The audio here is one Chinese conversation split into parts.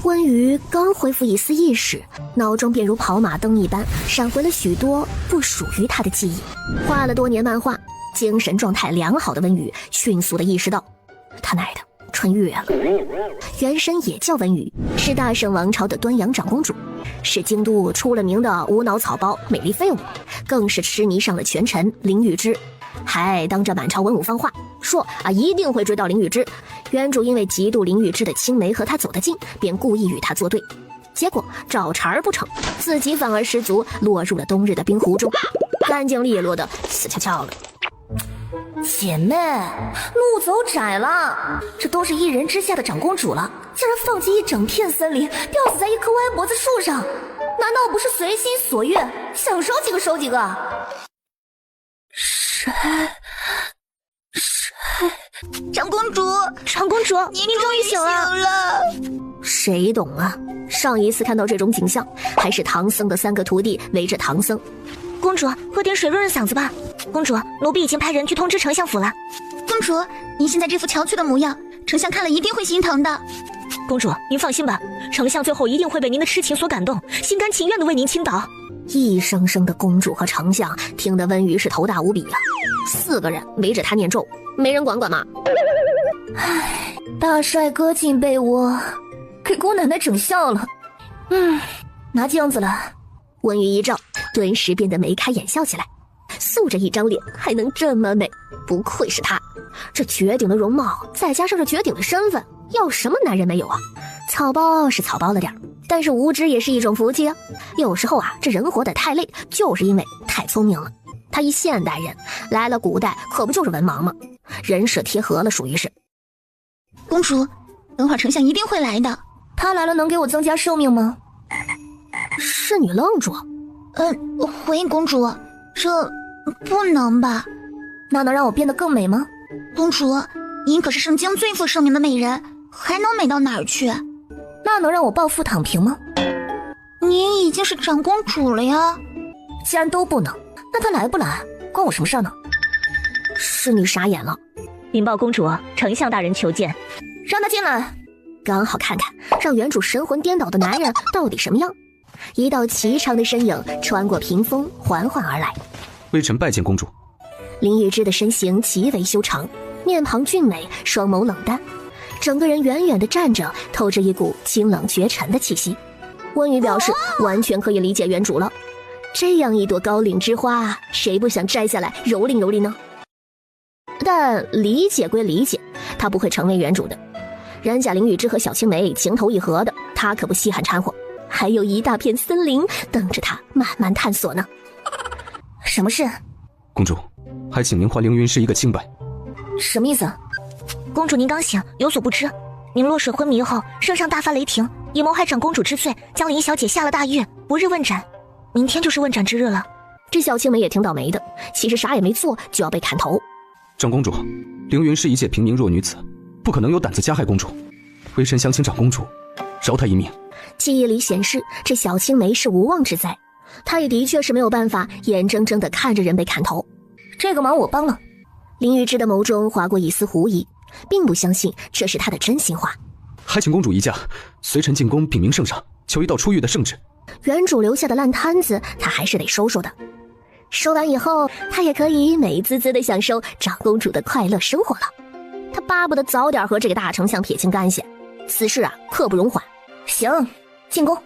温瑜刚恢复一丝意识，脑中便如跑马灯一般闪回了许多不属于他的记忆。画了多年漫画，精神状态良好的温瑜迅速地意识到，他奶的穿越了。原身也叫温瑜，是大圣王朝的端阳长公主，是京都出了名的无脑草包、美丽废物，更是痴迷上了权臣林玉之，还当着满朝文武放话说一定会追到林玉之。原主因为嫉妒林玉之的青梅和他走得近，便故意与他作对，结果找茬儿不成，自己反而失足落入了冬日的冰湖中，干净利落的死翘翘了。姐妹，路走窄了，这都是一人之下的长公主了，竟然放弃一整片森林，吊死在一棵歪脖子树上，难道不是随心所欲，想收几个收几个？谁？长公主，您终于醒了。谁懂啊？上一次看到这种景象，还是唐僧的3个徒弟围着唐僧。公主，喝点水润润嗓子吧。公主，奴婢已经派人去通知丞相府了。公主，您现在这副憔悴的模样，丞相看了一定会心疼的。公主，您放心吧，丞相最后一定会被您的痴情所感动，心甘情愿地为您倾倒。一声声的公主和丞相，听得温瑜是头大无比啊！4个人围着他念咒，没人管吗？唉，大帅哥进被窝，给姑奶奶整笑了。拿镜子了。温瑜一照，顿时变得眉开眼笑起来。素着一张脸还能这么美，不愧是她。这绝顶的容貌，再加上这绝顶的身份，要什么男人没有啊？草包是草包了点，但是无知也是一种福气啊。有时候这人活得太累，就是因为太聪明了。他一现代人来了古代，可不就是文盲吗？人设贴合了，属于是。公主，等会儿丞相一定会来的。他来了能给我增加寿命吗？侍女愣住。回应公主，这不能吧？那能让我变得更美吗？公主，您可是圣经最负盛名的美人，还能美到哪儿去？那能让我暴富躺平吗？您已经是长公主了呀。既然都不能，那他来不来关我什么事呢？侍女傻眼了。禀报公主，丞相大人求见。让他进来。刚好看看让原主神魂颠倒的男人到底什么样。一道颀长的身影穿过屏风缓缓而来。微臣拜见公主。林玉之的身形极为修长，面庞俊美，双眸冷淡，整个人远远地站着，透着一股清冷绝尘的气息。温瑜表示完全可以理解原主了，这样一朵高岭之花，谁不想摘下来蹂躏蹂躏呢？但理解归理解，他不会成为原主的。人家林玉之和小青梅情投意合的，他可不稀罕掺和，还有一大片森林等着他慢慢探索呢。什么事？公主，还请您还凌云是一个清白。什么意思？公主您刚醒，有所不知，您落水昏迷后，圣上大发雷霆，以谋害长公主之罪，将林小姐下了大狱，不日问斩。明天就是问斩之日了。这小青梅也挺倒霉的，其实啥也没做就要被砍头。长公主，凌云是一介平民弱女子，不可能有胆子加害公主，微臣想请长公主饶她一命。记忆里显示这小青梅是无妄之灾，她也的确是没有办法眼睁睁地看着人被砍头。这个忙我帮了。林玉之的眸中划过一丝狐疑，并不相信这是他的真心话。还请公主一驾，随臣进宫禀明圣上，求一道出狱的圣旨。原主留下的烂摊子他还是得收收的，收完以后他也可以美滋滋地享受长公主的快乐生活了。他巴不得早点和这个大丞相撇清干系，此事刻不容缓。行，进宫。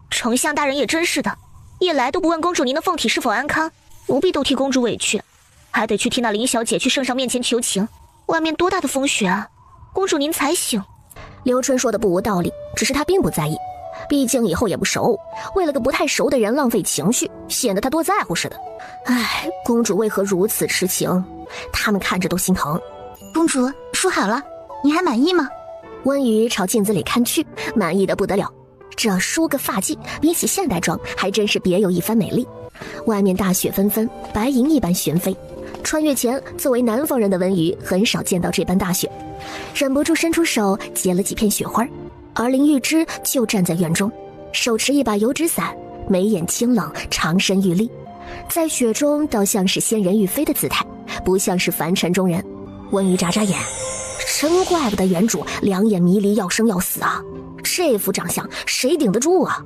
丞相大人也真是的，一来都不问公主您的凤体是否安康，奴婢都替公主委屈，还得去替那林小姐去圣上面前求情，外面多大的风雪啊！公主您才醒。刘春说的不无道理，只是他并不在意，毕竟以后也不熟，为了个不太熟的人浪费情绪，显得他多在乎似的。唉，公主为何如此痴情？他们看着都心疼。公主，梳好了，你还满意吗？温瑜朝镜子里看去，满意的不得了。这梳个发髻，比起现代装还真是别有一番美丽。外面大雪纷纷，白银一般旋飞。穿越前，作为南方人的温瑜很少见到这般大雪，忍不住伸出手接了几片雪花。而林玉之就站在院中，手持一把油纸伞，眉眼清冷，长身玉立，在雪中倒像是仙人欲飞的姿态，不像是凡尘中人。温瑜眨眨眼，真怪不得原主两眼迷离，要生要死啊！这副长相谁顶得住啊？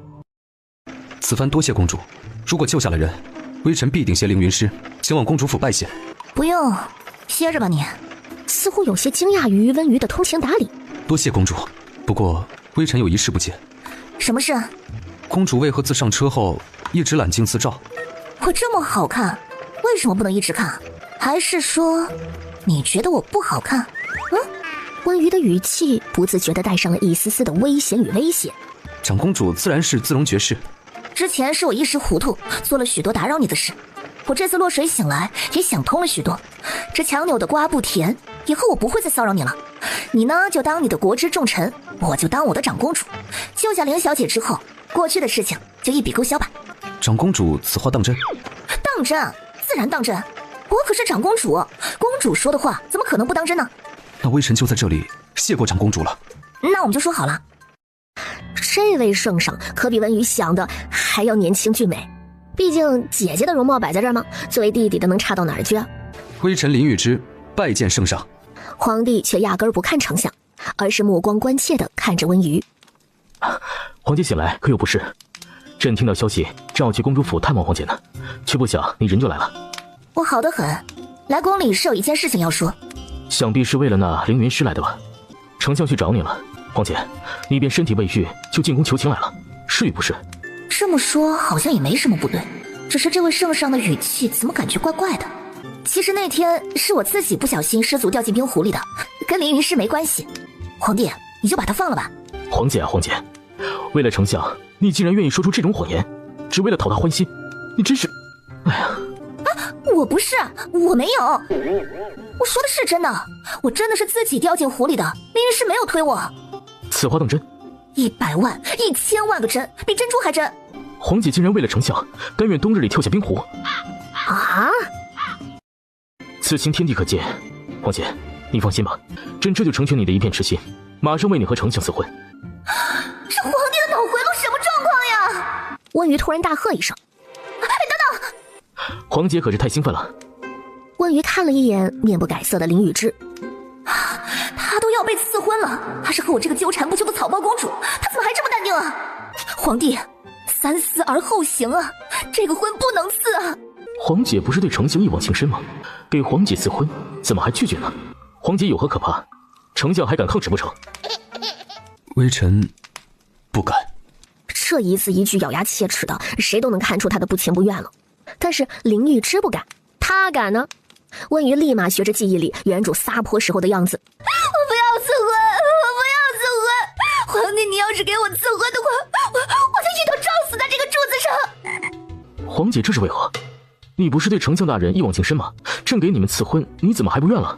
此番多谢公主，如果救下了人，微臣必定携凌云师前往公主府拜谢。不用，歇着吧你。似乎有些惊讶于温瑜的通情达理。多谢公主，不过微臣有一事不解。什么事？公主为何自上车后一直揽镜自照？我这么好看，为什么不能一直看？还是说，你觉得我不好看？温瑜的语气不自觉地带上了一丝丝的危险与威胁。长公主自然是姿容绝世。之前是我一时糊涂，做了许多打扰你的事。我这次落水醒来，也想通了许多。这强扭的瓜不甜，以后我不会再骚扰你了。你呢，就当你的国之重臣，我就当我的长公主。救下凌小姐之后，过去的事情就一笔勾销吧。长公主此话当真？当真，自然当真。我可是长公主，公主说的话怎么可能不当真呢？那微臣就在这里谢过长公主了。那我们就说好了。这位圣上可比温瑜想的还要年轻俊美，毕竟姐姐的容貌摆在这儿嘛，作为弟弟的能差到哪儿去啊？微臣林玉之拜见圣上。皇帝却压根儿不看丞相，而是目光关切地看着温瑜。皇姐醒来可有不是？朕听到消息，正要去公主府探望皇姐呢，却不想你人就来了。我好得很，来宫里是有一件事情要说。想必是为了那凌云师来的吧？丞相去找你了，皇姐，你便身体未愈就进宫求情来了，是与不是？这么说好像也没什么不对，只是这位圣上的语气怎么感觉怪怪的？其实那天是我自己不小心失足掉进冰湖里的，跟凌云师没关系。皇帝，你就把他放了吧。皇姐啊，皇姐，为了丞相，你竟然愿意说出这种谎言，只为了讨他欢心，你真是……哎呀！我不是，我没有，我说的是真的，我真的是自己掉进湖里的，凌云师没有推我。此话当真？100万、1000万个真，比珍珠还真。皇姐竟然为了丞相，甘愿冬日里跳下冰湖啊！此情天地可鉴，皇姐，你放心吧，朕这就成全你的一片痴心，马上为你和丞相赐婚。这皇帝的脑回路什么状况呀？温瑜突然大喝一声：“等等！”皇姐可是太兴奋了。温瑜看了一眼面不改色的林雨之，她都要被赐婚了，还是和我这个纠缠不休的草包公主，她怎么还这么淡定啊？皇帝，三思而后行啊，这个婚不能赐啊！皇姐不是对丞相一往情深吗？给皇姐赐婚，怎么还拒绝呢？皇姐有何可怕？丞相还敢抗旨不成？微臣不敢。这一字一句咬牙切齿的，谁都能看出他的不情不愿了。但是林玉之不敢，他敢呢。温瑜立马学着记忆里原主撒泼时候的样子。我不要赐婚，我不要赐婚！皇帝，你要是给我赐婚的话，我就一头撞死在这个柱子上。皇姐这是为何？你不是对丞相大人一往情深吗？朕给你们赐婚，你怎么还不愿了？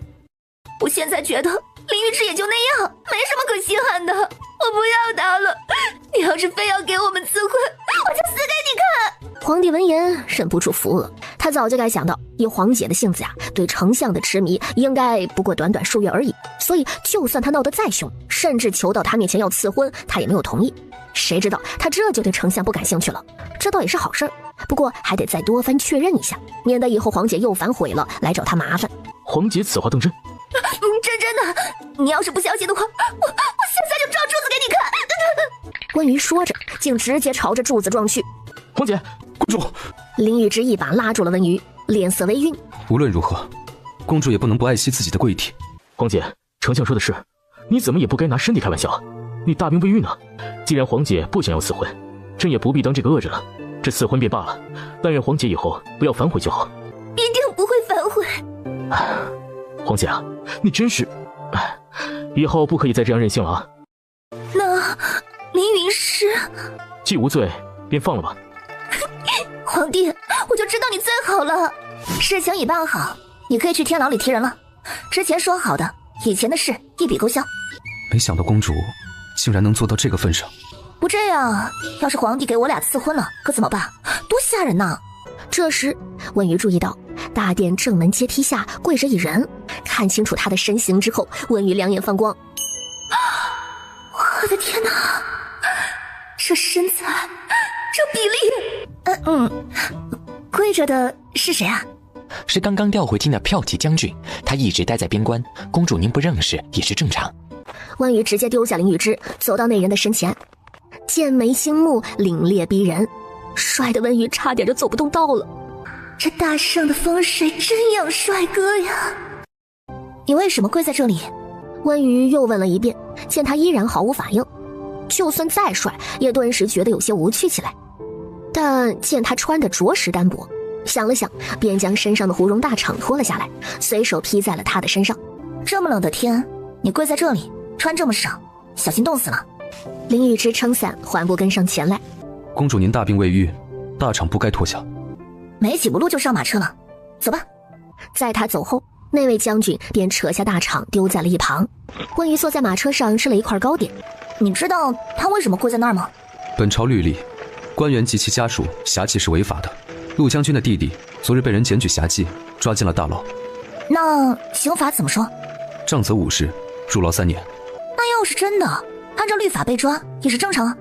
我现在觉得林玉之也就那样，没什么可稀罕的，我不要他了。你要是非要给我们赐婚，我就死给你看！皇帝闻言忍不住服了，他早就该想到，以皇姐的性子呀，对丞相的痴迷应该不过短短数月而已，所以就算他闹得再凶，甚至求到他面前要赐婚，他也没有同意。谁知道他这就对丞相不感兴趣了，这倒也是好事儿，不过还得再多番确认一下，免得以后皇姐又反悔了，来找他麻烦。皇姐此话当真？真的，你要是不相信的话，我现在就撞柱子给你看。温瑜说着，竟直接朝着柱子撞去。皇姐，公主！林玉之一把拉住了温瑜，脸色微晕。无论如何，公主也不能不爱惜自己的贵体。皇姐，丞相说的是，你怎么也不该拿身体开玩笑，你大病未愈呢。既然皇姐不想要赐婚，朕也不必当这个恶人了，这赐婚便罢了，但愿皇姐以后不要反悔就好。一定不会反悔。皇姐啊，你真是，以后不可以再这样任性了啊。那凌云师既无罪，便放了吧。皇帝，我就知道你最好了。事情已办好，你可以去天牢里提人了。之前说好的，以前的事一笔勾销。没想到公主竟然能做到这个份上。不这样，要是皇帝给我俩赐婚了，可怎么办？多吓人呐！这时，温瑜注意到大殿正门阶梯下跪着一人，看清楚他的身形之后，温瑜两眼放光。我的天哪，这身材，这比例……跪着的是谁啊？是刚刚调回京的骠骑将军，他一直待在边关，公主您不认识也是正常。温瑜直接丢下林雨之，走到那人的身前，剑眉星目，凛冽逼人，帅的温瑜差点就走不动道了。这大圣的风水真养帅哥呀！你为什么跪在这里？温瑜又问了一遍，见他依然毫无反应，就算再帅，也顿时觉得有些无趣起来。但见他穿的着实单薄，想了想，便将身上的狐绒大氅脱了下来，随手披在了他的身上。这么冷的天，你跪在这里，穿这么少，小心冻死了。林雨之撑伞，缓步跟上前来。公主您大病未愈，大氅不该脱下。没几步路就上马车了，走吧。在他走后，那位将军便扯下大氅丢在了一旁。温瑜坐在马车上吃了一块糕点。你知道他为什么跪在那儿吗？本朝律例，官员及其家属侠妓是违法的。陆将军的弟弟昨日被人检举侠妓，抓进了大牢。那刑罚怎么说？杖责50，入牢3年。那要是真的，按照律法被抓也是正常啊。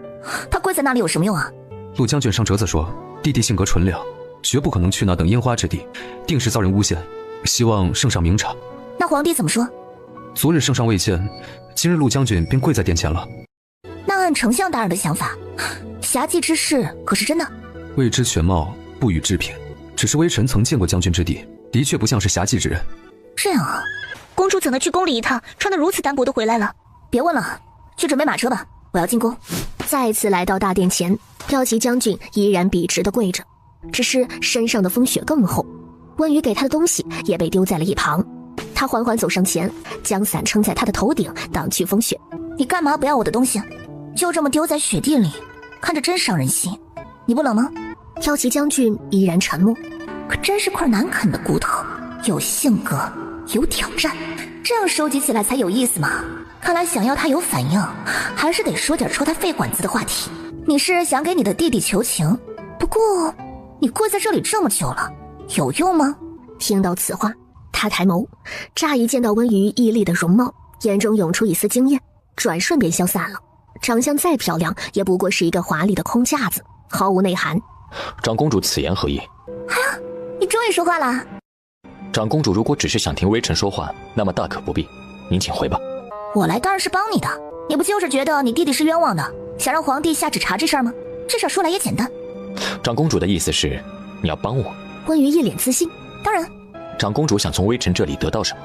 他跪在那里有什么用啊？陆将军上折子说，弟弟性格纯良，绝不可能去那等烟花之地，定是遭人诬陷，希望圣上明察。那皇帝怎么说？昨日圣上未见，今日陆将军便跪在殿前了。那按丞相大人的想法，侠妓之事可是真的？未知全貌，不予置评。只是微臣曾见过将军之弟，的确不像是侠妓之人。这样啊。公主怎能去宫里一趟，穿得如此单薄的回来了？别问了，去准备马车吧，我要进宫。再次来到大殿前，骠骑将军依然笔直地跪着，只是身上的风雪更厚。温瑜给他的东西也被丢在了一旁。他缓缓走上前，将伞撑在他的头顶，挡去风雪。你干嘛不要我的东西？就这么丢在雪地里，看着真伤人心。你不冷吗？骠骑将军依然沉默。可真是块难啃的骨头，有性格，有挑战，这样收集起来才有意思嘛。看来想要他有反应，还是得说点戳他肺管子的话题。你是想给你的弟弟求情？不过你跪在这里这么久了，有用吗？听到此话，他抬眸，乍一见到温瑜屹立的容貌，眼中涌出一丝惊艳，转瞬便消散了。长相再漂亮，也不过是一个华丽的空架子，毫无内涵。长公主此言何意？你终于说话了。长公主如果只是想听微臣说话，那么大可不必，您请回吧。我来当然是帮你的，你不就是觉得你弟弟是冤枉的，想让皇帝下旨查这事儿吗？这事儿说来也简单。长公主的意思是你要帮我？温瑜一脸自信。当然。长公主想从微臣这里得到什么？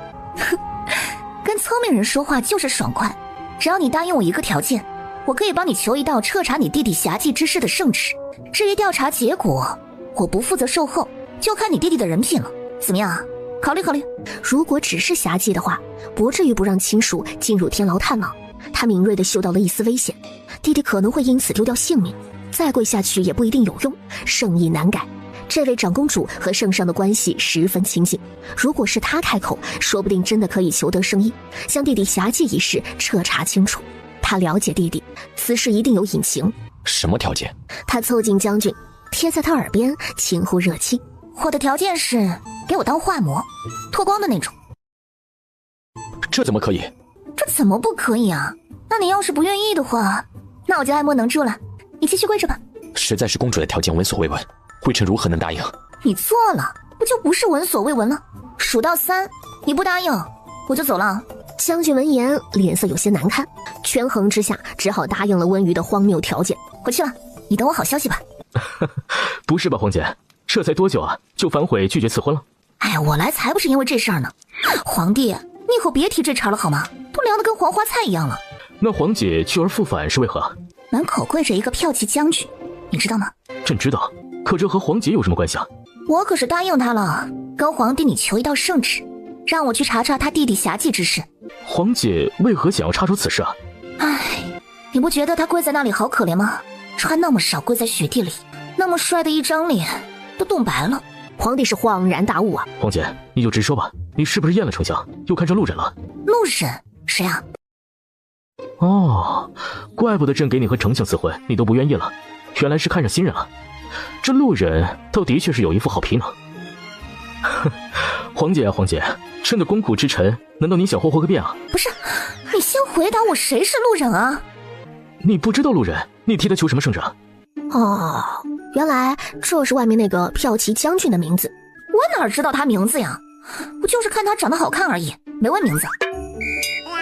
跟聪明人说话就是爽快。只要你答应我一个条件，我可以帮你求一道彻查你弟弟侠妓之事的圣旨。至于调查结果，我不负责售后，就看你弟弟的人品了。怎么样啊？考虑考虑。如果只是侠妓的话，不至于不让亲属进入天牢探望。他敏锐地嗅到了一丝危险，弟弟可能会因此丢掉性命，再跪下去也不一定有用，圣意难改。这位长公主和圣上的关系十分亲近，如果是他开口，说不定真的可以求得圣意，将弟弟侠妓一事彻查清楚。他了解弟弟，此事一定有隐情。什么条件？他凑近将军，贴在他耳边，轻呼热气。我的条件是给我当画魔，脱光的那种。这怎么可以？这怎么不可以啊？那你要是不愿意的话，那我就爱莫能助了。你继续跪着吧。实在是公主的条件闻所未闻，微臣如何能答应？你错了，不就不是闻所未闻了？数到3，你不答应，我就走了。将军闻言，脸色有些难看，权衡之下，只好答应了温瑜的荒谬条件。回去了，你等我好消息吧。不是吧，皇姐，这才多久啊，就反悔拒绝赐婚了？哎，我来才不是因为这事儿呢。皇帝，你以后别提这茬了好吗？都凉得跟黄花菜一样了。那皇姐去而复返是为何？门口跪着一个骠骑将军，你知道吗？朕知道，可这和皇姐有什么关系啊？我可是答应他了，跟皇帝你求一道圣旨，让我去查查他弟弟侠妓之事。皇姐为何想要插手此事啊？唉，你不觉得他跪在那里好可怜吗？穿那么少，跪在雪地里，那么帅的一张脸都冻白了。皇帝是恍然大悟啊。皇姐，你就直说吧，你是不是厌了丞相，又看上路人了？路人？谁啊？哦，怪不得朕给你和丞相赐婚，你都不愿意了，原来是看上新人了。这路人倒的确是有一副好皮呢。皇姐啊，皇姐，朕的肱骨之臣，难道你想活个遍啊？不是，你先回答我谁是路人啊？你不知道路人，你替他求什么圣旨啊？哦，原来这是外面那个骠骑将军的名字。我哪知道他名字呀？我就是看他长得好看而已，没问名字。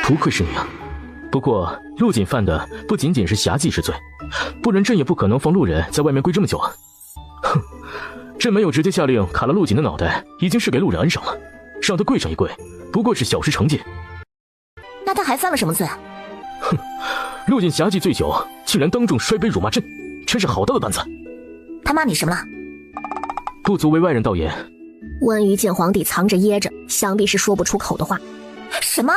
不愧是你啊，不过陆锦犯的不仅仅是侠妓之罪，不然朕也不可能放陆人在外面跪这么久啊。哼，朕没有直接下令砍了陆锦的脑袋，已经是给陆人恩赏了，让他跪上一跪，不过是小事成绩。那他还犯了什么罪？哼，陆锦侠妓醉酒，竟然当众摔杯辱骂朕，真是好大的胆子！他骂你什么了？不足为外人道也。温瑜见皇帝藏着掖着，想必是说不出口的话。什么？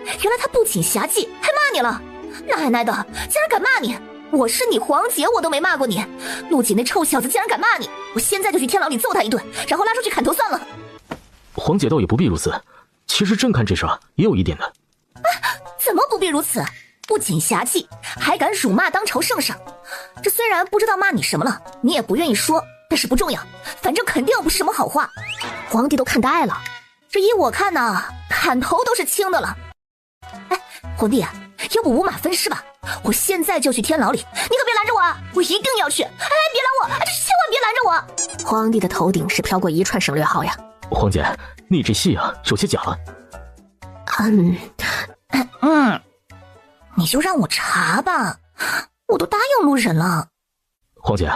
原来他不仅侠妓，还骂你了！奶奶的，竟然敢骂你！我是你皇姐，我都没骂过你。陆锦那臭小子竟然敢骂你！我现在就去天牢里揍他一顿，然后拉出去砍头算了。皇姐倒也不必如此，其实朕看这事儿也有一点的。怎么不必如此？不仅侠妓，还敢辱骂当朝圣上。这虽然不知道骂你什么了，你也不愿意说，但是不重要，反正肯定不是什么好话。皇帝都看呆了。这依我看呢，砍头都是轻的了。哎，皇帝，要不五马分尸吧？我现在就去天牢里，你可别拦着我啊！我一定要去！哎，别拦我！哎，千万别拦着我！皇帝的头顶是飘过一串省略号呀。皇姐，你这戏啊，有些假了。你就让我查吧，我都答应陆人了。皇姐，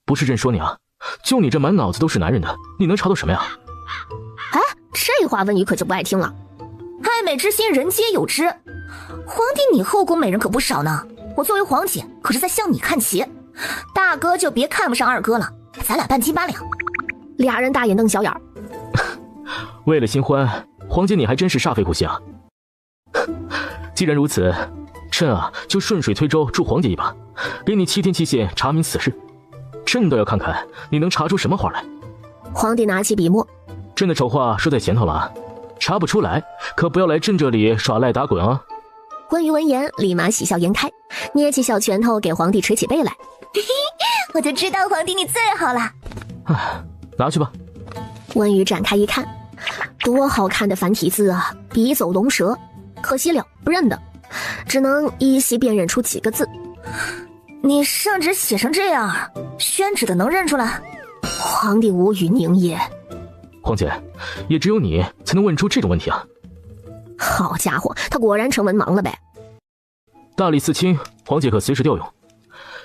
不是朕说你啊，就你这满脑子都是男人的，你能查到什么呀？哎，这话温瑜可就不爱听了。爱美之心，人皆有之。皇帝，你后宫美人可不少呢。我作为皇姐，可是在向你看齐。大哥就别看不上二哥了，咱俩半斤八两。俩人大眼瞪小眼儿。为了新欢，皇姐你还真是煞费苦心啊。既然如此，朕啊就顺水推舟助皇姐一把，给你7天期限查明此事。朕倒要看看你能查出什么花来。皇帝拿起笔墨，朕的丑话说在前头了啊，查不出来可不要来朕这里耍赖打滚啊。温瑜闻言立马喜笑颜开，捏起小拳头给皇帝捶起背来。我就知道皇帝你最好了。哎，拿去吧。温瑜展开一看，多好看的繁体字啊，笔走龙蛇，可惜了不认得，只能依稀辨认出几个字。你圣旨写成这样，宣旨的能认出来？皇帝无语凝噎。皇姐，也只有你才能问出这种问题啊。好家伙，他果然成文盲了呗。大理寺卿，皇姐可随时调用。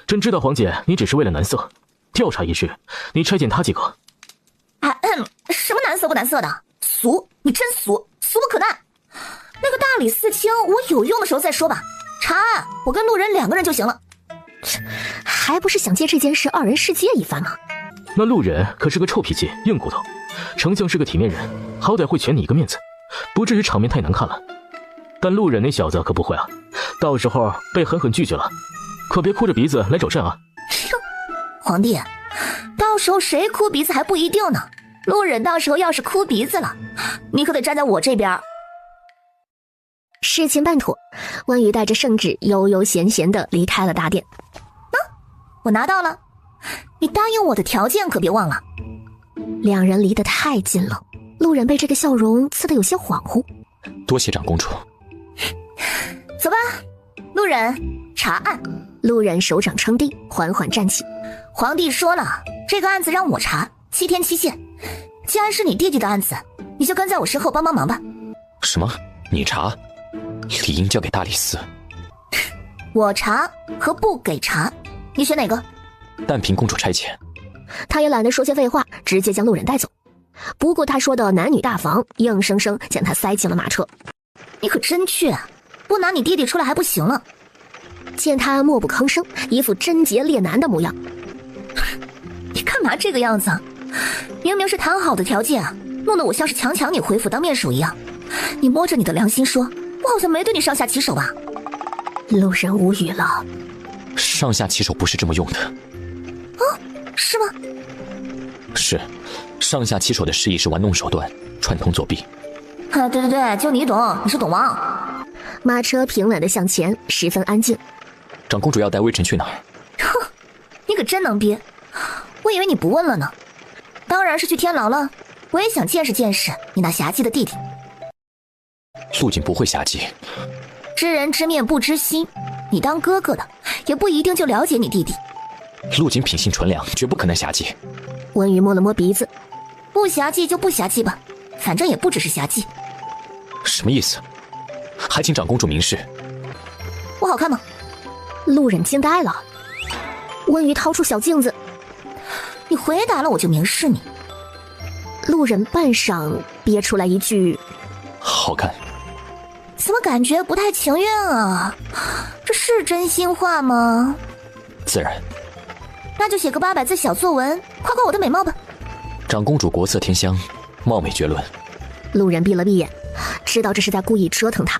朕知道皇姐你只是为了男色，调查一事，你差遣他即可。什么男色不男色的？俗，你真俗，俗不可耐。那个大理寺卿，我有用的时候再说吧。查案，我跟陆人2个人就行了。还不是想借这件事二人世界一番吗？那陆人可是个臭脾气硬骨头，丞相是个体面人，好歹会全你一个面子，不至于场面太难看了。但陆忍那小子可不会啊，到时候被狠狠拒绝了，可别哭着鼻子来找朕啊。皇帝，到时候谁哭鼻子还不一定呢。陆忍到时候要是哭鼻子了，你可得站在我这边。事情办妥，温瑜带着圣旨悠悠闲闲地离开了大殿。我拿到了，你答应我的条件可别忘了。两人离得太近了，陆忍被这个笑容刺得有些恍惚。多谢长公主。走吧，陆忍，查案。陆忍手掌撑地，缓缓站起。皇帝说了，这个案子让我查，7天期限。既然是你弟弟的案子，你就跟在我身后帮帮忙吧。什么？你查？理应交给大理寺。我查和不给查，你选哪个？但凭公主差遣。他也懒得说些废话，直接将陆忍带走。不过他说的男女大防，硬生生将他塞进了马车。你可真倔啊，不拿你弟弟出来还不行了。见他默不吭声，一副贞洁烈男的模样。你干嘛这个样子啊？明明是谈好的条件啊，弄得我像是强抢你恢复当面手一样。你摸着你的良心说，我好像没对你上下其手吧？陆忍无语了。上下其手不是这么用的。是吗？是，上下其手的示意是玩弄手段，串通作弊。对，就你懂，你是懂王。马车平稳地向前，十分安静。长公主要带微臣去哪儿？哼，你可真能憋，我以为你不问了呢。当然是去天牢了，我也想见识见识你那侠妓的弟弟。陆锦不会侠妓。知人知面不知心，你当哥哥的也不一定就了解你弟弟。陆锦品性纯良，绝不可能侠妓。温瑜摸了摸鼻子，不侠妓就不侠妓吧，反正也不只是侠妓。什么意思？还请长公主明示。我好看吗？路人惊呆了。温瑜掏出小镜子，你回答了我就明示你。路人半晌憋出来一句：好看。怎么感觉不太情愿啊？这是真心话吗？自然。那就写个800字小作文，夸夸我的美貌吧。长公主国色天香，貌美绝伦。路人闭了闭眼，知道这是在故意折腾他。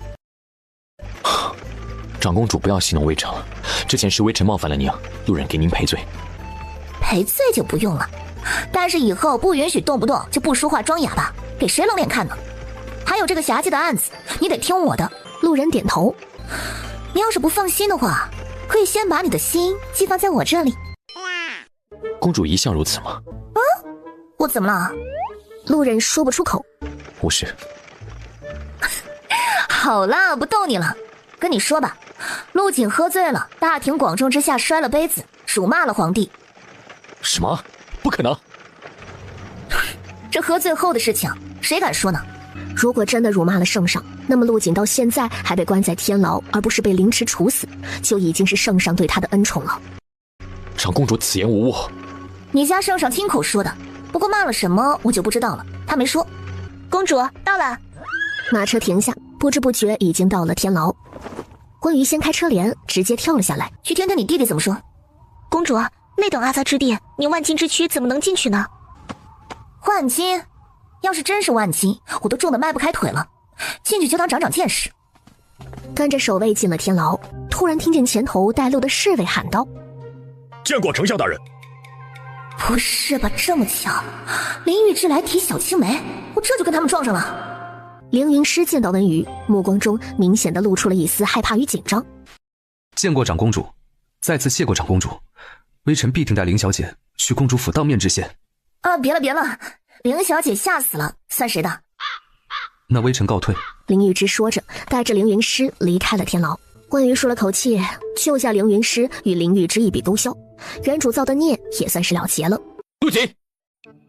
长公主不要戏弄微臣了，之前是微臣冒犯了您，路人给您赔罪。赔罪就不用了，但是以后不允许动不动就不说话装哑巴，给谁冷脸看呢？还有这个侠妓的案子，你得听我的。路人点头。你要是不放心的话，可以先把你的心寄放在我这里。公主一向如此吗？我怎么了？路人说不出口。无事。好了，不逗你了。跟你说吧，陆景喝醉了，大庭广众之下摔了杯子，辱骂了皇帝。什么？不可能！这喝醉后的事情，谁敢说呢？如果真的辱骂了圣上，那么陆景到现在还被关在天牢，而不是被凌迟处死，就已经是圣上对他的恩宠了。长公主此言无误。你家圣上亲口说的，不过骂了什么我就不知道了，他没说。公主到了。马车停下，不知不觉已经到了天牢。关于掀开车帘，直接跳了下来，去听听你弟弟怎么说。公主，那等阿萨之地，你万金之躯怎么能进去呢？万金？要是真是万金，我都重得迈不开腿了，进去就当长长见识。跟着守卫进了天牢，突然听见前头带路的侍卫喊道：见过丞相大人。不是吧，这么巧，林玉芝来提小青梅，我这就跟他们撞上了。凌云师见到温瑜，目光中明显的露出了一丝害怕与紧张。见过长公主，再次谢过长公主，微臣必定带凌小姐去公主府当面致谢。啊，别了别了，凌小姐吓死了，算谁的？那微臣告退。林玉芝说着，带着凌云师离开了天牢。温瑜舒了口气，救下凌云师与林玉芝一笔勾销，原主造的孽也算是了结了。陆景！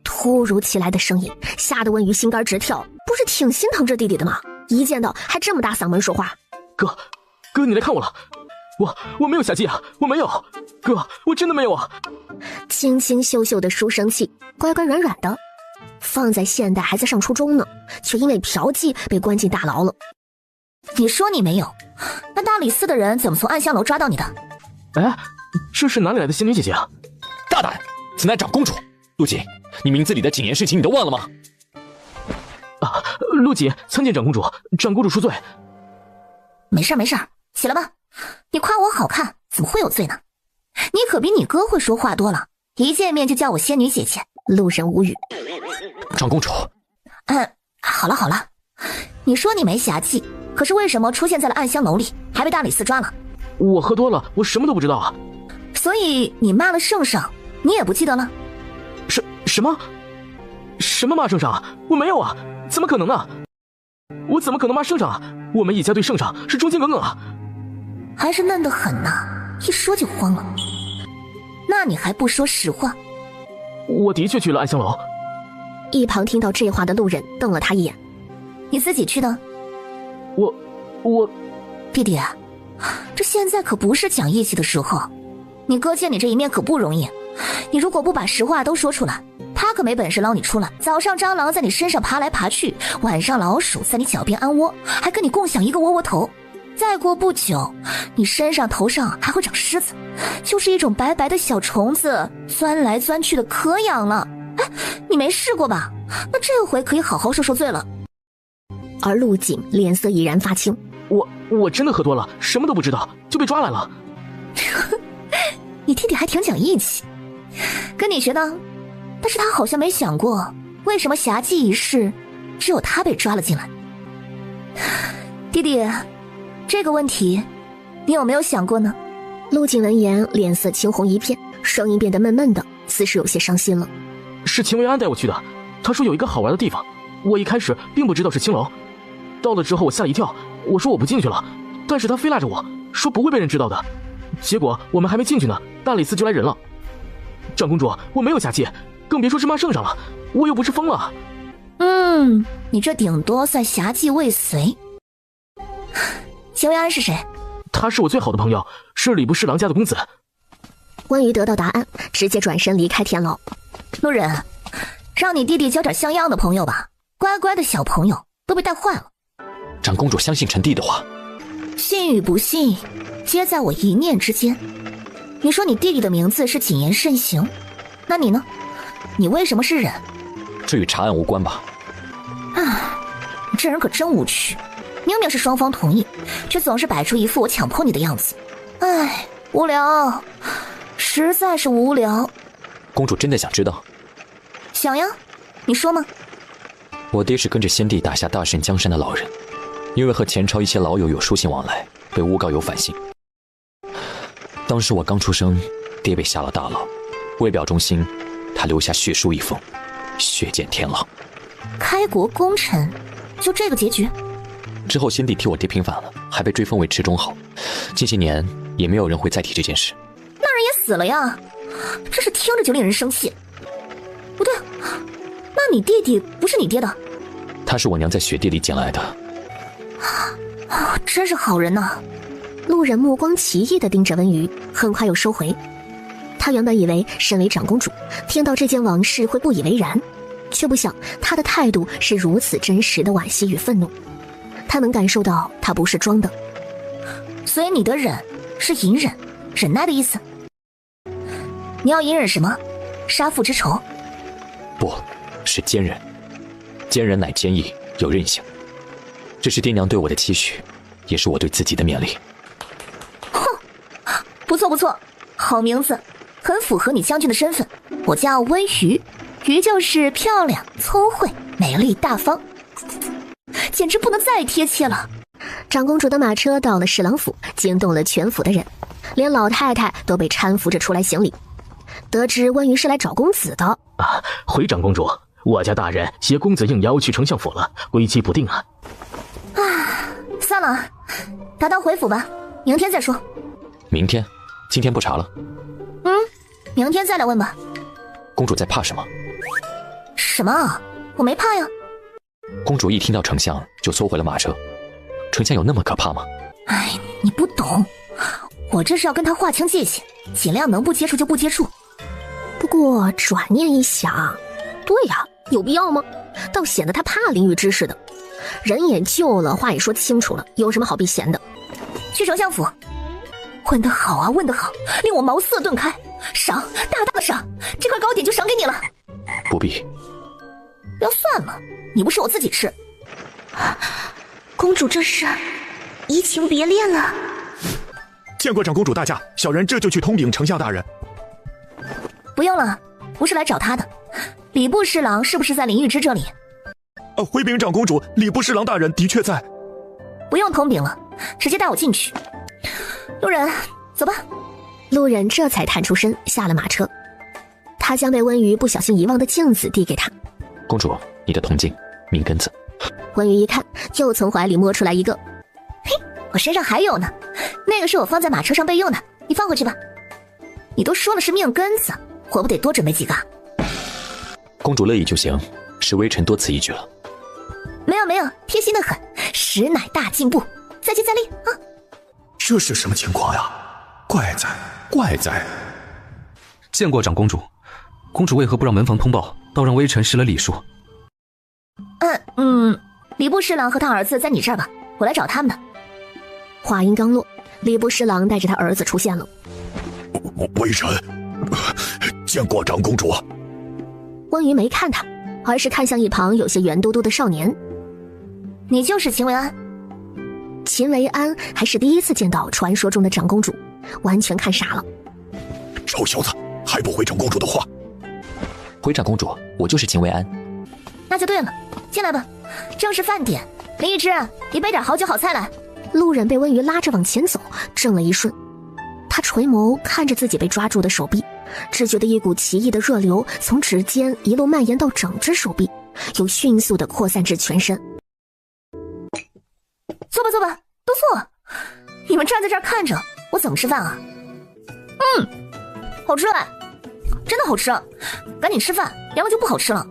突如其来的声音吓得温瑜心肝直跳，不是挺心疼这弟弟的吗？一见到还这么大嗓门说话。哥你来看我了，我没有侠妓啊，我没有，哥我真的没有啊。清清秀秀的书生气，乖乖软软的，放在现代还在上初中呢，却因为嫖妓被关进大牢了。你说你没有，那大理寺的人怎么从暗香楼抓到你的？哎，这是哪里来的仙女姐姐啊？大胆，此乃长公主。陆锦，你名字里的几年事情你都忘了吗？啊，陆锦参见长公主，长公主恕罪。没事没事，起来吧。你夸我好看，怎么会有罪呢？你可比你哥会说话多了，一见面就叫我仙女姐姐。路人无语。长公主，好了好了，你说你没侠妓，可是为什么出现在了暗香楼里，还被大理寺抓了？我喝多了，我什么都不知道啊。所以你骂了圣上，你也不记得了？什么骂圣上啊？我没有啊，怎么可能呢？我怎么可能骂圣上啊？我们一家对圣上是忠心耿耿啊。还是嫩得很呐，一说就慌了。那你还不说实话？我的确去了暗香楼。一旁听到这话的路人瞪了他一眼。你自己去的？我弟弟，这现在可不是讲义气的时候，你哥见你这一面可不容易，你如果不把实话都说出来，他可没本事捞你出来。早上蟑螂在你身上爬来爬去，晚上老鼠在你脚边安窝，还跟你共享一个窝窝头。再过不久，你身上头上还会长虱子，就是一种白白的小虫子，钻来钻去的，可痒了。哎，你没试过吧？那这回可以好好受受罪了。而陆锦脸色已然发青。我真的喝多了，什么都不知道，就被抓来了。你弟弟还挺讲义气，跟你学的。但是他好像没想过，为什么侠妓一事只有他被抓了进来。弟弟，这个问题你有没有想过呢？陆锦闻言脸色青红一片，声音变得闷闷的，似是有些伤心了。是秦维安带我去的，他说有一个好玩的地方，我一开始并不知道是青楼，到了之后我吓了一跳，我说我不进去了，但是他非拉着我说不会被人知道的。结果我们还没进去呢，大理寺就来人了。长公主，我没有侠妓，更别说是骂圣上了，我又不是疯了。你这顶多算侠妓未遂。秦维安是谁？他是我最好的朋友，是礼部侍郎家的公子。关于得到答案，直接转身离开天牢。路人，让你弟弟交点像样的朋友吧，乖乖的小朋友都被带坏了。长公主相信臣弟的话，信与不信，皆在我一念之间。你说你弟弟的名字是谨言慎行，那你呢？你为什么是忍？这与查案无关吧？你这人可真无趣，明明是双方同意，却总是摆出一副我强迫你的样子。唉，无聊，实在是无聊。公主真的想知道？想呀，你说嘛。我爹是跟着先帝打下大圣江山的老人，因为和前朝一些老友有书信往来，被诬告有反信。当时我刚出生，爹被下了大牢，为表忠心，他留下血书一封，血溅天牢。开国功臣，就这个结局？之后先帝替我爹平反了，还被追封为池中侯。近些年也没有人会再提这件事。那人也死了呀，这是听着就令人生气。不对，那你弟弟不是你爹的？他是我娘在雪地里捡来的。真是好人呐。路人目光奇异地盯着温瑜，很快又收回。他原本以为身为长公主，听到这件往事会不以为然，却不想她的态度是如此真实的惋惜与愤怒。他能感受到她不是装的。所以你的忍是隐忍，忍耐的意思。你要隐忍什么？杀父之仇？不是坚忍，坚忍乃坚毅有韧性。这是爹娘对我的期许，也是我对自己的勉励。哼，不错不错，好名字，很符合你将军的身份。我叫温瑜，瑜就是漂亮、聪慧、美丽、大方，简直不能再贴切了。长公主的马车到了侍郎府，惊动了全府的人，连老太太都被搀扶着出来行礼。得知温瑜是来找公子的，回长公主，我家大人携公子应邀去丞相府了，归期不定啊。算了，打道回府吧，明天再说。明天？今天不查了？明天再来问吧。公主在怕什么？什么？我没怕呀。公主一听到丞相就缩回了马车，丞相有那么可怕吗？哎，你不懂，我这是要跟他划清界限，尽量能不接触就不接触。不过转念一想，对呀，有必要吗？倒显得他怕淋雨之似的。人也救了，话也说清楚了，有什么好避嫌的？去丞相府。问得好啊，问得好，令我茅塞顿开。赏，大大的赏，这块糕点就赏给你了。不必。要算了，你不是我自己吃。公主这是移情别恋了。见过长公主大驾，小人这就去通禀丞相大人。不用了，不是来找他的。礼部侍郎是不是在林玉之这里？回禀长公主，礼部侍郎大人的确在。不用通禀了，直接带我进去。路人，走吧。路人这才探出身，下了马车。他将被温瑜不小心遗忘的镜子递给他。公主，你的铜镜，命根子。温瑜一看，又从怀里摸出来一个。嘿，我身上还有呢，那个是我放在马车上备用的，你放回去吧。你都说了是命根子，我不得多准备几个？公主乐意就行，是微臣多此一举了。没有，贴心的很，实乃大进步，再接再厉啊！这是什么情况呀？怪哉！见过长公主，公主为何不让门房通报，倒让微臣失了礼数？礼部侍郎和他儿子在你这儿吧，我来找他们的。话音刚落，礼部侍郎带着他儿子出现了。微臣见过长公主。温瑜没看他，而是看向一旁有些圆嘟嘟的少年。你就是秦维安。秦维安还是第一次见到传说中的长公主，完全看傻了。臭小子，还不回长公主的话？回长公主，我就是秦维安。那就对了，进来吧，正是饭点。林一之，你备点好酒好菜来。路人被温瑜拉着往前走，怔了一瞬。他垂眸看着自己被抓住的手臂，只觉得一股奇异的热流从指尖一路蔓延到整只手臂，又迅速地扩散至全身。坐吧，都坐。你们站在这儿看着我怎么吃饭啊？好吃哎，真的好吃，赶紧吃饭，凉了就不好吃了。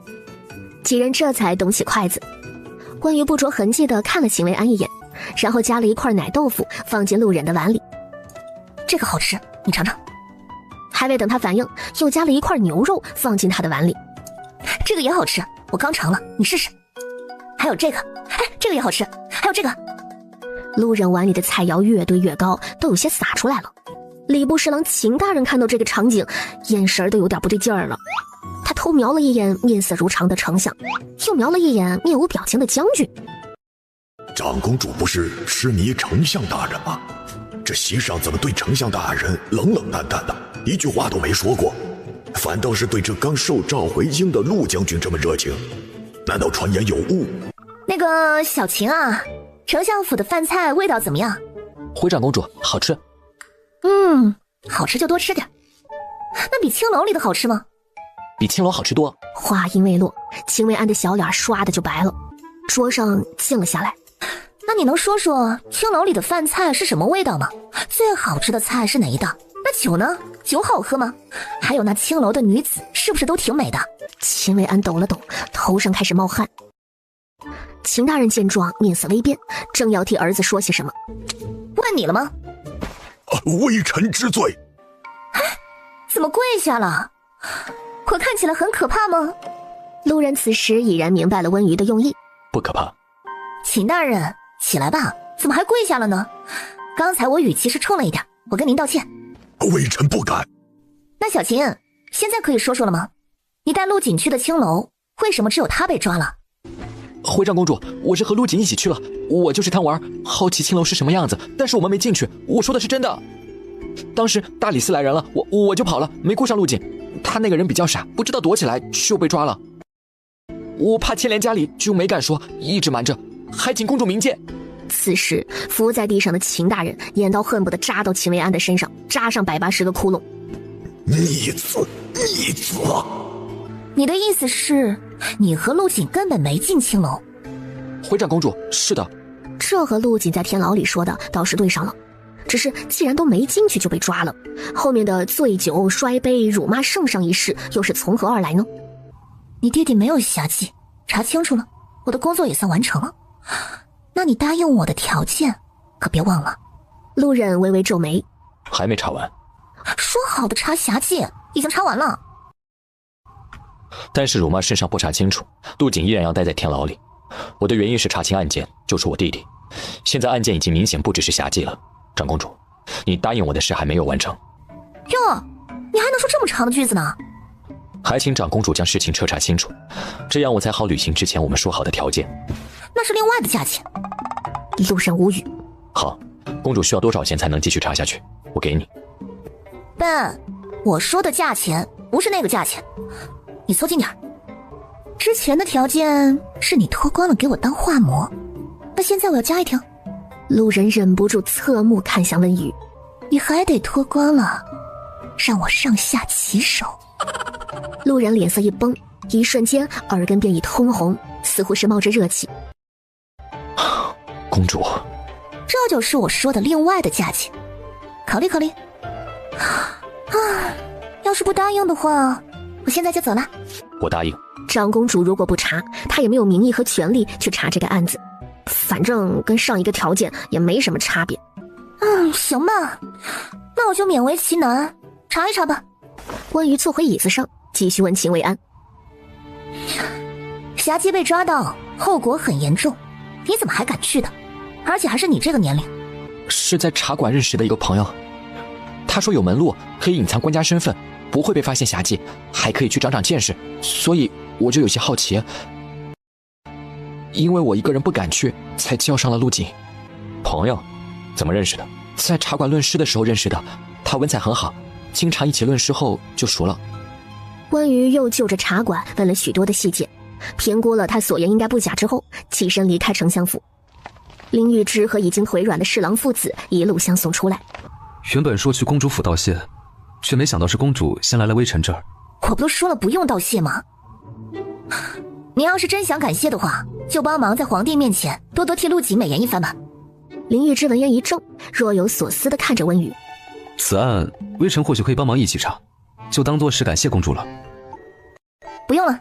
几人这才动起筷子。关于不着痕迹地看了秦维安一眼，然后夹了一块奶豆腐放进陆忍的碗里。这个好吃，你尝尝。还未等他反应，又夹了一块牛肉放进他的碗里。这个也好吃，我刚尝了，你试试。还有这个，哎，这个也好吃，还有这个。陆忍碗里的菜肴越堆越高，都有些洒出来了。礼部侍郎秦大人看到这个场景，眼神都有点不对劲儿了。他偷瞄了一眼面色如常的丞相，又瞄了一眼面无表情的将军。长公主不是痴迷丞相大人吗？这席上怎么对丞相大人冷冷淡淡的，一句话都没说过，反倒是对这刚受召回京的陆将军这么热情？难道传言有误？那个小秦啊，丞相府的饭菜味道怎么样？回长公主，好吃。好吃就多吃点。那比青楼里的好吃吗？比青楼好吃多。话音未落，秦薇安的小脸刷的就白了，桌上静了下来。那你能说说青楼里的饭菜是什么味道吗？最好吃的菜是哪一道？那酒呢？酒好喝吗？还有那青楼的女子是不是都挺美的？秦薇安抖了抖，头上开始冒汗。秦大人见状面色微变，正要替儿子说些什么。问你了吗？微臣知罪。怎么跪下了？我看起来很可怕吗？陆人此时已然明白了温瑜的用意。不可怕。秦大人，起来吧，怎么还跪下了呢？刚才我语气是冲了一点，我跟您道歉。微臣不敢。那小秦，现在可以说说了吗？你带陆锦去的青楼，为什么只有他被抓了？回长公主，我是和陆锦一起去了，我就是贪玩，好奇青楼是什么样子，但是我们没进去，我说的是真的。当时大理寺来人了，我就跑了，没顾上陆锦，他那个人比较傻，不知道躲起来就被抓了。我怕牵连家里，就没敢说，一直瞒着，还请公主明鉴。此时伏在地上的秦大人眼刀恨不得扎到秦薇安的身上，扎上180个窟窿。逆子，逆子！你的意思是，你和陆锦根本没进青楼？回长公主，是的。这和陆锦在天牢里说的倒是对上了，只是既然都没进去就被抓了，后面的醉酒、摔杯、辱骂圣上一事又是从何而来呢？你弟弟没有侠妓，查清楚了，我的工作也算完成了。那你答应我的条件，可别忘了。陆忍微微皱眉，还没查完。说好的查侠妓，已经查完了。但是辱骂圣上不查清楚，陆锦依然要待在天牢里。我的原意是查清案件，救出我弟弟。现在案件已经明显不只是侠妓了，长公主，你答应我的事还没有完成。哟，你还能说这么长的句子呢？还请长公主将事情彻查清楚，这样我才好履行之前我们说好的条件。那是另外的价钱。陆忍无语。好，公主需要多少钱才能继续查下去？我给你。笨，我说的价钱不是那个价钱，你凑近点。之前的条件是你脱光了给我当画模，那现在我要加一条。陆忍忍不住侧目看向温瑜，你还得脱光了，让我上下其手。陆忍脸色一绷，一瞬间耳根便已通红，似乎是冒着热气。公主，这就是我说的另外的价钱，考虑考虑。要是不答应的话，我现在就走了。我答应。长公主如果不查，她也没有名义和权利去查这个案子，反正跟上一个条件也没什么差别。行吧，那我就勉为其难，查一查吧。温瑜坐回椅子上，继续问秦薇安：侠妓被抓到，后果很严重，你怎么还敢去的？而且还是你这个年龄。是在茶馆认识的一个朋友，他说有门路可以隐藏官家身份，不会被发现侠妓，还可以去长长见识，所以我就有些好奇。因为我一个人不敢去，才叫上了陆锦。朋友？怎么认识的？在茶馆论诗的时候认识的，他文采很好，经常一起论诗后就熟了。温瑜又就着茶馆问了许多的细节，评估了他所言应该不假之后，起身离开丞相府。林玉芝和已经腿软的侍郎父子一路相送出来。原本说去公主府道谢，却没想到是公主先来了微臣这儿。我不都说了不用道谢吗？你要是真想感谢的话，就帮忙在皇帝面前多多替陆锦美言一番吧。林玉芝闻言一怔，若有所思地看着温瑜。此案微臣或许可以帮忙一起查，就当做是感谢公主了。不用了。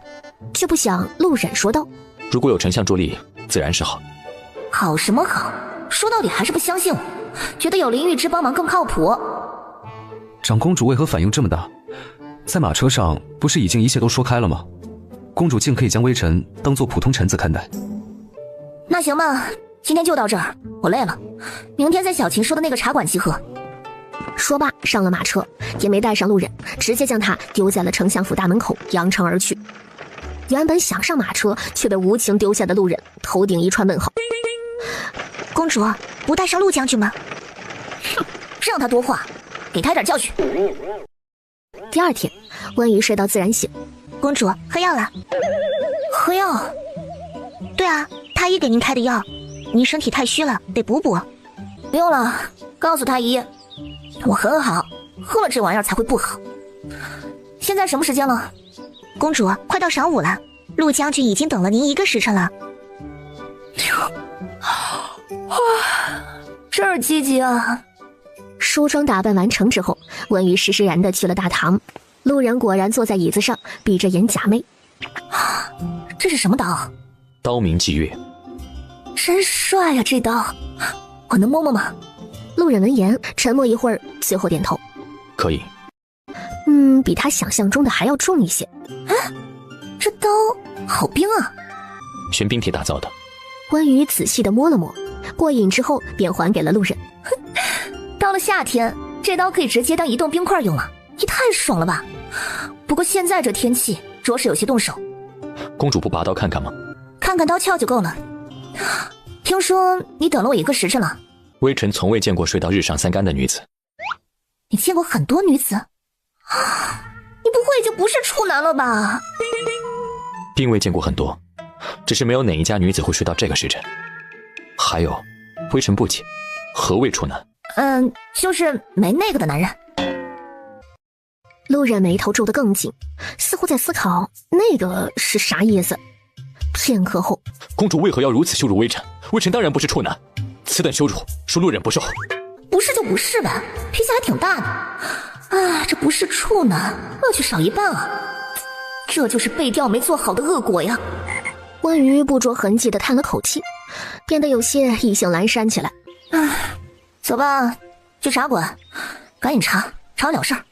却不想陆忍说道：如果有丞相助力，自然是好。好什么好？说到底还是不相信我，觉得有林玉芝帮忙更靠谱。长公主为何反应这么大？在马车上不是已经一切都说开了吗？公主竟可以将微臣当作普通臣子看待。那行吧，今天就到这儿，我累了，明天在小琴说的那个茶馆集合。说罢上了马车，也没带上路人，直接将他丢在了丞相府大门口，扬长而去。原本想上马车却被无情丢下的路人头顶一串问号。公主不带上陆将军吗？哼，让他多话，给他点教训。第二天，温瑜睡到自然醒。公主喝药了。喝药？对啊，太医给您开的药，您身体太虚了，得补补。不用了，告诉太医我很好，喝了这玩意儿才会不好。现在什么时间了？公主快到晌午了，陆将军已经等了您1个时辰了。哇，这儿积极啊！梳妆打扮完成之后，温瑜施施然的去了大堂。路人果然坐在椅子上，闭着眼假寐。这是什么刀？刀名霁月。真帅呀，这刀，我能摸摸吗？路人闻言沉默一会儿，随后点头。可以。比他想象中的还要重一些。这刀好冰啊！玄冰铁打造的。温瑜仔细的摸了摸，过瘾之后便还给了路人。到了夏天，这刀可以直接当移动冰块用了，也太爽了吧！不过现在这天气，着实有些动手。公主不拔刀看看吗？看看刀鞘就够了。听说你等了我1个时辰了。微臣从未见过睡到日上3竿的女子。你见过很多女子？你不会已经不是处男了吧？并未见过很多，只是没有哪一家女子会睡到这个时辰。还有，微臣不解，何谓处男？就是没那个的男人。路人眉头皱得更紧，似乎在思考那个是啥意思。片刻后，公主为何要如此羞辱微臣？微臣当然不是处男，此等羞辱，恕路人不受。不是就不是呗，脾气还挺大的。这不是处男，乐趣少一半啊！这就是被调没做好的恶果呀。温瑜不着痕迹地叹了口气，变得有些意兴阑珊起来。走吧，去茶馆，赶紧查了事儿。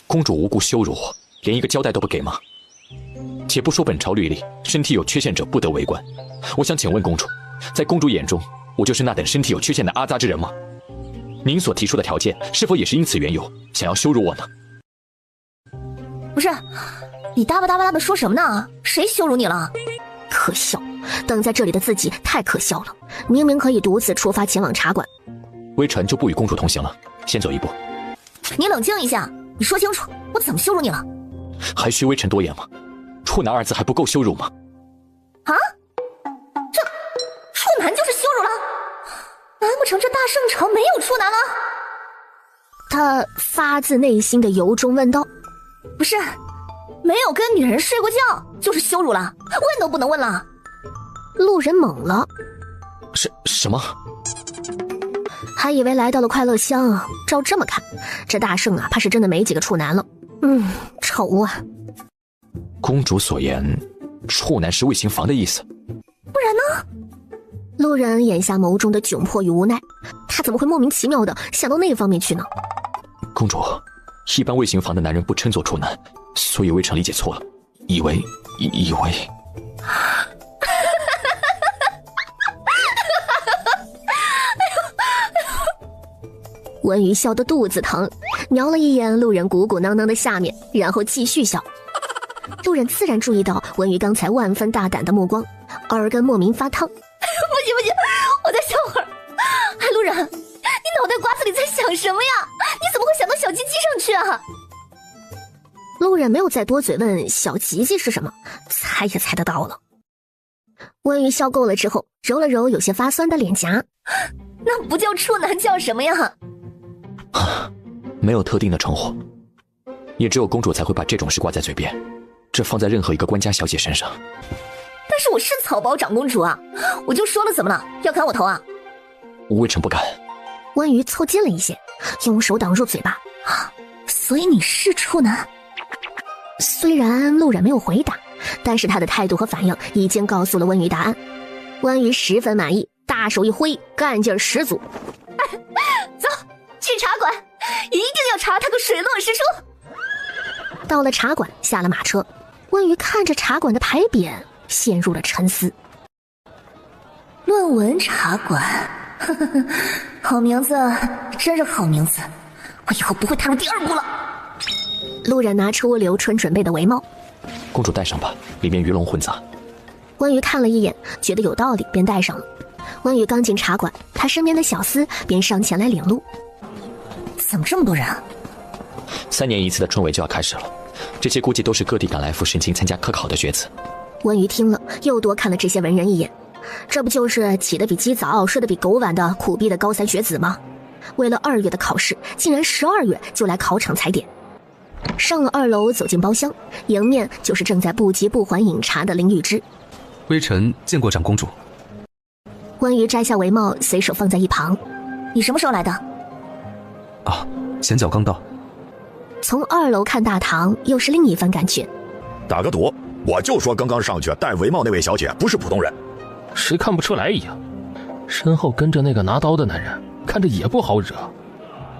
公主无故羞辱我，连一个交代都不给吗？且不说本朝律例，身体有缺陷者不得为官。我想请问公主，在公主眼中，我就是那等身体有缺陷的阿杂之人吗？您所提出的条件，是否也是因此缘由，想要羞辱我呢？不是，你哒吧哒吧哒吧说什么呢？谁羞辱你了？可笑，等在这里的自己太可笑了，明明可以独自出发前往茶馆。微臣就不与公主同行了，先走一步。你冷静一下，你说清楚，我怎么羞辱你了？还需微臣多言吗？处男2字还不够羞辱吗？啊？这处男就是羞辱了？难不成这大圣朝没有处男了？他发自内心的由衷问道。不是，没有跟女人睡过觉就是羞辱了，问都不能问了。路人懵了。什么？还以为来到了快乐乡，照这么看，这大圣怕是真的没几个处男了。丑啊！公主所言，处男是未行房的意思。不然呢？路人眼下眸中的窘迫与无奈，他怎么会莫名其妙的想到那方面去呢？公主，一般未行房的男人不称作处男，所以微臣理解错了，以为。温瑜笑得肚子疼，瞄了一眼路人鼓鼓囊囊的下面，然后继续笑。路人自然注意到温瑜刚才万分大胆的目光，耳根莫名发烫。不行，我再笑会儿。路人，你脑袋瓜子里在想什么呀？你怎么会想到小鸡鸡上去啊？路人没有再多嘴问小鸡鸡是什么，猜也猜得到了。温瑜笑够了之后，揉了揉有些发酸的脸颊。那不叫处男叫什么呀？没有特定的称呼，也只有公主才会把这种事挂在嘴边，这放在任何一个官家小姐身上。但是我是草包长公主啊，我就说了怎么了？要砍我头啊？微臣不敢。温瑜凑近了一些，用手挡住嘴巴。所以你是处男？虽然路人没有回答，但是他的态度和反应已经告诉了温瑜答案。温瑜十分满意，大手一挥，干劲儿十足。走，去茶馆，一定要查他个水落石出。到了茶馆，下了马车，温瑜看着茶馆的牌匾，陷入了沉思。论文茶馆，呵呵呵，好名字，真是好名字。我以后不会踏入第二步了。路人拿出刘春准备的围帽，公主戴上吧，里面鱼龙混杂。温瑜看了一眼，觉得有道理，便戴上了。温瑜刚进茶馆，他身边的小厮便上前来领路。怎么这么多人啊？3年一次的春闱就要开始了，这些估计都是各地赶来赴申请参加科考的学子。温瑜听了，又多看了这些文人一眼。这不就是起得比鸡早，睡得比狗晚的苦逼的高3学子吗？为了2月的考试，竟然12月就来考场踩点。上了2楼，走进包厢，迎面就是正在不急不缓饮茶的林玉芝。微臣见过长公主。温瑜摘下围帽，随手放在一旁。你什么时候来的？啊，前脚刚到。从2楼看大堂，又是另一番感觉。打个赌，我就说刚刚上去戴围帽那位小姐不是普通人。谁看不出来一样？身后跟着那个拿刀的男人，看着也不好惹。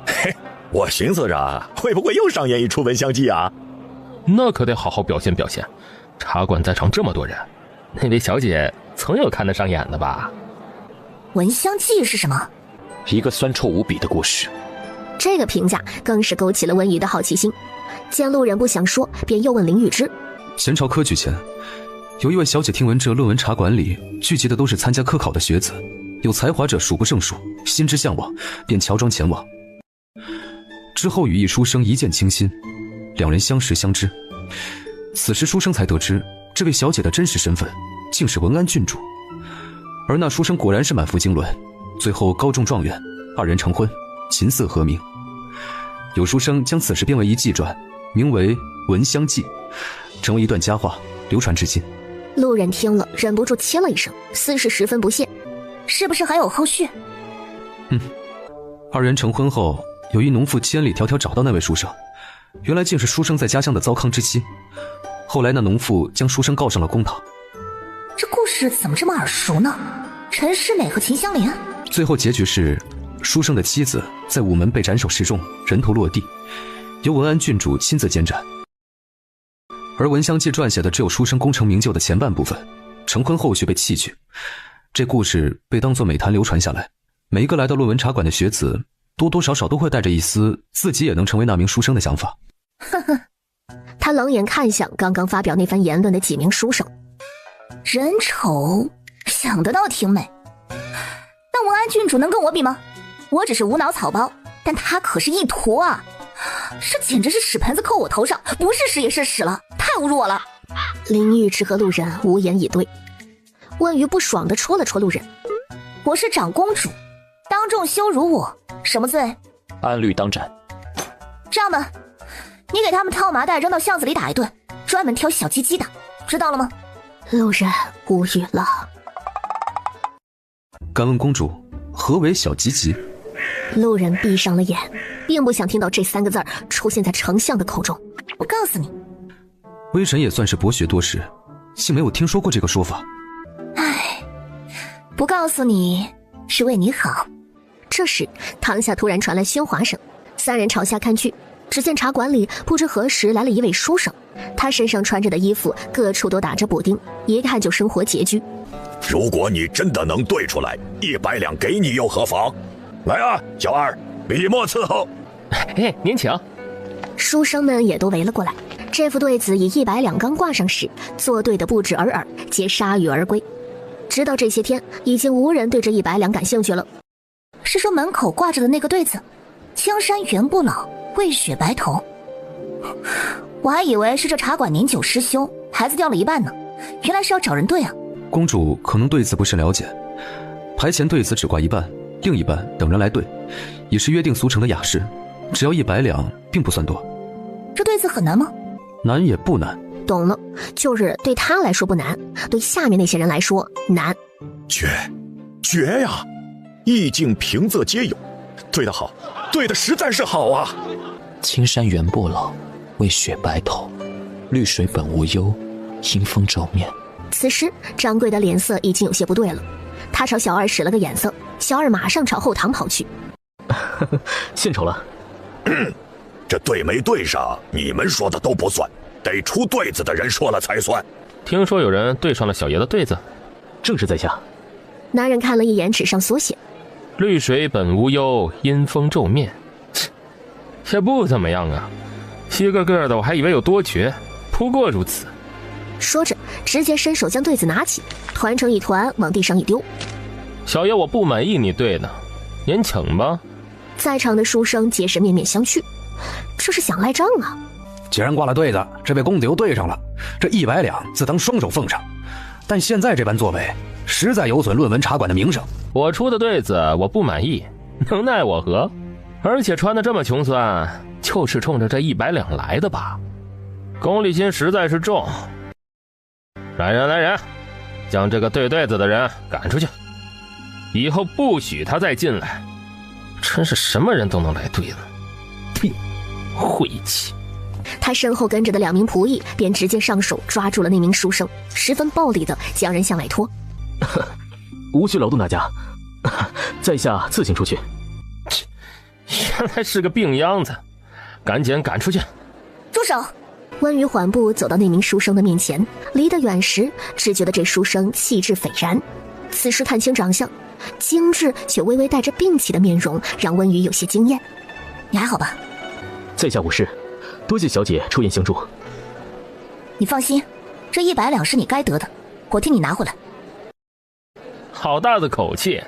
嘿，我寻思着会不会又上演一出《闻香记》啊？那可得好好表现表现。茶馆在场这么多人，那位小姐总有看得上眼的吧？闻香记是什么？一个酸臭无比的故事。这个评价更是勾起了温瑜的好奇心。见路人不想说，便又问林玉芝：前朝科举前，有一位小姐听闻这论文茶馆里聚集的都是参加科考的学子，有才华者数不胜数，心之向往，便乔装前往。之后与一书生一见倾心，2人相识相知。此时书生才得知，这位小姐的真实身份竟是文安郡主。而那书生果然是满腹经纶，最后高中状元，2人成婚，琴瑟和鸣。有书生将此事编为一纪传，名为《闻香记》，成为一段佳话，流传至今。路人听了，忍不住切了一声，似是十分不屑。是不是还有后续？2人成婚后，有一农妇千里迢迢找到那位书生，原来竟是书生在家乡的糟糠之妻。后来那农妇将书生告上了公堂。这故事怎么这么耳熟呢？陈世美和秦香莲。最后结局是，书生的妻子在午门被斩首示众，人头落地，由文安郡主亲自监斩。而《闻香记》撰写的只有书生功成名就的前半部分，成婚后却被弃去。这故事被当作美谈流传下来，每一个来到论文茶馆的学子，多多少少都会带着一丝自己也能成为那名书生的想法。呵呵，他冷眼看向刚刚发表那番言论的几名书生。人丑，想得倒挺美。但文安郡主能跟我比吗？我只是无脑草包，但他可是一坨啊！这简直是屎盆子扣我头上，不是屎也是屎了，太侮辱我了！林玉芝和路人无言以对。温瑜不爽地戳了戳路人：“我是长公主，当众羞辱我，什么罪？按律当斩。这样吧，你给他们套麻袋扔到巷子里打一顿，专门挑小鸡鸡的，知道了吗？”路人无语了。敢问公主，何为小鸡鸡？路人闭上了眼，并不想听到这3个字出现在丞相的口中。我告诉你，微臣也算是博学多识，竟没有听说过这个说法。唉，不告诉你是为你好。这时堂下突然传来喧哗声，3人朝下看去，只见茶馆里不知何时来了一位书生，他身上穿着的衣服各处都打着补丁，一看就生活拮据。如果你真的能对出来，100两给你又何妨？来啊，小二，笔墨伺候。哎，您请。书生们也都围了过来。这副对子以100两刚挂上时，做对的不止尔尔，皆铩羽而归。直到这些天，已经无人对这100两感兴趣了。是说门口挂着的那个对子，江山原不老，为雪白头。我还以为是这茶馆年久失修，孩子掉了一半呢，原来是要找人对啊。公主可能对此不甚了解，牌前对子只挂一半，另一半等人来对，也是约定俗成的雅事，只要100两，并不算多。这对子很难吗？难也不难。懂了，就是对他来说不难，对下面那些人来说难。绝呀！意境平仄皆有，对得好，对得实在是好啊！青山原不老，为雪白头，绿水本无忧，阴风照面。此时掌柜的脸色已经有些不对了，他朝小二使了个眼色，小二马上朝后堂跑去。献丑了。这对没对上，你们说的都不算，得出对子的人说了才算。听说有人对上了小爷的对子，正是在下。男人看了一眼纸上所写：绿水本无忧，阴风皱面。也不怎么样啊，一个个的我还以为有多绝，不过如此。说着直接伸手将对子拿起，团成一团往地上一丢。小爷我不满意你对的，您请吧。在场的书生皆是面面相觑，这是想赖账啊。既然挂了对子，这位公子又对上了，这100两自当双手奉上。但现在这般作为，实在有损论文茶馆的名声。我出的对子我不满意，能奈我何？而且穿得这么穷酸，就是冲着这100两来的吧？功利心实在是重。来人，将这个对子的人赶出去，以后不许他再进来。真是什么人都能来对了，呸，晦气！他身后跟着的2名仆役便直接上手抓住了那名书生，十分暴力的将人向外拖。无需劳动大家，在下自行出去。原来是个病秧子，赶紧赶出去！住手！温瑜缓步走到那名书生的面前，离得远时只觉得这书生气质斐然，此时看清长相，精致却微微带着病气的面容让温瑜有些惊艳。你还好吧？在下无事，多谢小姐出言相助。你放心，这100两是你该得的，我替你拿回来。好大的口气！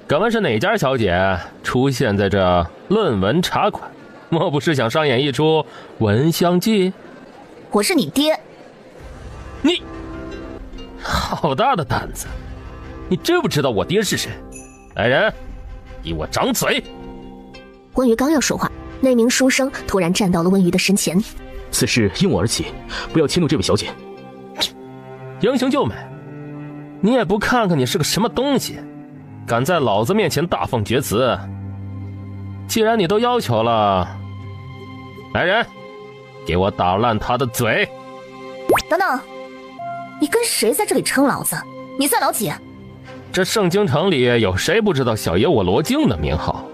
敢问是哪家小姐出现在这论文茶馆？莫不是想上演一出闻香记？我是你爹。你好大的胆子！你知不知道我爹是谁？来人，给我掌嘴！温瑜刚要说话，那名书生突然站到了温瑜的身前。此事因我而起，不要迁怒这位小姐。英雄救美，你也不看看你是个什么东西，敢在老子面前大放厥词！既然你都要求了，来人，给我打烂他的嘴！等等，你跟谁在这里称老子？你算老几？这圣京城里有谁不知道小爷我罗敬的名号？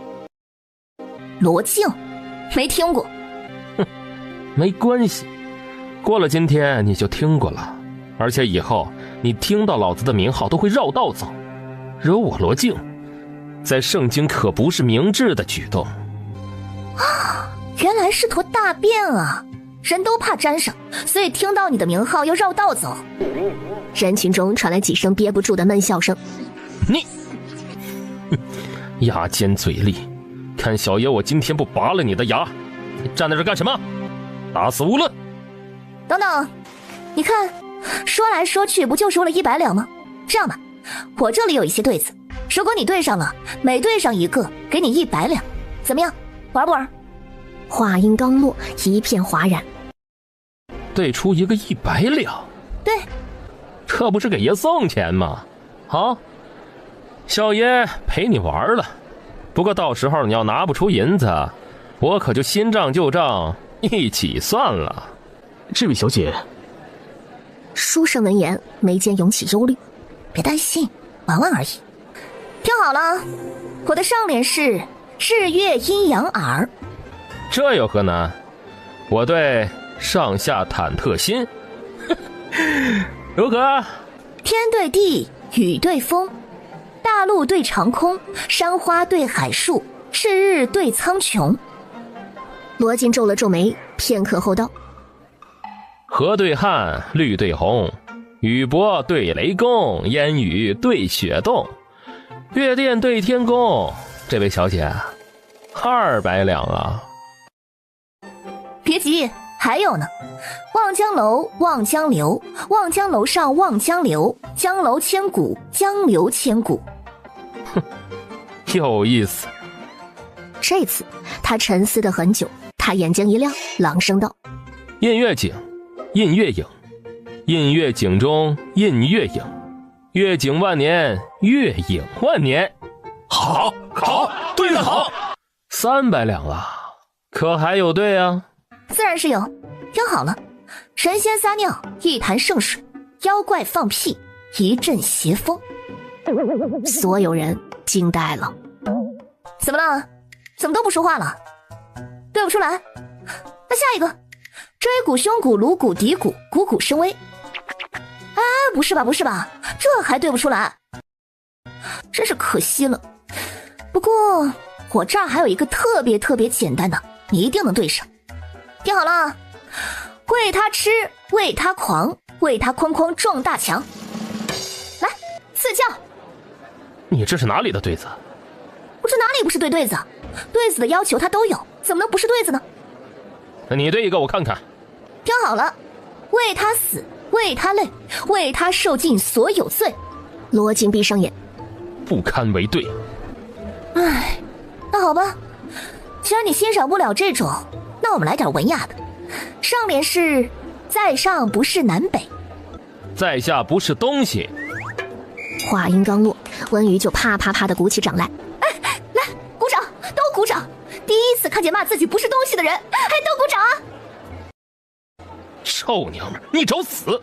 罗敬？没听过。哼，没关系，过了今天你就听过了，而且以后你听到老子的名号都会绕道走。惹我罗敬，在圣京可不是明智的举动。原来是坨大便啊！人都怕沾上，所以听到你的名号要绕道走。人群中传来几声憋不住的闷笑声。你牙尖嘴利，看小爷我今天不拔了你的牙！你站在这干什么？打死无论！等等，你看，说来说去不就是为了100两吗？这样吧，我这里有一些对子，如果你对上了，每对上一个给你100两，怎么样？玩不玩？话音刚落，一片哗然。对出一个100两？对，这不是给爷送钱吗？好，小爷陪你玩了。不过到时候你要拿不出银子，我可就新账旧账一起算了。这位小姐，书生闻言眉间涌起忧虑。别担心，玩玩而已。听好了，我的上联是日月阴阳耳。这有何难？我对上下忐忑心。如何？天对地，雨对风，大陆对长空，山花对海树，赤日对苍穹。罗晋皱了皱眉，片刻后道：河对汉，绿对红，雨波对雷公，烟雨对雪洞，月殿对天宫。这位小姐，200两啊！别急，还有呢。望江楼，望江流，望江楼上望江流，江楼千古，江流千古。哼，有意思。这次他沉思得很久，他眼睛一亮，朗声道：印月井，印月影，印月井中印月影，月景万年，月影万年。好，对得好！300两了，可还有对啊？自然是有。听好了，神仙撒尿，一潭圣水；妖怪放屁，一阵邪风。所有人惊呆了。怎么了？怎么都不说话了？对不出来？那下一个，椎骨、胸骨、颅骨、骶骨，汩汩生威。哎，不是吧，不是吧，这还对不出来？真是可惜了。不过我这儿还有一个特别简单的，你一定能对上。听好了，喂他吃，喂他狂，为他哐哐撞大墙。来，赐教。你这是哪里的对子？我这哪里不是对子？对子的要求他都有，怎么能不是对子呢？那你对一个我看看。听好了，为他死，为他累，为他受尽所有罪。罗晋闭上眼，不堪为对。唉，那好吧，既然你欣赏不了这种，那我们来点文雅的。上联是在上不是南北，在下不是东西。话音刚落，温瑜就啪啪啪地鼓起掌来。哎，来，鼓掌，都鼓掌！第一次看见骂自己不是东西的人，还都鼓掌啊！臭娘们，你找死！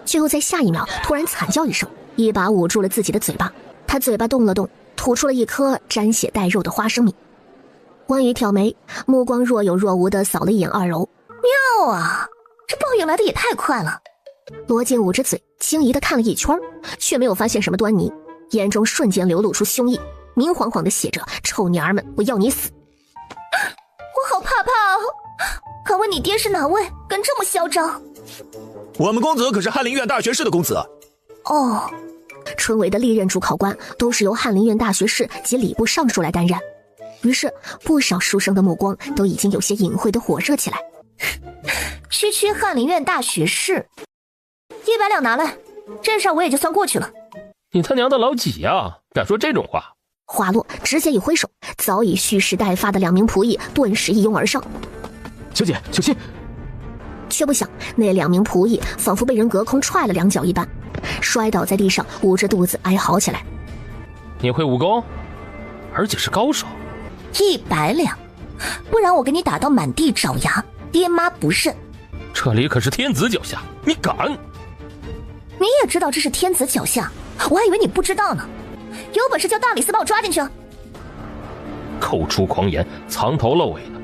就在下一秒，突然惨叫一声，一把捂住了自己的嘴巴。他嘴巴动了动，吐出了一颗沾血带肉的花生米。温瑜挑眉，目光若有若无地扫了一眼二楼。妙啊，这报应来的也太快了。罗晋捂着嘴，惊疑地看了一圈，却没有发现什么端倪，眼中瞬间流露出凶意，明晃晃地写着：臭娘儿们，我要你死！我好怕哦！敢问你爹是哪位？敢这么嚣张？我们公子可是翰林院大学士的公子。哦，春闱的历任主考官都是由翰林院大学士及礼部尚书来担任，于是不少书生的目光都已经有些隐晦的火热起来。区翰林院大学士，100两拿来，这事儿我也就算过去了。你他娘的老几呀？敢说这种话？话落，直接一挥手，早已蓄势待发的2名仆役顿时一拥而上。小姐，小心！却不想那2名仆役仿佛被人隔空踹了2脚一般，摔倒在地上，捂着肚子哀嚎起来。你会武功，而且是高手。100两，不然我给你打到满地找牙，爹妈不认。这里可是天子脚下，你敢？你也知道这是天子脚下，我还以为你不知道呢。有本事叫大理寺把我抓进去。口出狂言，藏头露尾的，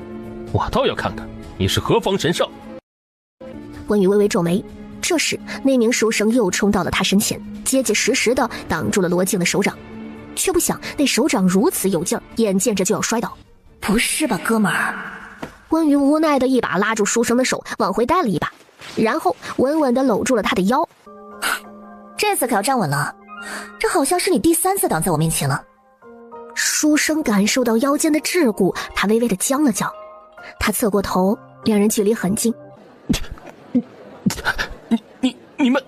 我倒要看看你是何方神圣。温瑜微微皱眉，这时那名书生又冲到了他身前，结结实实地挡住了罗晋的手掌，却不想那手掌如此有劲儿，眼见着就要摔倒。不是吧，哥们儿？温瑜无奈地一把拉住书生的手，往回带了一把，然后稳稳地搂住了他的腰。这次可要站稳了，这好像是你第3次挡在我面前了。书生感受到腰间的桎梏，他微微地僵了僵。他侧过头，两人距离很近。你们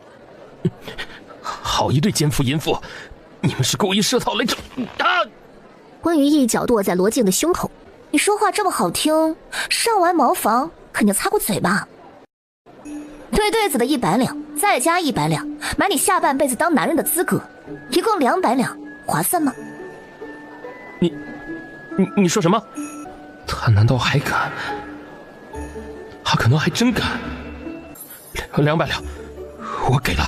好一对奸夫淫妇，你们是故意设套来整啊！温瑜一脚跺在罗晋的胸口。你说话这么好听，上完茅房肯定擦过嘴吧？对对子的100两，再加100两，买你下半辈子当男人的资格，一共200两，划算吗？你说什么？他难道还敢？他可能还真敢。200两，我给了。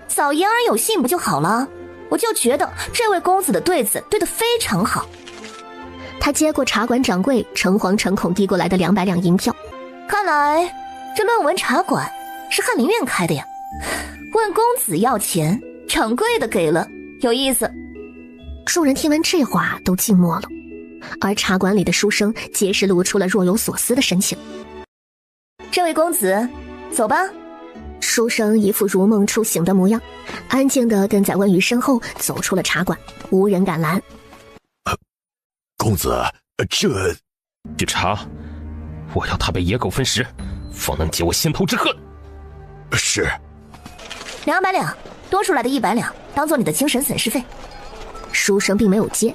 早言而有信不就好了？我就觉得这位公子的对子对得非常好。他接过茶馆掌柜诚惶诚恐递过来的200两银票，看来这论文茶馆是翰林院开的呀。问公子要钱，掌柜的给了，有意思。众人听闻这话都静默了，而茶馆里的书生皆是露出了若有所思的神情。这位公子，走吧。书生一副如梦初醒的模样，安静地跟在温瑜身后走出了茶馆，无人敢拦。公子，去查，我要他被野狗分食，方能解我心头之恨。是。200两，多出来的100两，当做你的精神损失费。书生并没有接。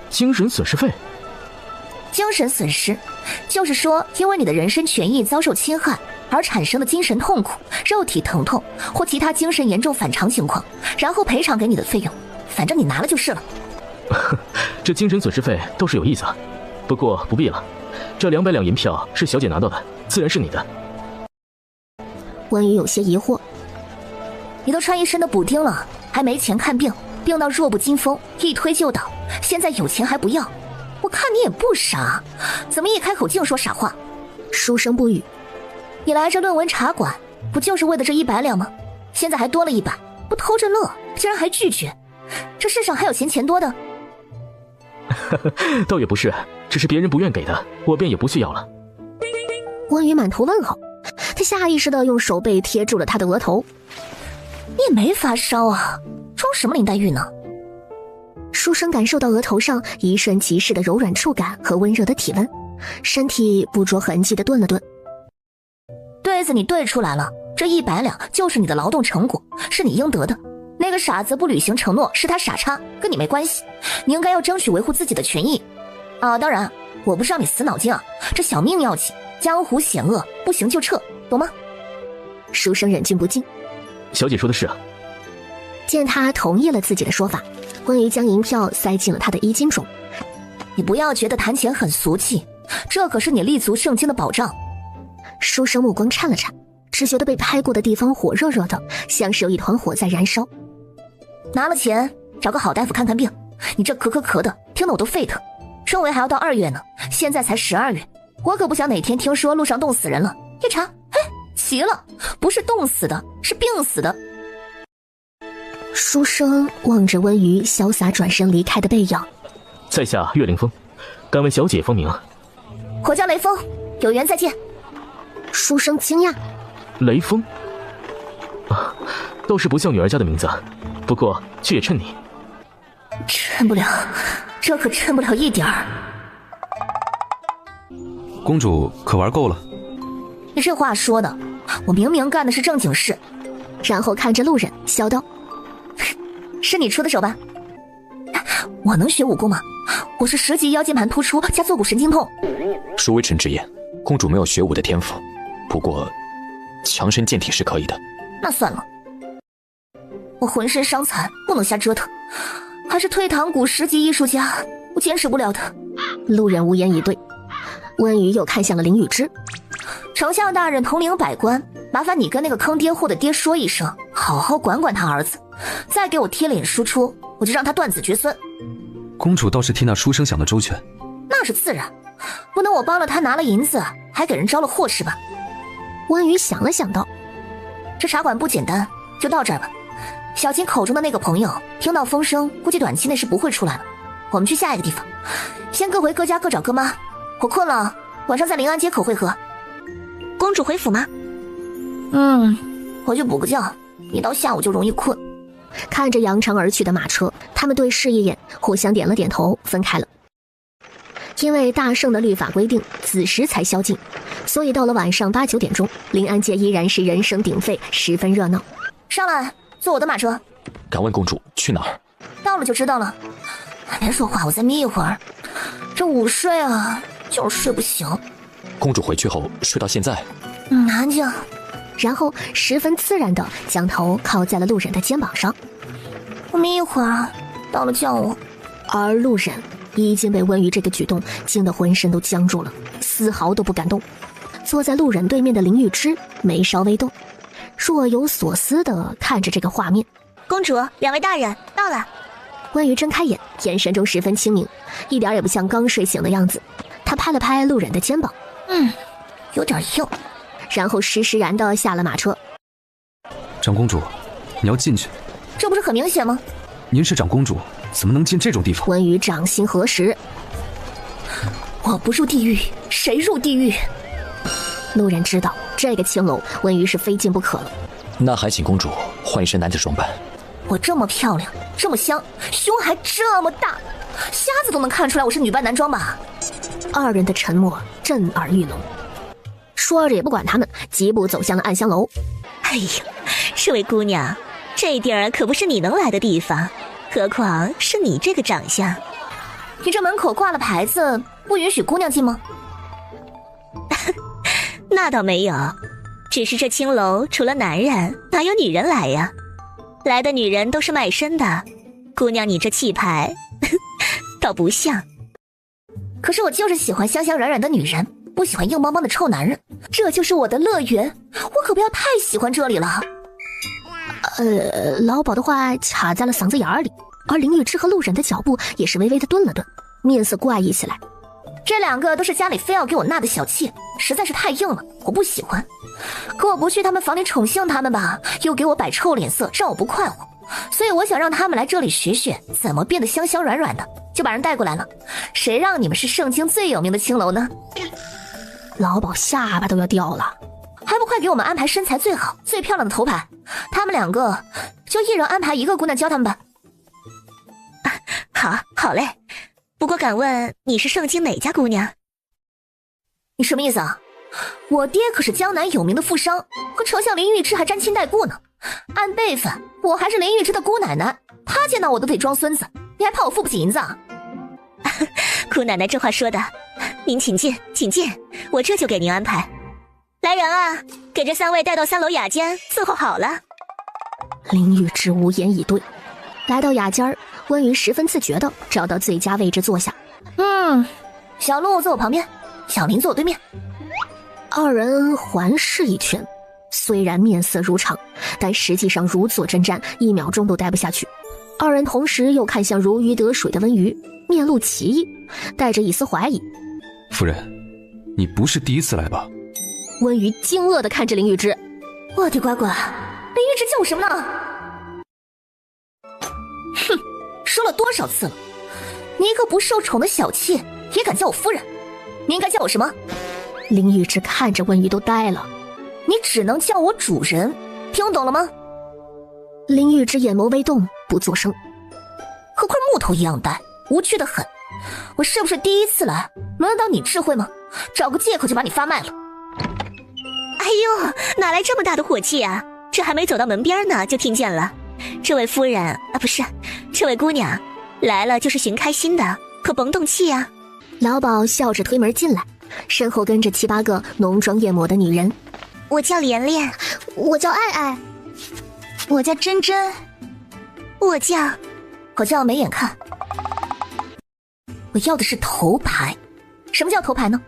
精神损失费？精神损失，就是说因为你的人身权益遭受侵害而产生的精神痛苦、肉体疼痛或其他精神严重反常情况，然后赔偿给你的费用，反正你拿了就是了。这精神损失费倒是有意思，不过不必了，这200两银票是小姐拿到的，自然是你的。温瑜有些疑惑，你都穿一身的补丁了，还没钱看病，病到弱不禁风，一推就倒，现在有钱还不要，我看你也不傻，怎么一开口净说傻话？书生不语。你来这论文茶馆，不就是为了这100两吗？现在还多了100，不偷着乐，竟然还拒绝，这世上还有嫌钱多的？倒也不是，只是别人不愿给的，我便也不需要了。关羽满头问号，他下意识地用手背贴住了他的额头。你也没发烧啊，装什么林黛玉呢？书生感受到额头上一瞬即逝的柔软触感和温热的体温，身体不着痕迹地顿了顿。对子你对出来了，这100两就是你的劳动成果，是你应得的。那个傻子不履行承诺是他傻叉，跟你没关系，你应该要争取维护自己的权益啊！当然我不是让你死脑筋啊，这小命要紧，江湖险恶，不行就撤，懂吗？书生忍俊不禁。小姐说的是啊。见他同意了自己的说法，关羽将银票塞进了他的衣襟中。你不要觉得谈钱很俗气，这可是你立足圣经的保障。书生目光颤了颤，只觉得被拍过的地方火热热的，像是有一团火在燃烧。拿了钱找个好大夫看看病，你这咳的，听得我都沸腾。春闱还要到2月呢，现在才12月，我可不想哪天听说路上冻死人了，一查，嘿，奇了，不是冻死的，是病死的。书生望着温瑜潇洒转身离开的背影。在下岳凌风，敢问小姐芳名？我叫雷锋，有缘再见。书生惊讶，雷锋啊，倒是不像女儿家的名字，不过却也衬你。衬不了，这可衬不了一点儿。公主可玩够了？你这话说的，我明明干的是正经事。然后看着路人笑道：是你出的手吧？我能学武功吗？我是10级腰间盘突出加坐骨神经痛。恕微臣直言，公主没有学武的天赋，不过强身健体是可以的。那算了，我浑身伤残，不能瞎折腾，还是退堂鼓10级艺术家，我坚持不了的。路人无言以对。温瑜又看向了林雨之。丞相大人统领百官，麻烦你跟那个坑爹货的爹说一声，好好管管他儿子，再给我贴脸输出，我就让他断子绝孙。公主倒是替那书生想的周全。那是自然，不能我帮了他拿了银子，还给人招了祸是吧？温瑜想了想道：这茶馆不简单，就到这儿吧。小琴口中的那个朋友听到风声，估计短期内是不会出来了。我们去下一个地方，先各回各家各找各妈。我困了，晚上在临安街口会合。公主回府吗？回去补个觉，一到下午就容易困。看着扬长而去的马车，他们对视一眼，互相点了点头，分开了。因为大圣的律法规定子时才宵禁，所以到了晚上8、9点钟，临安街依然是人声鼎沸，十分热闹。上来，坐我的马车。敢问公主去哪儿？到了就知道了。别说话，我再眯一会儿。这午睡啊，就是睡不醒。公主回去后睡到现在？安静。然后十分自然地将头靠在了路人的肩膀上。我眯一会儿，到了叫我。而路人已经被温瑜这个举动惊得浑身都僵住了，丝毫都不敢动。坐在路人对面的林雨之眉梢微动，若有所思地看着这个画面。公主，两位大人到了。温瑜睁开眼，眼神中十分清明，一点也不像刚睡醒的样子。他拍了拍路人的肩膀，有点硬，然后施然地下了马车。长公主，你要进去？这不是很明显吗？您是长公主，怎么能进这种地方？温瑜掌心合十，我不入地狱，谁入地狱？路人知道这个青楼温瑜是非进不可了。那还请公主换一身男子装扮。我这么漂亮，这么香，胸还这么大，瞎子都能看出来我是女扮男装吧？二人的沉默震耳欲聋。说着也不管他们，疾步走向了暗香楼。哎呀，这位姑娘，这地儿可不是你能来的地方，何况是你这个长相。你这门口挂了牌子，不允许姑娘进吗？那倒没有，只是这青楼除了男人，哪有女人来呀？来的女人都是卖身的，姑娘你这气派，倒不像。可是我就是喜欢香香软软的女人，不喜欢硬邦邦的臭男人，这就是我的乐园，我可不要太喜欢这里了。老鸨的话卡在了嗓子眼里。而林玉芝和陆忍的脚步也是微微的顿了顿，面色怪异起来。这两个都是家里非要给我纳的小妾，实在是太硬了，我不喜欢。可我不去他们房里宠幸他们吧，又给我摆臭脸色，让我不快活。所以我想让他们来这里学学怎么变得香香软软的，就把人带过来了。谁让你们是圣经最有名的青楼呢？老鸨下巴都要掉了，还不快给我们安排身材最好最漂亮的头牌。他们两个就一人安排一个姑娘教他们吧。好嘞，不过敢问你是圣经哪家姑娘？你什么意思啊？我爹可是江南有名的富商，和丞相林玉芝还沾亲带故呢。按辈分我还是林玉芝的姑奶奶，她见到我都得装孙子，你还怕我付不起银子啊？姑奶奶这话说的，您请进请进，我这就给您安排。来人啊，给这三位带到3楼雅间伺候好了。林玉芝无言以对。来到雅间儿，温瑜十分自觉地找到最佳位置坐下。小陆坐我旁边，小林坐我对面。二人环视一圈，虽然面色如常，但实际上如坐针毡，1秒钟都待不下去。二人同时又看向如鱼得水的温瑜，面露奇异，带着一丝怀疑。夫人，你不是第一次来吧？温瑜惊愕地看着林玉芝。我的乖乖，林玉芝叫我什么呢？哼，说了多少次了，你一个不受宠的小妾也敢叫我夫人？你应该叫我什么？林玉芝看着温瑜都呆了。你只能叫我主人，听懂了吗？林玉芝眼眸微动，不作声。和块木头一样呆，无趣的很。我是不是第一次来，轮得到你智慧吗？找个借口就把你发卖了。哎呦，哪来这么大的火气啊？这还没走到门边呢，就听见了。这位夫人啊，不是，这位姑娘来了就是寻开心的，可甭动气啊。老鸨笑着推门进来，身后跟着7、8个浓妆艳抹的女人。我叫连连，我叫爱爱，我叫珍珍，我叫没眼看。我要的是头牌。什么叫头牌呢？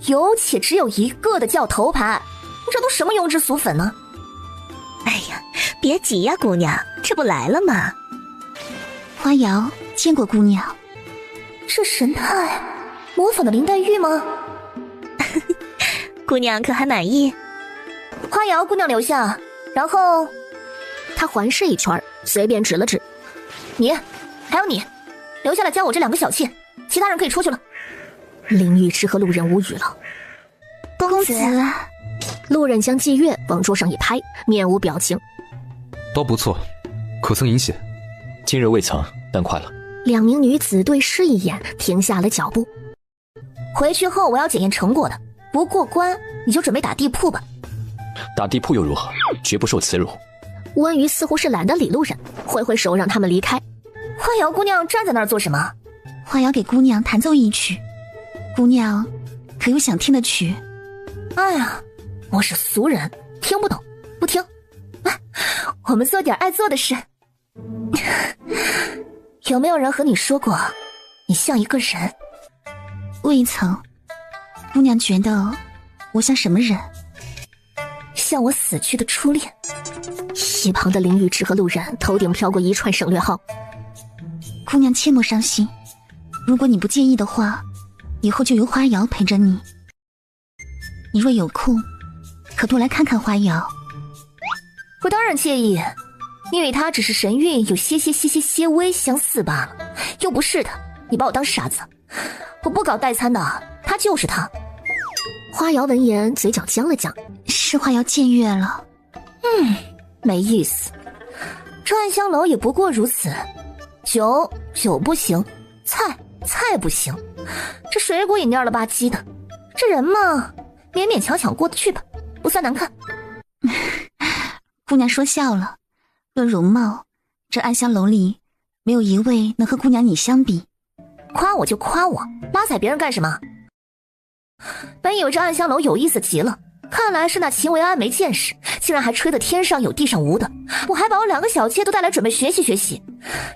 有且只有一个的叫头牌。这都什么庸脂俗粉呢？哎呀，别急呀，姑娘，这不来了吗？花瑶见过姑娘。这神态模仿的林黛玉吗？姑娘可还满意？花瑶姑娘留下，然后她环视一圈，随便指了指。你，还有你，留下来教我这2个小妾，其他人可以出去了。林玉芝和路人无语了。公子，路人将霁月往桌上一拍，面无表情。倒不错，可曾饮血？今日未曾，但快了。2名女子对视一眼，停下了脚步。回去后我要检验成果的，不过关你就准备打地铺吧。打地铺又如何？绝不受耻辱。温瑜似乎是懒得理路人，挥挥手让他们离开。花瑶姑娘站在那儿做什么？花瑶给姑娘弹奏一曲，姑娘可有想听的曲？哎呀，我是俗人，听不懂，不听。我们做点爱做的事。有没有人和你说过你像一个人？未曾。姑娘觉得我像什么人？像我死去的初恋。一旁的林玉芝和路人头顶飘过一串省略号。姑娘切莫伤心，如果你不介意的话，以后就由花瑶陪着你。你若有空，可多来看看花瑶。我当然介意，你以为他只是神韵有些微相似罢了，又不是的，你把我当傻子。我不搞代餐的，他就是他。花瑶闻言嘴角僵了僵，是花瑶僭越了。没意思。这暗香楼也不过如此，酒不行，菜不行，这水果饮料了吧唧的，这人嘛，勉勉强强过得去吧，不算难看。姑娘说笑了，论容貌，这暗香楼里没有一位能和姑娘你相比。夸我就夸我，拉踩别人干什么？本以为这暗香楼有意思极了，看来是那秦维安没见识，竟然还吹得天上有地上无的。我还把我2个小妾都带来准备学习学习，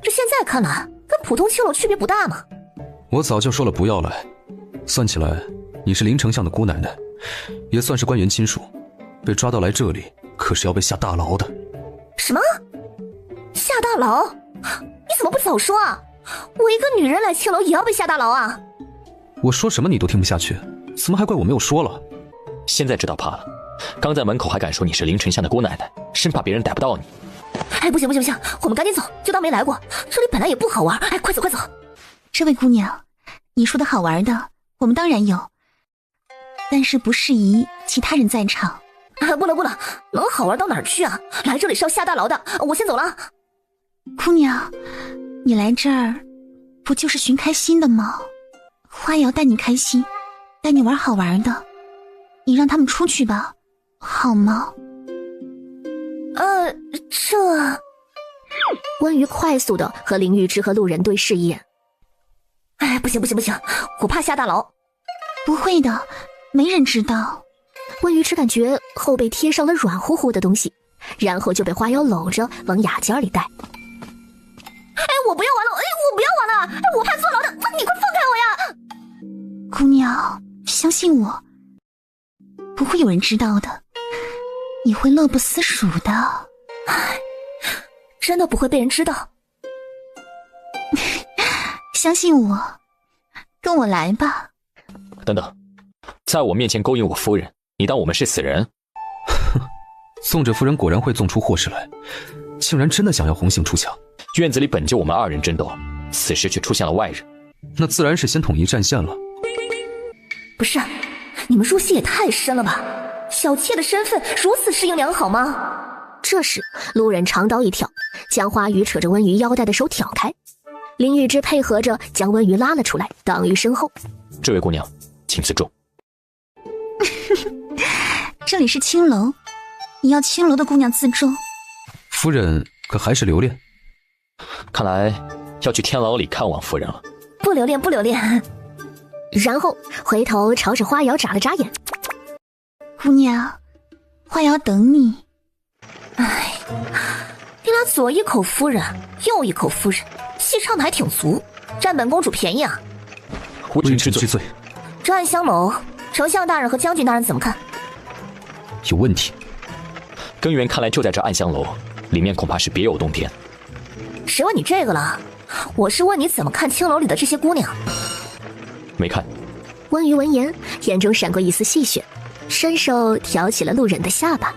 这现在看来跟普通青楼区别不大嘛。我早就说了不要来，算起来你是林丞相的姑奶奶，也算是官员亲属，被抓到来这里可是要被下大牢的。什么？下大牢？你怎么不早说啊？我一个女人来青楼也要被下大牢啊！我说什么你都听不下去，怎么还怪我没有说了？现在知道怕了，刚在门口还敢说你是林丞相的姑奶奶，生怕别人逮不到你。哎，不行，我们赶紧走，就当没来过。这里本来也不好玩，哎，快走！这位姑娘，你说的好玩的，我们当然有，但是不适宜其他人在场。不了，能好玩到哪儿去啊？来这里是要下大牢的，我先走了。姑娘，你来这儿不就是寻开心的吗？花瑶带你开心，带你玩好玩的，你让他们出去吧，好吗？关于快速的和林玉芝和路人对视一眼。哎，不行，我怕下大牢。不会的，没人知道。温鱼只感觉后背贴上了软乎乎的东西，然后就被花瑶搂着往雅间里带。哎，我不要玩了！哎，我不要玩了！哎，我怕坐牢的！你快放开我呀！姑娘，相信我，不会有人知道的，你会乐不思蜀的。哎，真的不会被人知道。相信我，跟我来吧。等等，在我面前勾引我夫人，你当我们是死人？宋者夫人果然会纵出祸事来，竟然真的想要红杏出墙。院子里本就我们二人争斗，此时却出现了外人，那自然是先统一战线了。不是，你们入戏也太深了吧？小妾的身份如此适应良好吗？这时，路人长刀一挑，将花鱼扯着温鱼腰带的手挑开。林玉芝配合着将温鱼拉了出来，挡于身后。这位姑娘，请自重。这里是青楼，你要青楼的姑娘自重。夫人可还是留恋？看来要去天牢里看望夫人了。不留恋。然后回头朝着花瑶眨了眨眼。姑娘，花瑶等你。哎，你俩左一口夫人，右一口夫人，戏唱的还挺足，占本公主便宜啊！无君之罪。这暗香楼，丞相大人和将军大人怎么看？有问题。根源看来就在这暗香楼，里面恐怕是别有洞天。谁问你这个了？我是问你怎么看青楼里的这些姑娘。没看。温鱼闻言，眼中闪过一丝戏谑，伸手挑起了路人的下巴。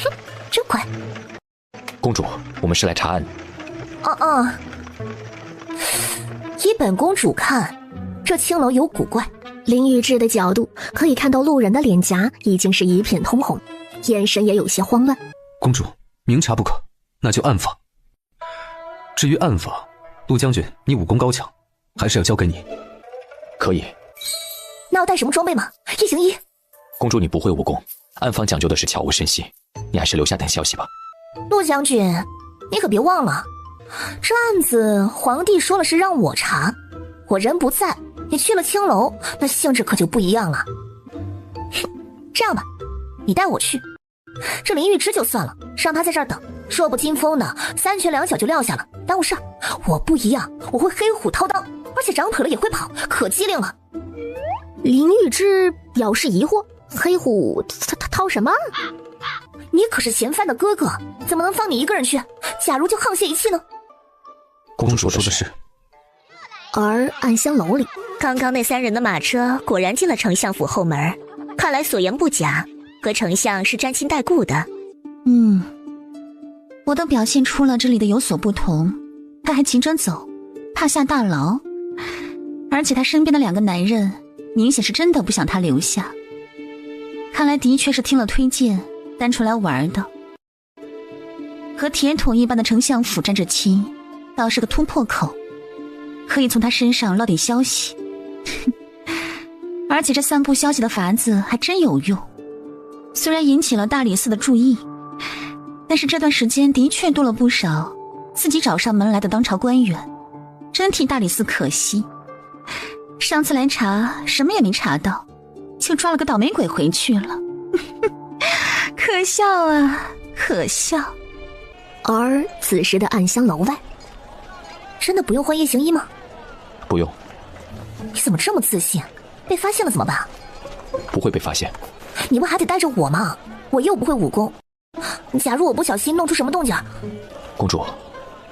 哼，真快。公主，我们是来查案。依本公主看，这青楼有古怪。林玉芝的角度可以看到路人的脸颊已经是一片通红，眼神也有些慌乱。公主，明察不可，那就暗访。至于暗访，陆将军，你武功高强，还是要交给你。可以。那要带什么装备吗？一行一。公主，你不会武功，暗访讲究的是悄无声息，你还是留下等消息吧。陆将军，你可别忘了，这案子皇帝说了是让我查，我人不在，你去了青楼，那性质可就不一样了。这样吧，你带我去，这林玉芝就算了，让他在这儿等，弱不禁风的3拳2脚就撂下了，耽误事儿。我不一样，我会黑虎掏裆，而且长腿了也会跑，可机灵了。林玉芝表示疑惑，黑虎他掏什么？你可是嫌犯的哥哥，怎么能放你一个人去？假如就沆瀣一气呢？公主说的是。而暗香楼里，刚刚那3人的马车果然进了丞相府后门，看来所言不假，和丞相是沾亲带故的。我都表现出了这里的有所不同，他还急着走，怕下大牢，而且他身边的2个男人明显是真的不想他留下，看来的确是听了推荐单出来玩的。和铁桶一般的丞相府沾着亲，倒是个突破口，可以从他身上捞点消息。而且这散布消息的法子还真有用，虽然引起了大理寺的注意，但是这段时间的确多了不少自己找上门来的当朝官员，真替大理寺可惜。上次来查什么也没查到，就抓了个倒霉鬼回去了。可笑啊，可笑。而此时的暗香楼外，真的不用换夜行衣吗？不用。你怎么这么自信？被发现了怎么办？不会被发现。你不还得带着我吗？我又不会武功，假如我不小心弄出什么动静。公主，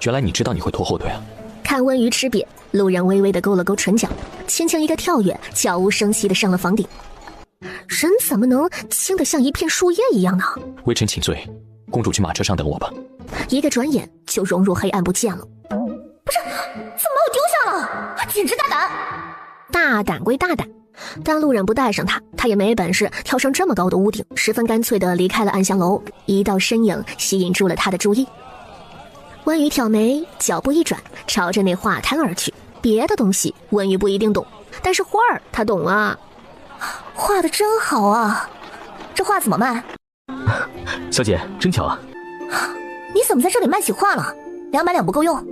原来你知道你会拖后腿啊！看温瑜吃瘪，路人微微的勾了勾唇角，轻轻一个跳跃，悄无声息的上了房顶。人怎么能轻得像一片树叶一样呢？微臣请罪，公主去马车上等我吧。一个转眼就融入黑暗不见了。不是，怎么把我丢下了？简直大胆！大胆归大胆，但路人不带上他也没本事跳上这么高的屋顶，十分干脆地离开了暗香楼。一道身影吸引住了他的注意。温瑜挑眉，脚步一转，朝着那画摊而去。别的东西温瑜不一定懂，但是画儿他懂啊。画的真好啊，这画怎么卖？小姐，真巧啊！你怎么在这里卖起画了？200两不够用。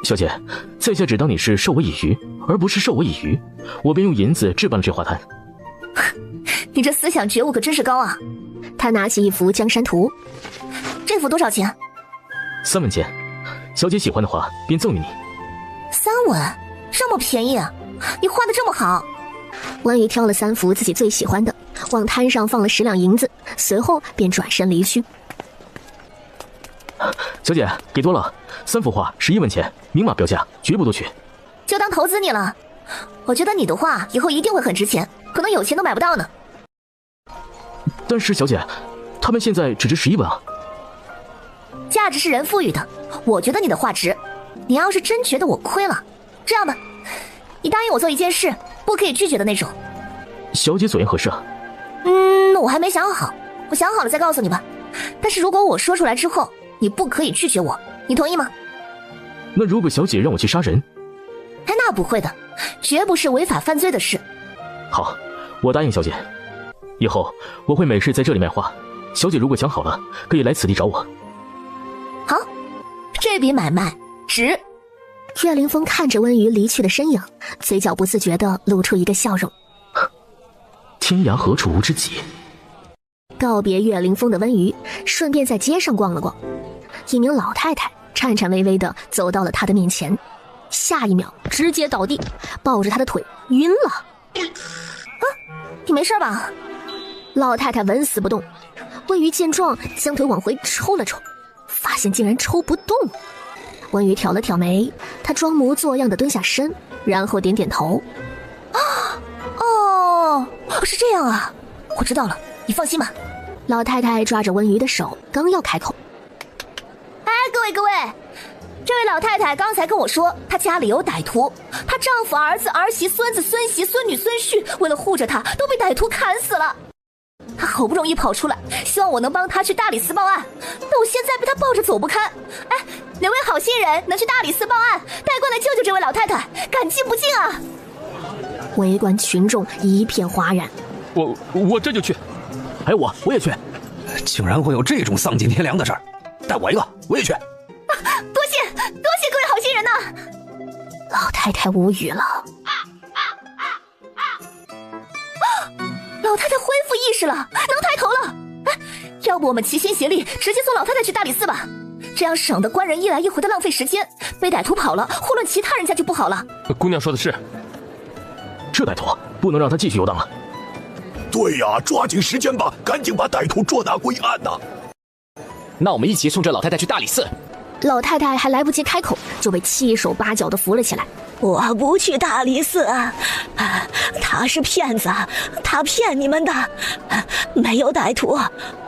小姐，在下只当你是授我以鱼，而不是授我以渔，我便用银子置办了这画摊。你这思想觉悟可真是高啊！他拿起一幅江山图，这幅多少钱？3文钱。小姐喜欢的话，便赠与你。3文，这么便宜啊？你画的这么好。温瑜挑了3幅自己最喜欢的，往摊上放了10两银子，随后便转身离去。小姐，给多了，3幅画11文钱，明码标价，绝不多取。就当投资你了。我觉得你的画以后一定会很值钱，可能有钱都买不到呢。但是小姐，他们现在只值11文啊。价值是人赋予的，我觉得你的画值。你要是真觉得我亏了，这样吧，你答应我做一件事，不可以拒绝的那种。小姐所言何事啊？我还没想好，我想好了再告诉你吧。但是如果我说出来之后，你不可以拒绝我，你同意吗？那如果小姐让我去杀人？那不会的，绝不是违法犯罪的事。好，我答应小姐。以后我会每日在这里卖画，小姐如果想好了，可以来此地找我。好，这笔买卖值。岳凌风看着温瑜离去的身影，嘴角不自觉地露出一个笑容。天涯何处无知己。告别岳凌风的温瑜，顺便在街上逛了逛。一名老太太颤颤巍巍地走到了他的面前，下一秒直接倒地，抱着他的腿晕了。你没事吧？老太太纹丝不动。温瑜见状，将腿往回抽了抽，发现竟然抽不动。温瑜挑了挑眉，他装模作样的蹲下身，然后点点头。哦，是这样啊，我知道了，你放心吧。老太太抓着温瑜的手，刚要开口。各位，这位老太太刚才跟我说，她家里有歹徒，她丈夫、儿子、儿媳、孙子、孙媳、孙女、孙婿，为了护着她，都被歹徒砍死了。她好不容易跑出来，希望我能帮她去大理寺报案，但我现在被她抱着走不开。哪位好心人能去大理寺报案，带过来救救这位老太太，赶尽不尽啊！围观群众一片哗然。我这就去。还有我也去。竟然会有这种丧尽天良的事儿，带我一个，我也去。多谢各位好心人呐！老太太无语了。老太太恢复意识了，能抬头了。要不我们齐心协力，直接送老太太去大理寺吧，这样省得官人一来一回的浪费时间，被歹徒跑了，祸乱其他人家就不好了。姑娘说的是，这歹徒不能让他继续游荡了。对呀，抓紧时间吧，赶紧把歹徒捉拿归案呐！那我们一起送这老太太去大理寺。老太太还来不及开口，就被七手八脚的扶了起来。我不去大理寺，他是骗子，他骗你们的，没有歹徒，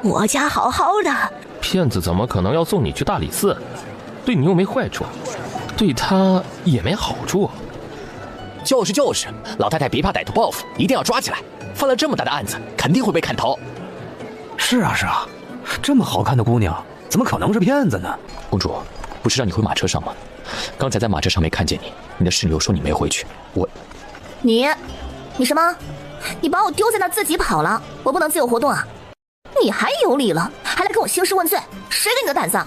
我家好好的。骗子怎么可能要送你去大理寺？对你又没坏处，对他也没好处。就是，老太太别怕歹徒报复，一定要抓起来。犯了这么大的案子，肯定会被砍头。是啊，这么好看的姑娘，怎么可能是骗子呢？公主，不是让你回马车上吗？刚才在马车上没看见你，你的侍女又说你没回去。你什么？你把我丢在那自己跑了，我不能自由活动啊！你还有理了，还来跟我兴师问罪，谁给你的胆子？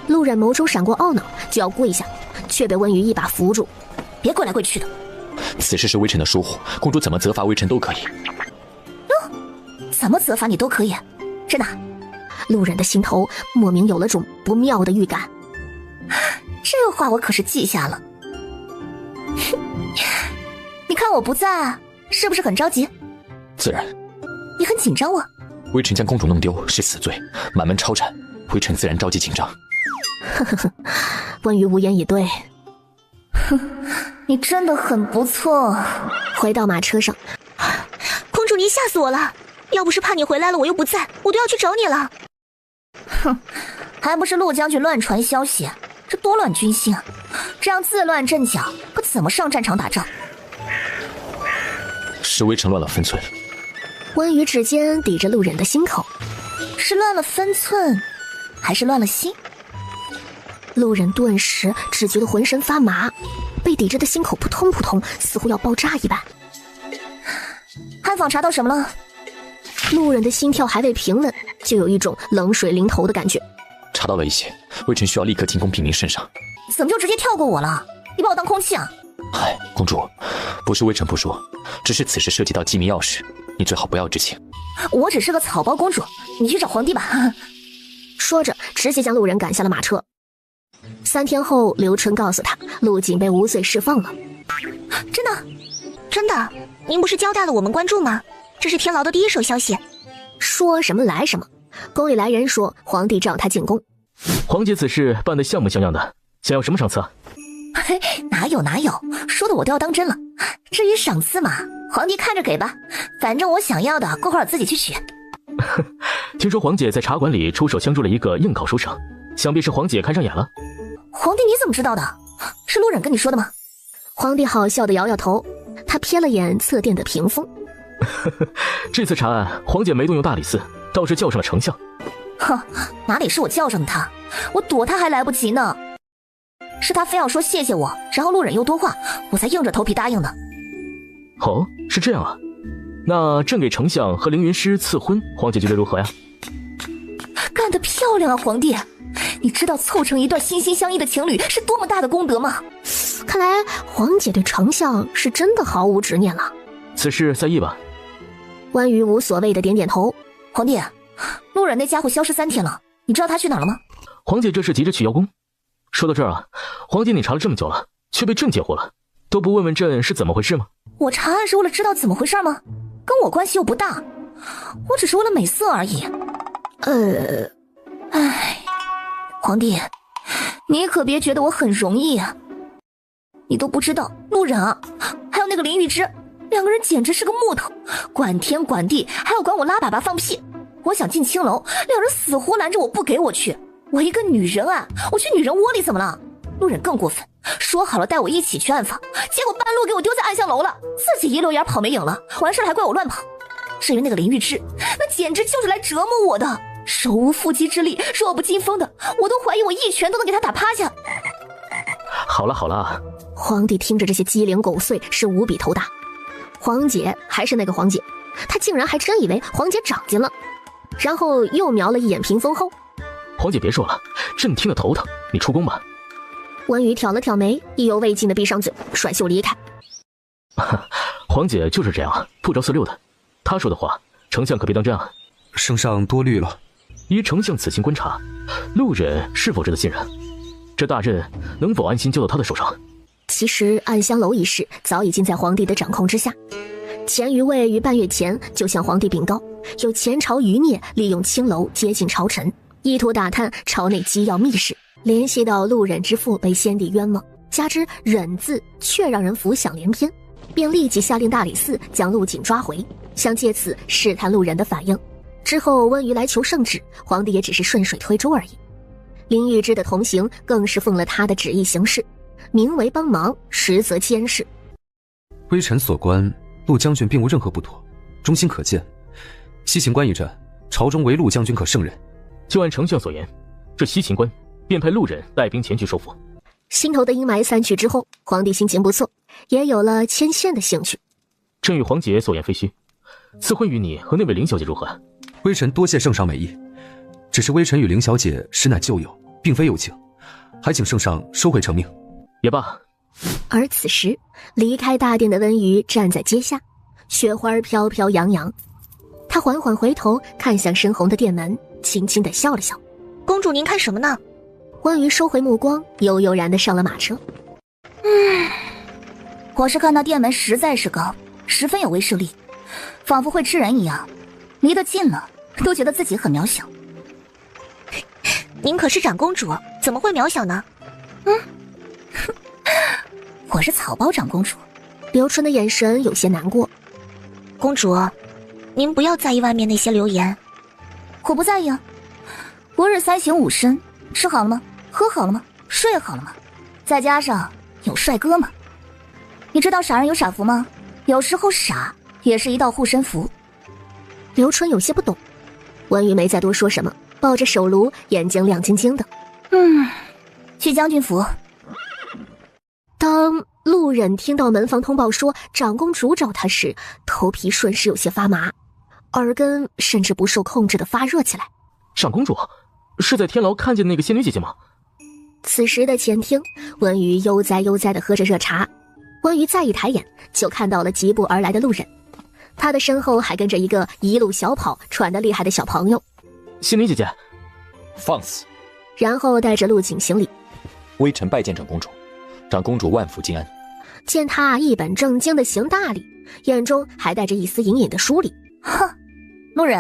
路人眸中闪过懊恼，就要跪下，却被温瑜一把扶住。别跪来跪去的。此事是微臣的疏忽，公主怎么责罚微臣都可以。怎么责罚你都可以，真的？路人的心头莫名有了种不妙的预感。这话我可是记下了。你看我不在，是不是很着急？自然。你很紧张啊？微臣将公主弄丢是死罪，满门抄斩，微臣自然着急紧张。温瑜无言以对。你真的很不错。回到马车上，公主您吓死我了！要不是怕你回来了，我又不在，我都要去找你了。哼，还不是陆将军乱传消息，这多乱军心啊！这样自乱阵脚，可怎么上战场打仗？是微臣乱了分寸。温瑜指尖抵着陆忍的心口，是乱了分寸，还是乱了心？陆忍顿时只觉得浑身发麻，被抵着的心口扑通扑通，似乎要爆炸一般。暗访查到什么了？陆忍的心跳还未平稳，就有一种冷水淋头的感觉。查到了一些，微臣需要立刻进攻平民身上。怎么就直接跳过我了？你把我当空气啊？哎，公主，不是微臣不说，只是此事涉及到机密钥匙，你最好不要知情。我只是个草包公主，你去找皇帝吧。说着，直接将陆忍赶下了马车。3天后，刘春告诉他，陆瑾被无罪释放了。真的？真的？您不是交代了我们关注吗？这是天牢的第一手消息。说什么来什么，宫里来人说皇帝召他进宫。皇姐此事办得像模像样的，想要什么赏赐啊？嘿，哪有，说的我都要当真了。至于赏赐嘛，皇帝看着给吧，反正我想要的过会儿自己去取。听说皇姐在茶馆里出手相助了一个应考书生，想必是皇姐看上眼了。皇帝你怎么知道的？是陆忍跟你说的吗？皇帝好笑地摇摇头，他瞥了眼侧殿的屏风。这次查案，皇姐没动用大理寺，倒是叫上了丞相。哼，哪里是我叫上的他，我躲他还来不及呢。是他非要说谢谢我，然后陆忍又多话，我才硬着头皮答应的。哦，是这样啊。那朕给丞相和凌云师赐婚，皇姐觉得如何呀？干得漂亮啊，皇帝！你知道凑成一对心心相印的情侣是多么大的功德吗？看来皇姐对丞相是真的毫无执念了。此事在议吧。关羽无所谓的点点头。皇帝，陆忍那家伙消失3天了，你知道他去哪儿了吗？皇姐这是急着去邀功。说到这儿啊，皇姐你查了这么久了，却被朕截获了，都不问问朕是怎么回事吗？我查案是为了知道怎么回事吗？跟我关系又不大，我只是为了美色而已。皇帝，你可别觉得我很容易啊！你都不知道，陆忍啊，还有那个林玉芝，两个人简直是个木头，管天管地，还要管我拉粑粑放屁。我想进青楼，两人死活拦着我不给我去。我一个女人啊，我去女人窝里怎么了？陆忍更过分，说好了带我一起去暗访，结果半路给我丢在暗香楼了，自己一溜烟跑没影了，完事还怪我乱跑。至于那个林玉芝，那简直就是来折磨我的，手无缚鸡之力，弱不禁风的，我都怀疑我一拳都能给他打趴下。好了，皇帝听着这些鸡零狗碎是无比头大。皇姐还是那个皇姐，他竟然还真以为皇姐长进了，然后又瞄了一眼屏风后。皇姐别说了，朕听得头疼，你出宫吧。温瑜挑了挑眉，意犹未尽的闭上嘴，甩袖离开。皇姐就是这样，不着四六的。她说的话，丞相可别当真啊。圣上多虑了。依丞相此行观察，陆忍是否值得信任？这大任能否安心交到他的手上？其实暗香楼一事早已经在皇帝的掌控之下。前余卫于半月前就向皇帝禀告，有前朝余孽利用青楼接近朝臣，意图打探朝内机要密事，联系到陆忍之父被先帝冤枉，加之忍字却让人浮想联翩，便立即下令大理寺将陆瑾抓回，想借此试探陆忍的反应。之后温瑜来求圣旨，皇帝也只是顺水推舟而已。林玉芝的同行更是奉了他的旨意行事，名为帮忙，实则监视。微臣所观，陆将军并无任何不妥，忠心可见。西秦关一战，朝中唯陆将军可胜任。就按丞相所言，这西秦关便派陆忍带兵前去收复。心头的阴霾散去之后，皇帝心情不错，也有了牵线的兴趣。朕与皇姐所言非虚，赐婚于你和那位林小姐如何？微臣多谢圣上美意，只是微臣与林小姐实乃旧友，并非友情，还请圣上收回成命。也罢。而此时离开大殿的温瑜站在阶下，雪花飘飘扬扬，他缓缓回头看向深红的殿门，轻轻地笑了笑。公主您看什么呢？温瑜收回目光，悠悠然地上了马车。我是看那殿门实在是高，十分有威慑力，仿佛会吃人一样，离得近了都觉得自己很渺小。您可是长公主，怎么会渺小呢？我是草包长公主。刘春的眼神有些难过。公主，您不要在意外面那些流言。我不在意啊。吾日3省5身，吃好了吗？喝好了吗？睡好了吗？再加上有帅哥吗？你知道傻人有傻福吗？有时候傻也是一道护身符。刘春有些不懂，温瑜没再多说什么，抱着手炉，眼睛亮晶晶的。去将军府。当路人听到门房通报说长公主找他时，头皮瞬时有些发麻，耳根甚至不受控制的发热起来。长公主是在天牢看见那个仙女姐姐吗？此时的前厅，温瑜悠哉悠哉地喝着热茶。温瑜再一抬眼，就看到了疾步而来的路人，他的身后还跟着一个一路小跑喘得厉害的小朋友。仙女姐姐，放肆！然后带着陆景行礼。微臣拜见长公主，长公主万福金安。见他一本正经的行大礼，眼中还带着一丝隐隐的疏离。哼，路人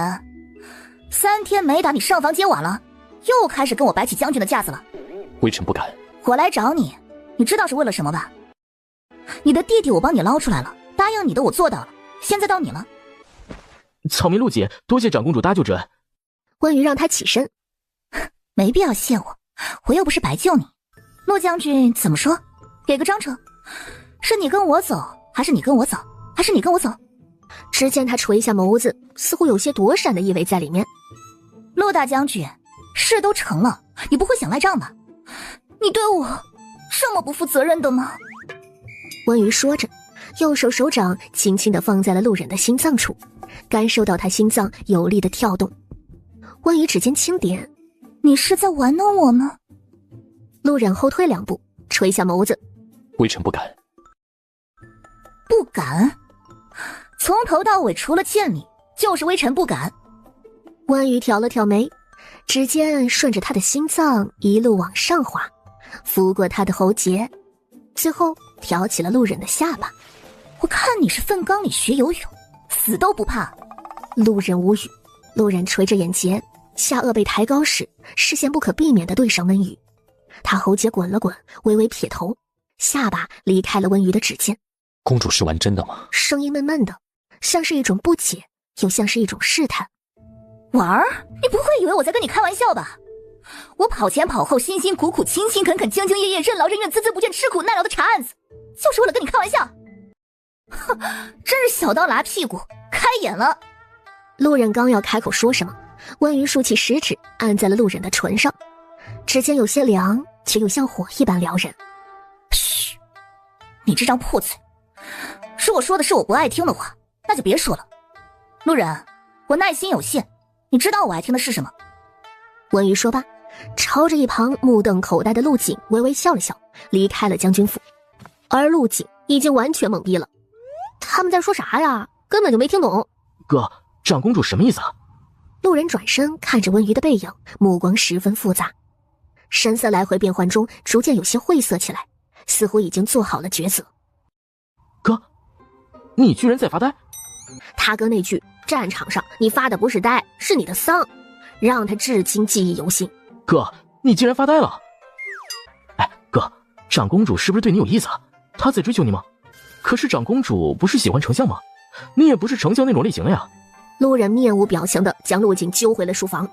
，3天没打你上房揭瓦了，又开始跟我摆起将军的架子了。微臣不敢。我来找你，你知道是为了什么吧？你的弟弟我帮你捞出来了，答应你的我做到了，现在到你了。草民陆姐，多谢长公主搭救之恩。温瑜让他起身。没必要谢我，我又不是白救你。陆将军怎么说？给个章程，是你跟我走，还是你跟我走，还是你跟我走？只见他垂下眸子，似乎有些躲闪的意味在里面。陆大将军，事都成了，你不会想赖账吧？你对我这么不负责任的吗？温瑜说着，右手手掌轻轻地放在了路人的心脏处，感受到他心脏有力的跳动。温瑜指尖轻点，你是在玩弄我吗？路人后退2步，垂下眸子。微臣不敢。不敢？从头到尾除了见你，就是微臣不敢。温瑜挑了挑眉，指尖顺着他的心脏一路往上滑，拂过他的喉结，最后挑起了路人的下巴。我看你是粪缸里学游泳，死都不怕。路人无语，路人垂着眼睫，下颚被抬高时，视线不可避免地对上温瑜。他喉结滚了滚，微微撇头，下巴离开了温瑜的指尖。公主是玩真的吗？声音闷闷的，像是一种不解，又像是一种试探。玩儿？你不会以为我在跟你开玩笑吧？我跑前跑后，辛辛苦苦，勤勤恳恳，兢兢业业，任劳任怨，孜孜不倦，吃苦耐劳的查案子，就是为了跟你开玩笑。哼，真是小刀拉屁股，开眼了。路人刚要开口说什么，温瑜竖起食指按在了路人的唇上，指尖有些凉，却又像火一般撩人。嘘，你这张破嘴，如果说的是我不爱听的话，那就别说了。路人，我耐心有限，你知道我爱听的是什么？温瑜说罢，朝着一旁目瞪口呆的陆景微微笑了笑，离开了将军府。而陆景已经完全懵逼了，他们在说啥呀？根本就没听懂。哥，长公主什么意思啊？路人转身看着温瑜的背影，目光十分复杂，神色来回变换中，逐渐有些晦涩起来，似乎已经做好了抉择。哥，你居然在发呆？他哥那句“战场上你发的不是呆，是你的丧”，让他至今记忆犹新。哥，你竟然发呆了！哎，哥，长公主是不是对你有意思？她在追求你吗？可是长公主不是喜欢丞相吗？你也不是丞相那种类型的呀。路人面无表情地将陆景揪回了书房。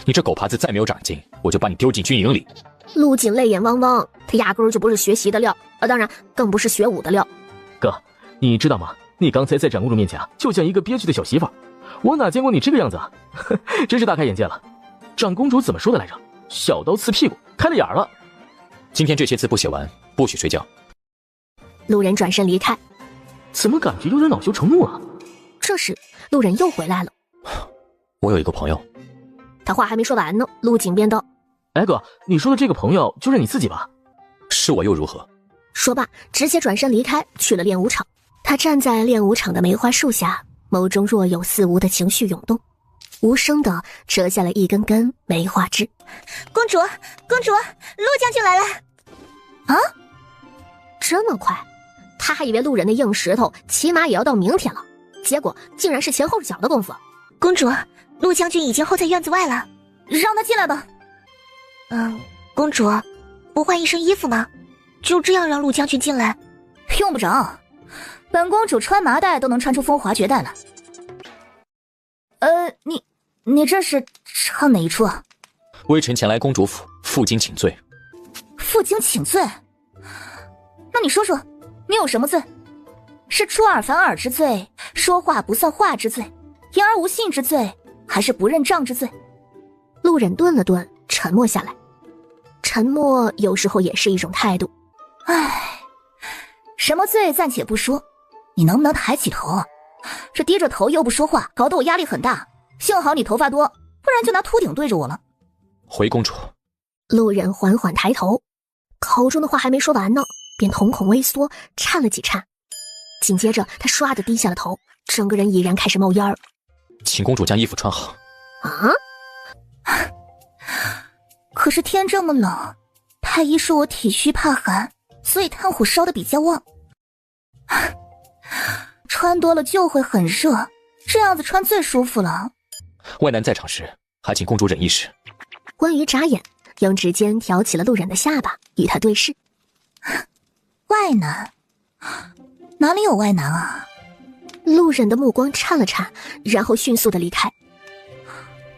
你这狗爬子再没有长进，我就把你丢进军营里。陆景泪眼汪汪，他压根儿就不是学习的料，当然更不是学武的料。哥，你知道吗？你刚才在长公主面前就像一个憋屈的小媳妇儿，我哪见过你这个样子啊？真是大开眼界了。长公主怎么说的来着？小刀刺屁股，开了眼了。今天这些字不写完，不许睡觉。路人转身离开。怎么感觉有点恼羞成怒啊？这时路人又回来了。我有一个朋友。他话还没说完呢，陆景便道：哎哥，你说的这个朋友就是你自己吧？是我又如何？说罢直接转身离开，去了练武场。他站在练武场的梅花树下，眸中若有似无的情绪涌动，无声地折下了一根根梅花枝。公主，陆将军来了！啊，这么快？他还以为路人的硬石头起码也要到明天了，结果竟然是前后脚的功夫。公主，陆将军已经候在院子外了，让他进来吧。公主，不换一身衣服吗？就这样让陆将军进来？用不着，本公主穿麻袋都能穿出风华绝代来。你这是唱哪一出啊？微臣前来公主府负荆请罪。负荆请罪？那你说说，你有什么罪？是出尔反尔之罪，说话不算话之罪，言而无信之罪，还是不认账之罪？路人顿了顿，沉默下来。沉默有时候也是一种态度。唉，什么罪暂且不说，你能不能抬起头？这低着头又不说话，搞得我压力很大。幸好你头发多，不然就拿秃顶对着我了。回公主。路人缓缓抬头，口中的话还没说完呢，便瞳孔微缩，颤了几颤。紧接着他唰地低下了头，整个人已然开始冒烟儿。请公主将衣服穿好。啊？可是天这么冷，太医说我体虚怕寒，所以炭火烧得比较旺。穿多了就会很热，这样子穿最舒服了。外男在场时，还请公主忍一时。关羽眨眼，用指尖挑起了路人的下巴，与他对视。外男？哪里有外男啊？路人的目光颤了颤，然后迅速的离开。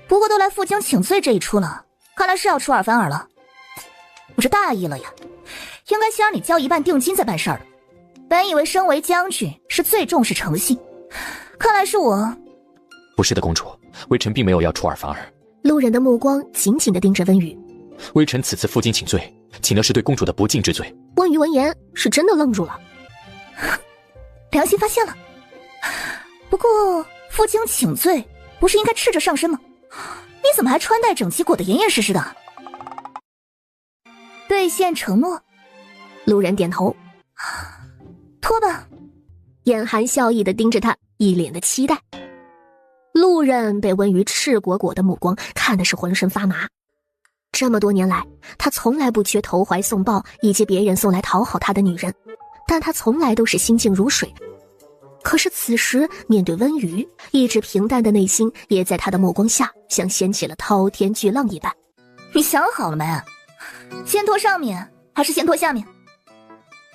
不过都来负荆请罪这一出了，看来是要出尔反尔了。我这大意了呀，应该先让你交一半定金再办事儿的。本以为身为将军是最重视诚信，看来是我。不是的，公主，微臣并没有要出尔反尔。路人的目光紧紧地盯着温瑜。微臣此次负荆请罪，请的是对公主的不敬之罪。温瑜闻言是真的愣住了，良心发现了。不过负荆请罪不是应该赤着上身吗？你怎么还穿戴整齐，裹得严严实实的？兑现承诺。路人点头。脱吧。眼含笑意地盯着他，一脸的期待。路人被温瑜赤果果的目光看的是浑身发麻。这么多年来，他从来不缺投怀送抱以及别人送来讨好他的女人，但他从来都是心静如水。可是此时面对温瑜，一直平淡的内心也在他的目光下像掀起了滔天巨浪一般。你想好了没？先脱上面还是先脱下面？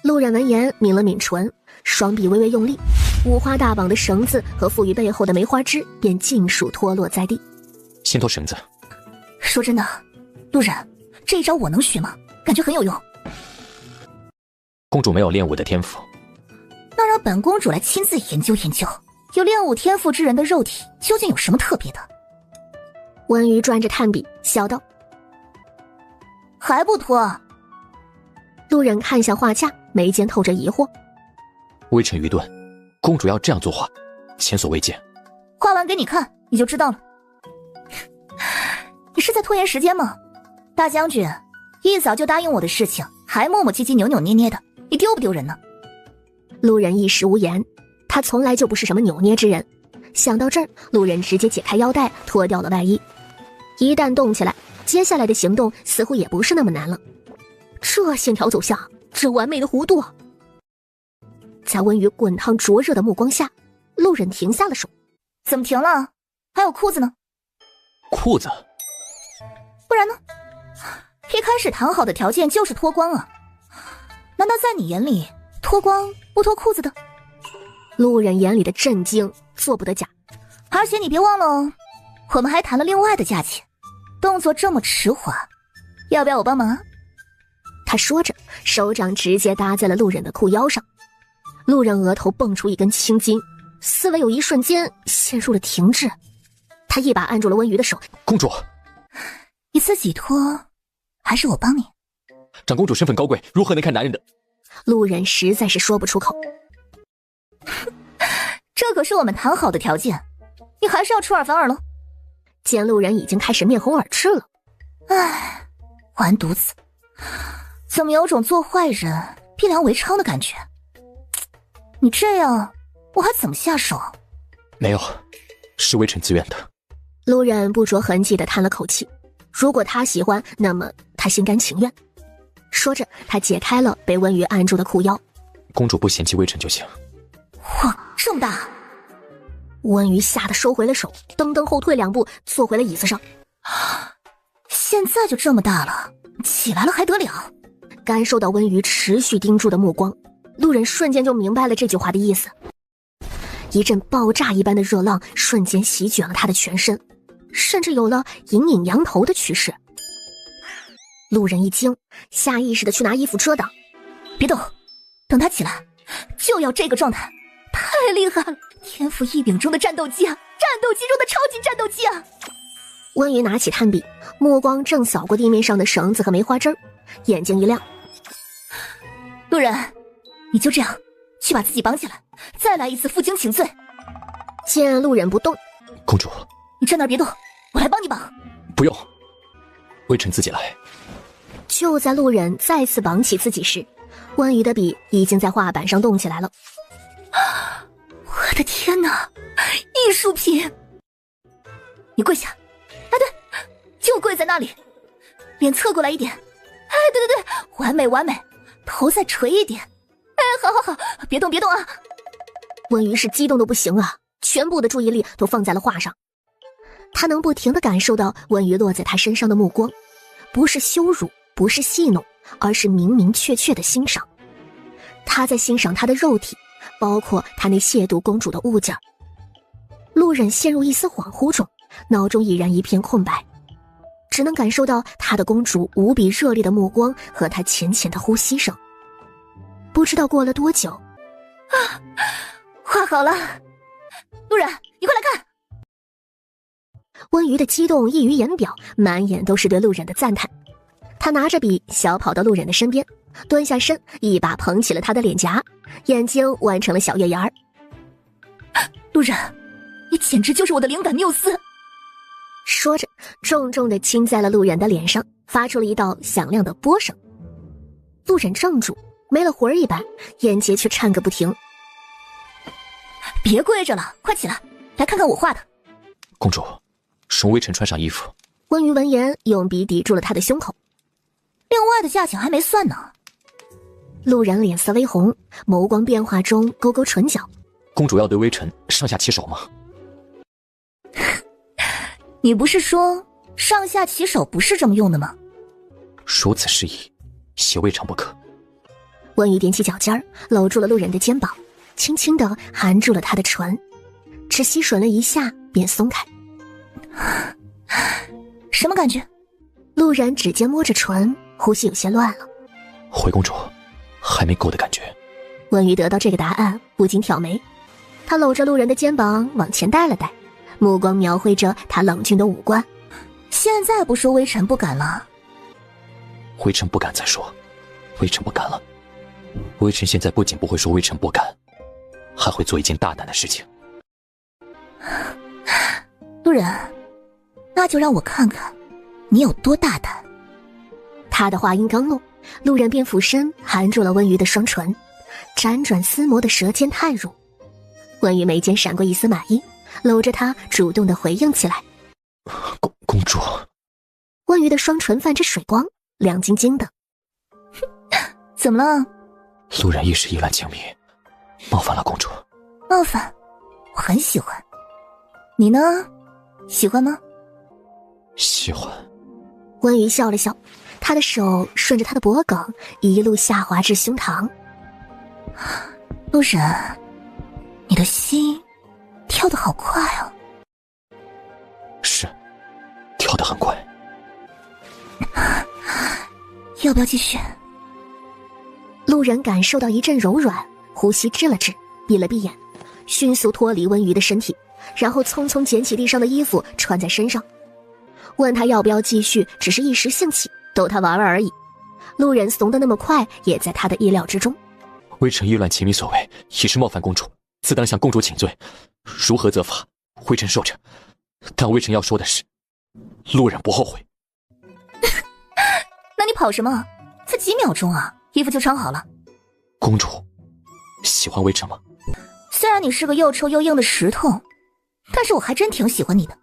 路人闻言抿了抿唇，双臂微微用力，五花大绑的绳子和附于背后的梅花枝便尽数脱落在地。先脱绳子。说真的，路人，这一招我能学吗？感觉很有用。公主没有练武的天赋，那让本公主来亲自研究研究，有练武天赋之人的肉体究竟有什么特别的？温瑜转着炭笔笑道：“还不脱？”路人看向画架，眉间透着疑惑。微臣愚钝，公主要这样作画，前所未见。画完给你看，你就知道了。你是在拖延时间吗？大将军一早就答应我的事情，还磨磨唧唧扭扭捏捏的，你丢不丢人呢？路人一时无言，他从来就不是什么扭捏之人。想到这儿，路人直接解开腰带，脱掉了外衣。一旦动起来，接下来的行动似乎也不是那么难了。这线条走向，这完美的弧度啊！在温瑜滚烫灼热的目光下，路人停下了手。怎么停了？还有裤子呢？裤子？不然呢？一开始谈好的条件就是脱光啊！难道在你眼里，脱光不脱裤子的？路人眼里的震惊做不得假。而且你别忘了哦，我们还谈了另外的价钱。动作这么迟缓，要不要我帮忙？他说着，手掌直接搭在了路人的裤腰上。路人额头蹦出一根青筋，思维有一瞬间陷入了停滞。他一把按住了温瑜的手。公主，你自己脱还是我帮你？长公主身份高贵，如何能看男人的？路人实在是说不出口。这可是我们谈好的条件，你还是要出尔反尔喽？见路人已经开始面红耳赤了。唉，完犊子，怎么有种做坏人逼良为娼的感觉？你这样我还怎么下手？没有，是微臣自愿的。路人不着痕迹地叹了口气，如果他喜欢，那么他心甘情愿。说着，他解开了被温瑜按住的裤腰。公主不嫌弃微臣就行。哇，这么大！温瑜吓得收回了手，噔噔后退2步，坐回了椅子上。现在就这么大了，起来了还得了？感受到温瑜持续盯住的目光，路人瞬间就明白了这句话的意思。一阵爆炸一般的热浪瞬间席卷了他的全身，甚至有了隐隐扬头的趋势。路人一惊，下意识地去拿衣服遮挡。别动，等他起来，就要这个状态，太厉害了！天赋异禀中的战斗机啊，战斗机中的超级战斗机啊！温瑜拿起炭笔，目光正扫过地面上的绳子和梅花针，眼睛一亮。路人，你就这样去把自己绑起来，再来一次负荆请罪。见路人不动，公主，你站那儿别动，我来帮你绑。不用，微臣自己来。就在路人再次绑起自己时，温瑜的笔已经在画板上动起来了。我的天哪，艺术品！你跪下，哎对，就跪在那里，脸侧过来一点，哎对对对，完美完美，头再垂一点，哎好好好，别动别动啊！温瑜是激动的不行啊，全部的注意力都放在了画上。他能不停地感受到温瑜落在他身上的目光，不是羞辱，不是戏弄，而是明明确确的欣赏。他在欣赏他的肉体，包括他那亵渎公主的物件。路人陷入一丝恍惚中，脑中已然一片空白，只能感受到他的公主无比热烈的目光和他浅浅的呼吸声。不知道过了多久，啊，画好了！路人，你快来看！温瑜的激动溢于言表，满眼都是对路人的赞叹。他拿着笔小跑到路人的身边，蹲下身，一把捧起了他的脸颊，眼睛弯成了小月牙儿。路人，你简直就是我的灵感缪斯！说着，重重地亲在了路人的脸上，发出了一道响亮的啵声。路人怔住，没了魂儿一般，眼睫却颤个不停。别跪着了，快起来，来看看我画的。公主，容微臣穿上衣服。温瑜闻言，用笔抵住了他的胸口。另外的价钱还没算呢。路人脸色微红，眸光变化中勾勾唇角。公主要对微臣上下其手吗？你不是说上下其手不是这么用的吗？如此示意，邪未尝不可。温瑜踮起脚尖，搂住了路人的肩膀，轻轻地含住了他的唇，只吸吮了一下便松开。什么感觉？路人指尖摸着唇，呼吸有些乱了。回公主，还没够的感觉。温瑜得到这个答案，不禁挑眉。他搂着路人的肩膀往前带了带，目光描绘着他冷峻的五官。现在不说微臣不敢了？微臣不敢再说，微臣不敢了。微臣现在不仅不会说微臣不敢，还会做一件大胆的事情。路人，那就让我看看你有多大胆。他的话音刚落，路人便俯身含住了温瑜的双唇，辗转厮磨的舌尖探入。温瑜眉间闪过一丝满意，搂着他主动的回应起来。公主。温瑜的双唇泛着水光，亮晶晶的。怎么了？路人一时意乱情迷，冒犯了公主。冒犯？我很喜欢。你呢？喜欢吗？喜欢。温瑜笑了笑，他的手顺着他的脖颈一路下滑至胸膛。路人，你的心跳得好快啊！是，跳得很快。要不要继续？路人感受到一阵柔软，呼吸滞了滞，闭了闭眼，迅速脱离温瑜的身体，然后匆匆捡起地上的衣服穿在身上。问他要不要继续，只是一时兴起，逗他玩玩而已。路人怂得那么快，也在他的意料之中。微臣意乱情迷所为，已是冒犯公主，自当向公主请罪，如何责罚，微臣受着。但微臣要说的是，路人不后悔。那你跑什么？才几秒钟啊，衣服就穿好了。公主喜欢微臣吗？虽然你是个又臭又硬的石头，但是我还真挺喜欢你的。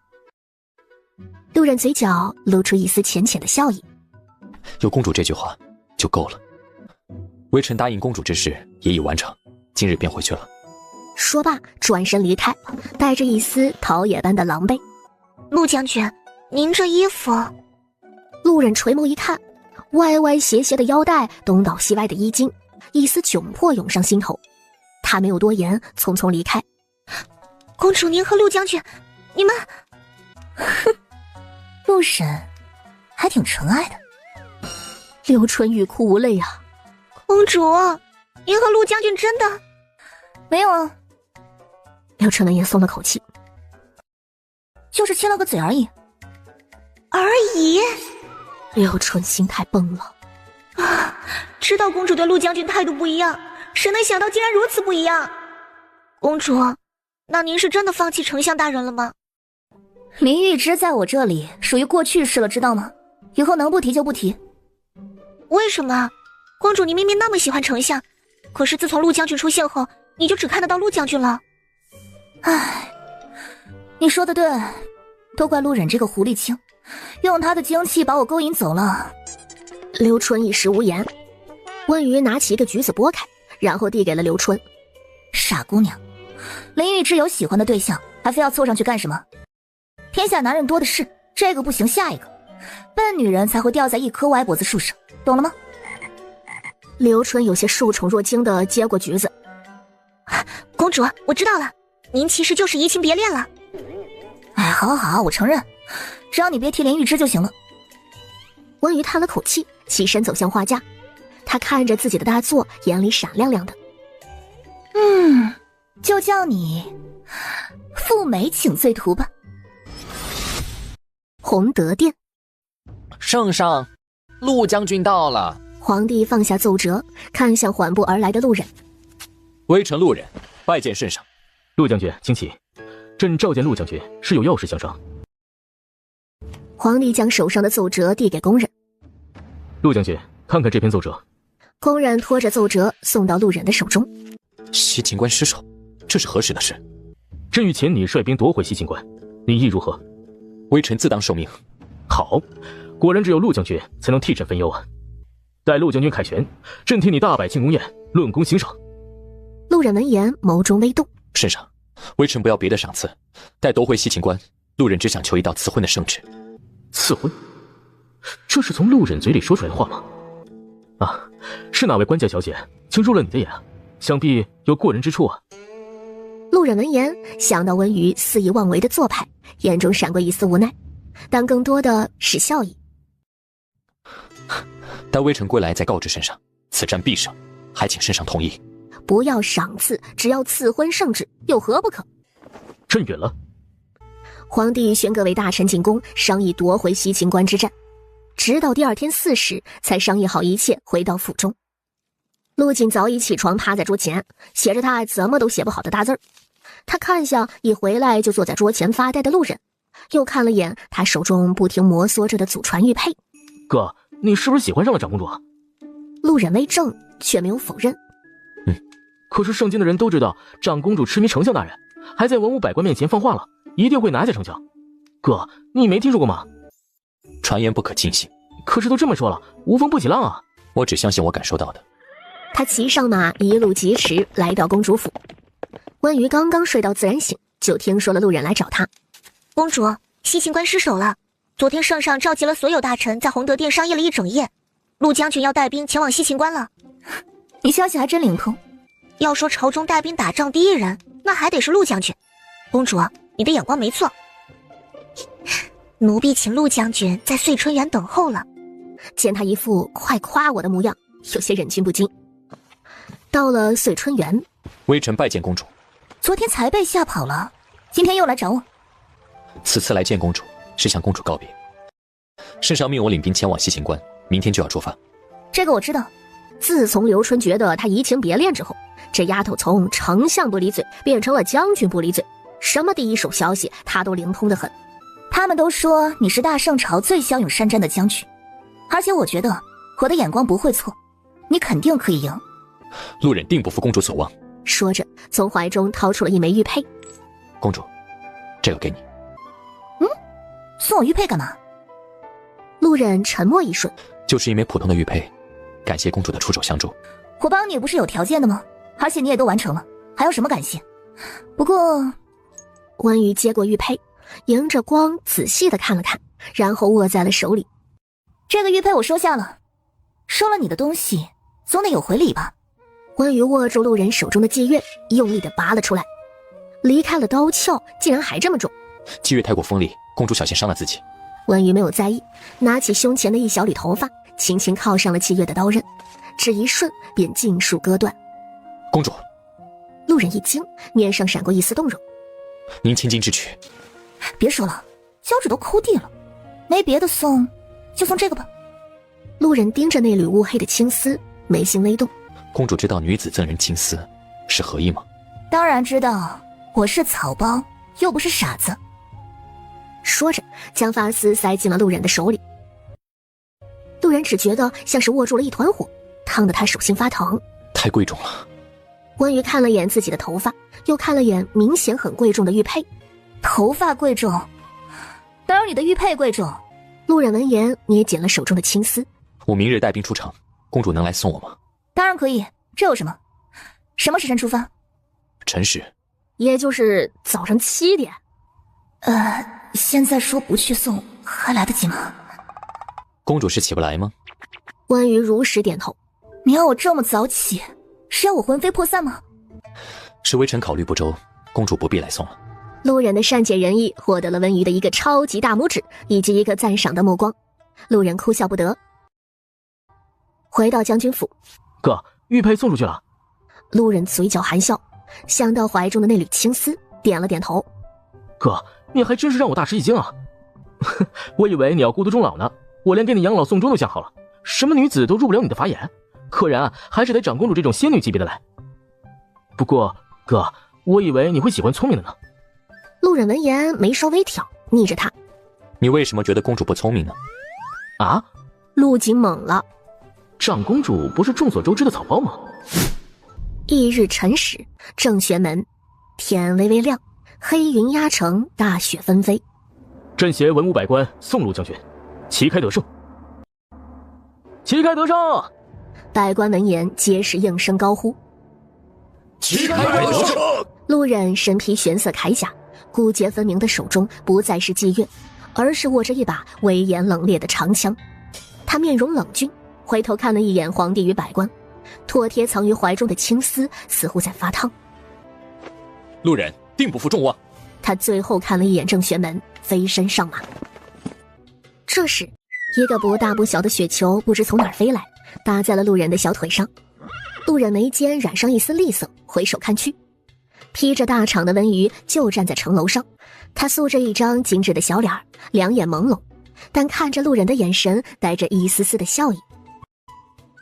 路人嘴角露出一丝浅浅的笑意。有公主这句话就够了。微臣答应公主之事也已完成，今日便回去了。说罢转身离开，带着一丝陶冶般的狼狈。陆将军，您这衣服……路人垂眸一看，歪歪斜斜的腰带，东倒西歪的衣襟，一丝窘迫涌上心头。他没有多言，匆匆离开。公主，您和陆将军，你们……陆婶还挺纯爱的。刘春欲哭无泪啊！公主，您和陆将军真的……没有啊。刘春闻言松了口气，就是亲了个嘴而已。而已？刘春心态崩了啊！知道公主对陆将军态度不一样，谁能想到竟然如此不一样？公主，那您是真的放弃丞相大人了吗？林玉芝在我这里属于过去式了，知道吗？以后能不提就不提。为什么？公主，你明明那么喜欢丞相，可是自从陆将军出现后，你就只看得到陆将军了。唉，你说的对，都怪陆忍这个狐狸精，用他的精气把我勾引走了。刘春一时无言。温瑜拿起一个橘子剥开，然后递给了刘春。傻姑娘，林玉芝有喜欢的对象，还非要凑上去干什么？天下男人多的是，这个不行下一个，笨女人才会吊在一棵歪脖子树上，懂了吗？刘春有些受宠若惊地接过橘子。公主，我知道了，您其实就是移情别恋了。哎，好，我承认，只要你别提林玉芝就行了。温瑜叹了口气，起身走向画架。他看着自己的大作，眼里闪亮亮的。就叫你赴美请罪图吧。洪德殿，圣上，陆将军到了。皇帝放下奏折，看向缓步而来的陆忍。微臣陆忍拜见圣上。陆将军，请起。朕召见陆将军，是有要事相商。皇帝将手上的奏折递给宫人。陆将军，看看这篇奏折。宫人拖着奏折送到陆忍的手中。西秦关失守，这是何时的事？朕欲请你率兵夺回西秦关，你意如何？微臣自当受命。好，果然只有陆将军才能替朕分忧啊！待陆将军凯旋，朕替你大摆庆功宴，论功行赏。陆忍闻言，眸中微动。圣上，微臣不要别的赏赐，待夺回西秦关，陆忍只想求一道赐婚的圣旨。赐婚？这是从陆忍嘴里说出来的话吗？啊，是哪位官家小姐竟入了你的眼啊？想必有过人之处啊！陆忍闻言，想到温瑜肆意妄为的做派，眼中闪过一丝无奈，但更多的是笑意。待微臣归来再告知圣上，此战必胜，还请圣上同意。不要赏赐，只要赐婚圣旨，有何不可？朕允了。皇帝宣各位大臣进宫，商议夺回西秦关之战，直到第二天4时才商议好一切，回到府中。陆瑾早已起床，趴在桌前，写着他怎么都写不好的大字儿。他看向一回来就坐在桌前发呆的陆忍，又看了眼他手中不停摩挲着的祖传玉佩。哥，你是不是喜欢上了长公主啊？陆忍微怔，却没有否认。可是圣经的人都知道长公主痴迷丞相大人，还在文武百官面前放话了，一定会拿下丞相。哥，你没听说过吗？传言不可尽信。可是都这么说了，无风不起浪啊！我只相信我感受到的。他骑上马，一路疾驰来到公主府。温瑜刚刚睡到自然醒，就听说了陆忍来找他。公主，西秦关失守了。昨天圣上召集了所有大臣，在洪德殿商议了一整夜。陆将军要带兵前往西秦关了。你消息还真灵通。要说朝中带兵打仗第一人，那还得是陆将军。公主，你的眼光没错。奴婢请陆将军在遂春园等候了。见他一副快夸我的模样，有些忍俊不禁。到了遂春园，微臣拜见公主。昨天才被吓跑了，今天又来找我。此次来见公主，是向公主告别。圣上命我领兵前往西秦关，明天就要出发。这个我知道。自从刘春觉得他移情别恋之后，这丫头从丞相不离嘴变成了将军不离嘴，什么第一手消息他都灵通得很。他们都说你是大圣朝最骁勇善战的将军，而且我觉得我的眼光不会错，你肯定可以赢。陆忍定不负公主所望。说着，从怀中掏出了一枚玉佩。公主，这个给你。送我玉佩干嘛？陆忍沉默一瞬，就是一枚普通的玉佩，感谢公主的出手相助。我帮你不是有条件的吗？而且你也都完成了，还有什么感谢？不过，温瑜接过玉佩，迎着光仔细的看了看，然后握在了手里。这个玉佩我收下了，收了你的东西，总得有回礼吧？关羽握住路人手中的霁月，用力地拔了出来。离开了刀鞘，竟然还这么重。霁月太过锋利，公主小心伤了自己。关羽没有在意，拿起胸前的一小缕头发，轻轻靠上了霁月的刀刃，只一瞬便尽数割断。公主，路人一惊，面上闪过一丝动容。您千金之举。别说了，脚趾都抠地了，没别的送，就送这个吧。路人盯着那缕乌黑的青丝，眉心微动。公主知道女子赠人青丝是何意吗？当然知道，我是草包，又不是傻子。说着，将发丝塞进了路人的手里。路人只觉得像是握住了一团火，烫得他手心发疼。太贵重了。关羽看了眼自己的头发，又看了眼明显很贵重的玉佩。头发贵重，当然你的玉佩贵重。路人闻言捏紧了手中的青丝。我明日带兵出城，公主能来送我吗？当然可以，这有什么？什么时辰出发？辰时，也就是早上7点。现在说不去送，还来得及吗？公主是起不来吗？关羽如实点头。你要我这么早起，是要我魂飞魄散吗？是微臣考虑不周，公主不必来送了。路人的善解人意获得了文娱的一个超级大拇指，以及一个赞赏的目光。路人哭笑不得。回到将军府，哥，玉佩送出去了。路人嘴角含笑，想到怀中的那缕青丝，点了点头。哥，你还真是让我大吃一惊啊！我以为你要孤独终老呢，我连给你养老送终都想好了，什么女子都入不了你的法眼，果然还是得长公主这种仙女级别的来。不过哥，我以为你会喜欢聪明的呢。路人闻言眉梢微挑，逆着他：你为什么觉得公主不聪明呢？啊？陆景懵了。长公主不是众所周知的草包吗？翌日辰时，正玄门，天微微亮，黑云压城，大雪纷飞。朕携文武百官送陆将军，旗开得胜！旗开得胜！百官闻言皆是应声高呼：旗开得胜！路人身披玄色铠甲，骨节分明的手中不再是霁月，而是握着一把威严冷冽的长枪。他面容冷峻，回头看了一眼皇帝与百官，妥帖藏于怀中的青丝似乎在发烫。路人定不负众望。他最后看了一眼正玄门，飞身上马。这时，一个不大不小的雪球不知从哪儿飞来，打在了路人的小腿上。路人眉间染上一丝厉色，回首看去，披着大氅的文娱就站在城楼上。他素着一张精致的小脸，两眼朦胧，但看着路人的眼神带着一丝丝的笑意。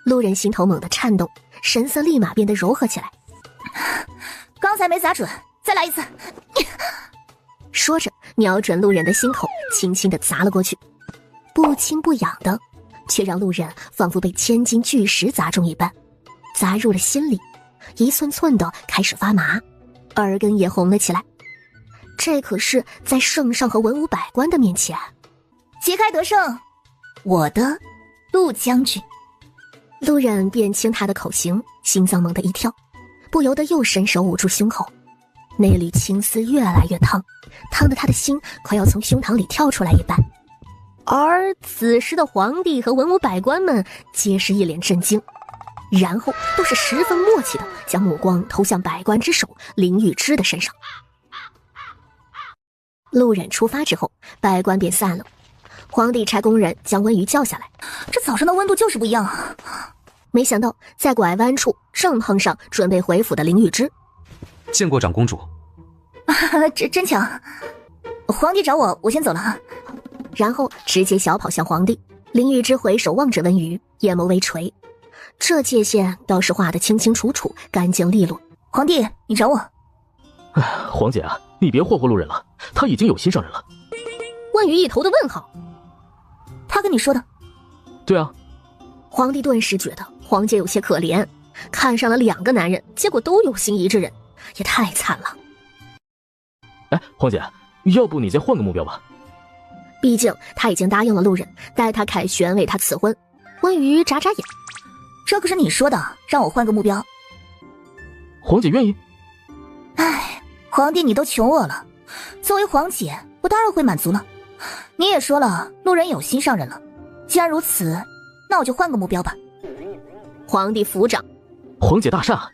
路人心头猛地颤动，神色立马变得柔和起来。刚才没砸准，再来一次。说着，瞄准路人的心口，轻轻地砸了过去，不轻不痒的，却让路人仿佛被千斤巨石砸中一般，砸入了心里，一寸寸的开始发麻，耳根也红了起来。这可是在圣上和文武百官的面前。旗开得胜，我的陆将军。路人辨清他的口型，心脏猛地一跳，不由得又伸手捂住胸口。那缕青丝越来越烫，烫得他的心快要从胸膛里跳出来一般。而此时的皇帝和文武百官们皆是一脸震惊，然后都是十分默契的将目光投向百官之首林玉芝的身上。路人出发之后，百官便散了。皇帝差工人将温瑜叫下来，这早上的温度就是不一样啊！没想到在拐弯处正碰上准备回府的林玉芝。见过长公主。真巧，皇帝找我，我先走了哈。然后直接小跑向皇帝。林玉芝回首望着温瑜，眼眸微垂，这界限倒是画得清清楚楚，干净利落。皇帝，你找我？皇姐啊，你别霍霍路人了，他已经有心上人了。温瑜一头的问号。他跟你说的？对啊。皇帝顿时觉得皇姐有些可怜，看上了2个男人，结果都有心仪之人，也太惨了。哎，皇姐，要不你再换个目标吧？毕竟他已经答应了路人，带他凯旋为他赐婚。温瑜眨眨眼，这可是你说的，让我换个目标。皇姐愿意？哎，皇帝你都求我了，作为皇姐，我当然会满足了。你也说了，路人有心上人了，既然如此，那我就换个目标吧。皇帝府长。皇姐大厦。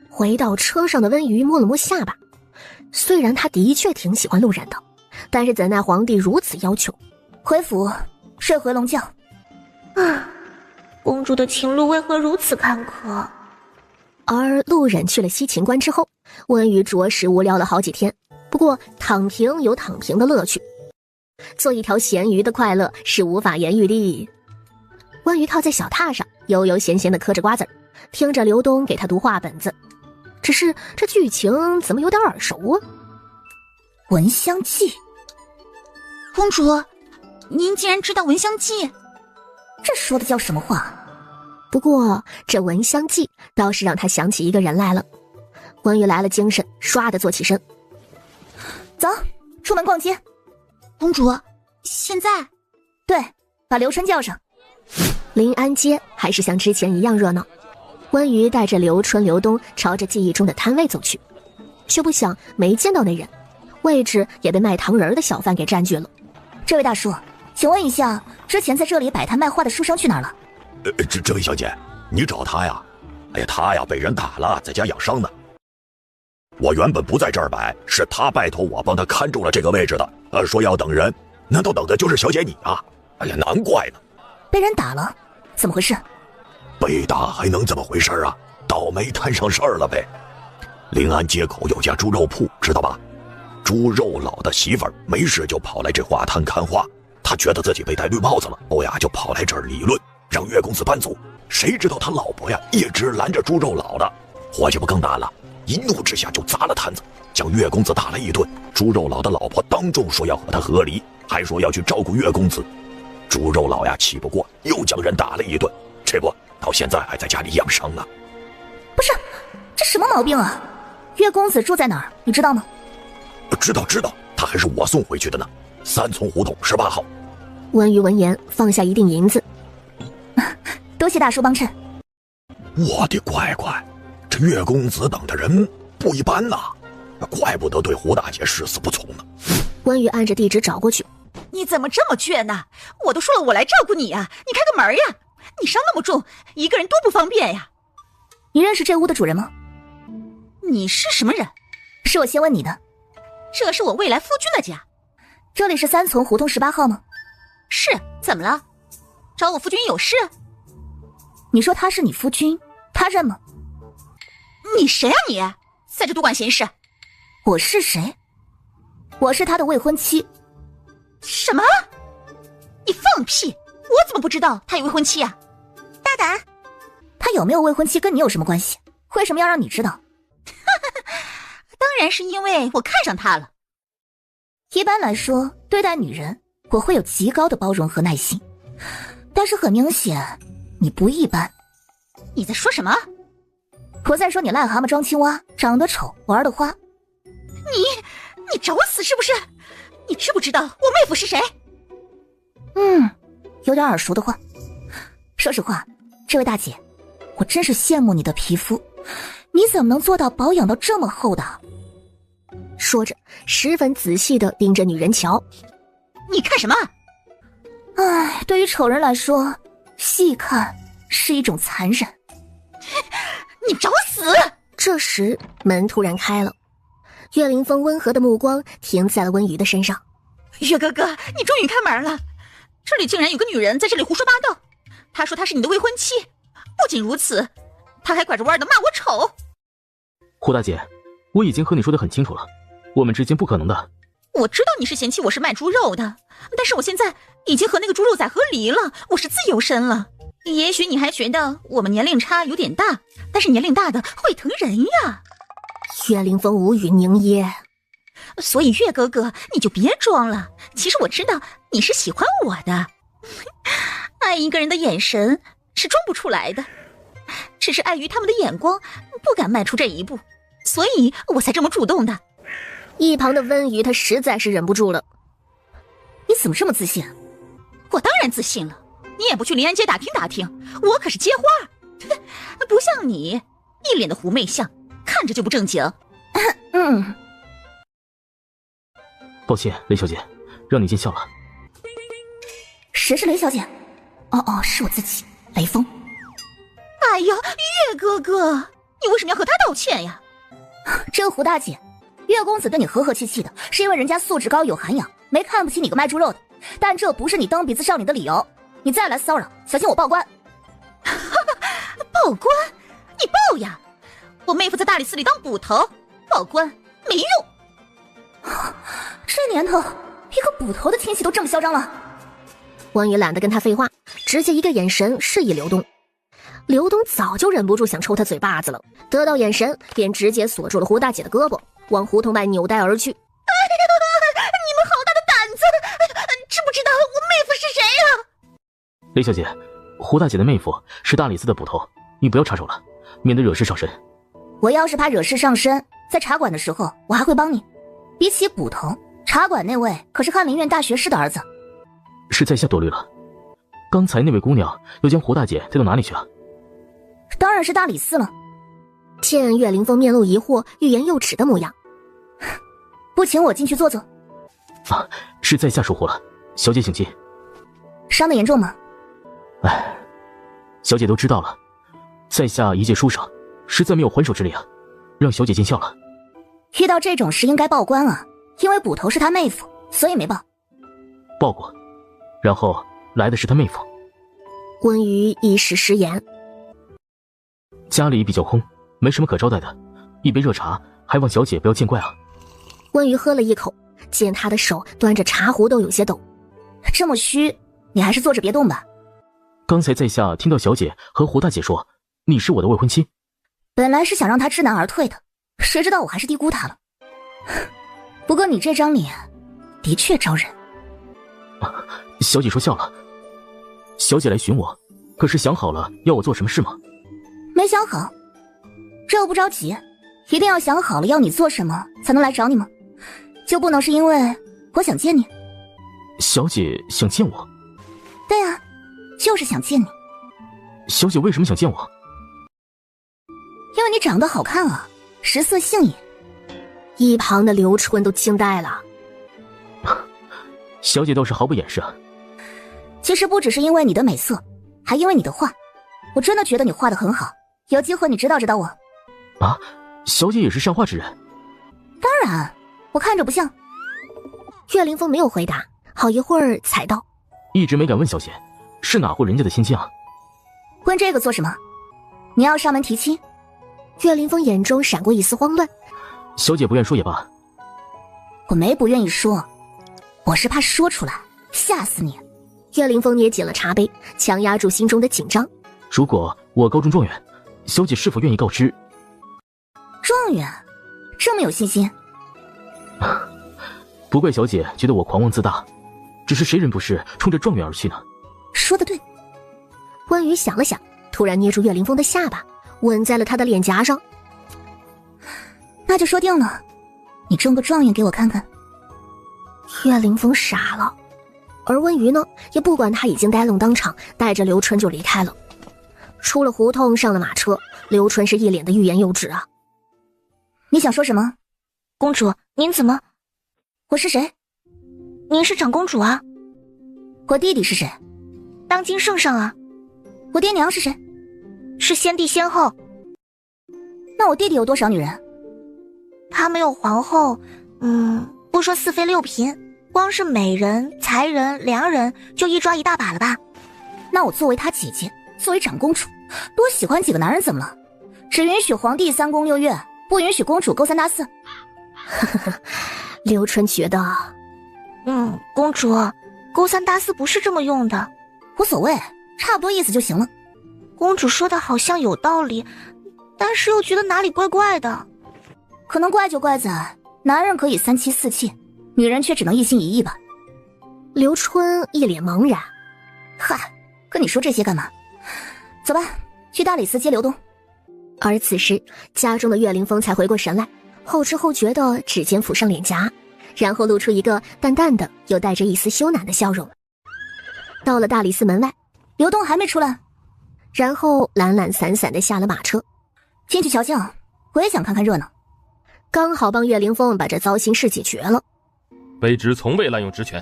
回到车上的温瑜摸了摸下巴，虽然他的确挺喜欢陆然的，但是怎奈皇帝如此要求。回府睡回笼觉。啊，公主的情路为何如此坎坷？而陆忍去了西秦关之后，温瑜着实无聊了好几天。不过躺平有躺平的乐趣，做一条咸鱼的快乐是无法言喻的。温瑜靠在小榻上，悠悠闲闲地嗑着瓜子儿，听着刘东给他读话本子。只是这剧情怎么有点耳熟啊？闻香记。公主，您竟然知道闻香记？这说的叫什么话？不过这闻香记倒是让他想起一个人来了。温瑜来了精神，唰地坐起身。走，出门逛街。公主，现在？对，把刘春叫上。临安街还是像之前一样热闹。温瑜带着刘春、刘东朝着记忆中的摊位走去，却不想没见到那人，位置也被卖糖人的小贩给占据了。这位大叔，请问一下，之前在这里摆摊卖画的书生去哪儿了？这位小姐，你找他呀？哎呀，他呀被人打了，在家养伤呢。我原本不在这儿摆，是他拜托我帮他看中了这个位置的。说要等人，难道等的就是小姐你啊？哎呀，难怪呢。被人打了，怎么回事？被打还能怎么回事啊？倒霉摊上事儿了呗。临安街口有家猪肉铺，知道吧？猪肉佬的媳妇儿没事就跑来这画摊看画，他觉得自己被戴绿帽子了，欧呀就跑来这儿理论，让岳公子搬走。谁知道他老婆呀一直拦着猪肉佬的，伙计不更大了，一怒之下就砸了摊子，将岳公子打了一顿。猪肉佬的老婆当众说要和他和离，还说要去照顾岳公子。猪肉佬呀气不过，又将人打了一顿，这不到现在还在家里养伤呢。不是，这什么毛病啊？岳公子住在哪儿你知道吗？知道，他还是我送回去的呢。三丛胡同18号。温瑜闻言放下一锭银子，多谢大叔帮衬。我的乖乖，这岳公子等的人不一般呐，怪不得对胡大姐誓死不从呢。温瑜按着地址找过去。你怎么这么倔呢？我都说了我来照顾你呀，你开个门呀！你伤那么重，一个人多不方便呀。你认识这屋的主人吗？你是什么人？是我先问你的。这是我未来夫君的家。这里是三丛胡同18号吗？是，怎么了？找我夫君有事？你说他是你夫君，他认吗？你谁啊你？在这多管闲事。我是谁？我是他的未婚妻。什么？你放屁！我怎么不知道他有未婚妻啊？大胆！他有没有未婚妻跟你有什么关系？为什么要让你知道？当然是因为我看上他了。一般来说，对待女人我会有极高的包容和耐心，但是很明显你不一般。你在说什么？我在说你癞蛤蟆装青蛙，长得丑，玩得花。你找我死是不是？你知不知道我妹夫是谁？有点耳熟的话。说实话，这位大姐，我真是羡慕你的皮肤，你怎么能做到保养到这么厚的？说着十分仔细地盯着女人瞧。你看什么？唉，对于丑人来说，细看是一种残忍。你找死！这时门突然开了，岳凌风温和的目光停在了温瑜的身上。岳哥哥，你终于开门了！这里竟然有个女人在这里胡说八道，她说她是你的未婚妻，不仅如此，她还拐着弯的骂我丑。胡大姐，我已经和你说得很清楚了，我们之间不可能的。我知道你是嫌弃我是卖猪肉的，但是我现在已经和那个猪肉仔和离了，我是自由身了。也许你还觉得我们年龄差有点大，但是年龄大的会疼人呀。岳凌风无语凝噎。所以岳哥哥，你就别装了，其实我知道你是喜欢我的。爱一个人的眼神是装不出来的，只是碍于他们的眼光，不敢迈出这一步，所以我才这么主动的。一旁的温瑜他实在是忍不住了。你怎么这么自信？我当然自信了，你也不去临安街打听打听，我可是接花。不像你，一脸的狐媚相，看着就不正经。抱歉，雷小姐，让你见笑了。谁是雷小姐？哦，是我自己，雷锋。哎呦，月哥哥，你为什么要和他道歉呀？这个胡大姐，月公子对你和和气气的，是因为人家素质高有涵养，没看不起你个卖猪肉的。但这不是你蹬鼻子上脸的理由，你再来骚扰，小心我报官。报官？你报呀！我妹夫在大理寺里当捕头，报官没用。这年头，一个捕头的亲戚都这么嚣张了。关羽懒得跟他废话，直接一个眼神示意刘东。刘东早就忍不住想抽他嘴巴子了，得到眼神便直接锁住了胡大姐的胳膊，往胡同外扭带而去。你们好大的胆子！知不知道我妹夫是谁啊？雷小姐，胡大姐的妹夫是大理寺的捕头，你不要插手了，免得惹事上身。我要是怕惹事上身，在茶馆的时候我还会帮你。比起捕头，茶馆那位可是翰林院大学士的儿子。是在下多虑了，刚才那位姑娘又将胡大姐带到哪里去了？当然是大理寺了。见岳凌风面露疑惑，欲言又止的模样，不请我进去坐坐？啊，是在下疏忽了，小姐请进。伤得严重吗？哎，小姐都知道了，在下一介书生，实在没有还手之力啊，让小姐见笑了。遇到这种事应该报官啊，因为捕头是他妹夫，所以没报。报过，然后来的是他妹夫。关羽一时失言，家里比较空，没什么可招待的，一杯热茶，还望小姐不要见怪啊。关羽喝了一口，见他的手端着茶壶都有些抖。这么虚，你还是坐着别动吧。刚才在下听到小姐和胡大姐说你是我的未婚妻，本来是想让她知难而退的，谁知道我还是低估她了。不过你这张脸的确招人。小姐说笑了。小姐来寻我，可是想好了要我做什么事吗？没想好。这不着急，一定要想好了要你做什么才能来找你吗？就不能是因为我想见你？小姐想见我？对啊，就是想见你。小姐为什么想见我？因为你长得好看啊，食色性也。一旁的刘春都惊呆了。小姐倒是毫不掩饰啊。其实不只是因为你的美色，还因为你的画，我真的觉得你画得很好，有机会你指导指导我。啊，小姐也是善画之人？当然，我看着不像。岳凌风没有回答，好一会儿才道：一直没敢问小姐，是哪户人家的千金啊？问这个做什么？你要上门提亲？岳凌风眼中闪过一丝慌乱。小姐不愿说也罢。我没不愿意说，我是怕说出来吓死你。岳凌风捏紧了茶杯，强压住心中的紧张。如果我高中状元，小姐是否愿意告知？状元？这么有信心？不怪小姐觉得我狂妄自大，只是谁人不是冲着状元而去呢？说得对。关羽想了想，突然捏住岳凌风的下巴，吻在了他的脸颊上。那就说定了，你中个状元给我看看。岳凌风傻了，而温瑜呢，也不管他已经呆愣当场，带着刘春就离开了。出了胡同，上了马车，刘春是一脸的欲言又止啊。你想说什么？公主，您怎么？我是谁？您是长公主啊。我弟弟是谁？当今圣上啊。我爹娘是谁？是先帝先后。那我弟弟有多少女人？他没有皇后，不说四妃六嫔，光是美人、才人、良人就一抓一大把了吧？那我作为他姐姐，作为长公主，多喜欢几个男人怎么了？只允许皇帝3宫6院，不允许公主勾3搭4。刘春觉得，公主，勾3搭4不是这么用的。无所谓，差不多意思就行了。公主说的好像有道理，但是又觉得哪里怪怪的。可能怪就怪在男人可以3妻4妾，女人却只能一心一意吧。刘春一脸茫然。嗨，跟你说这些干嘛？走吧，去大理寺接刘东。而此时家中的岳凌风才回过神来，后知后觉的指尖抚上脸颊，然后露出一个淡淡的又带着一丝羞赧的笑容。到了大理寺门外，刘东还没出来，然后懒懒散散的下了马车。进去瞧瞧，我也想看看热闹。刚好帮岳凌风把这糟心事解决了。卑职从未滥用职权，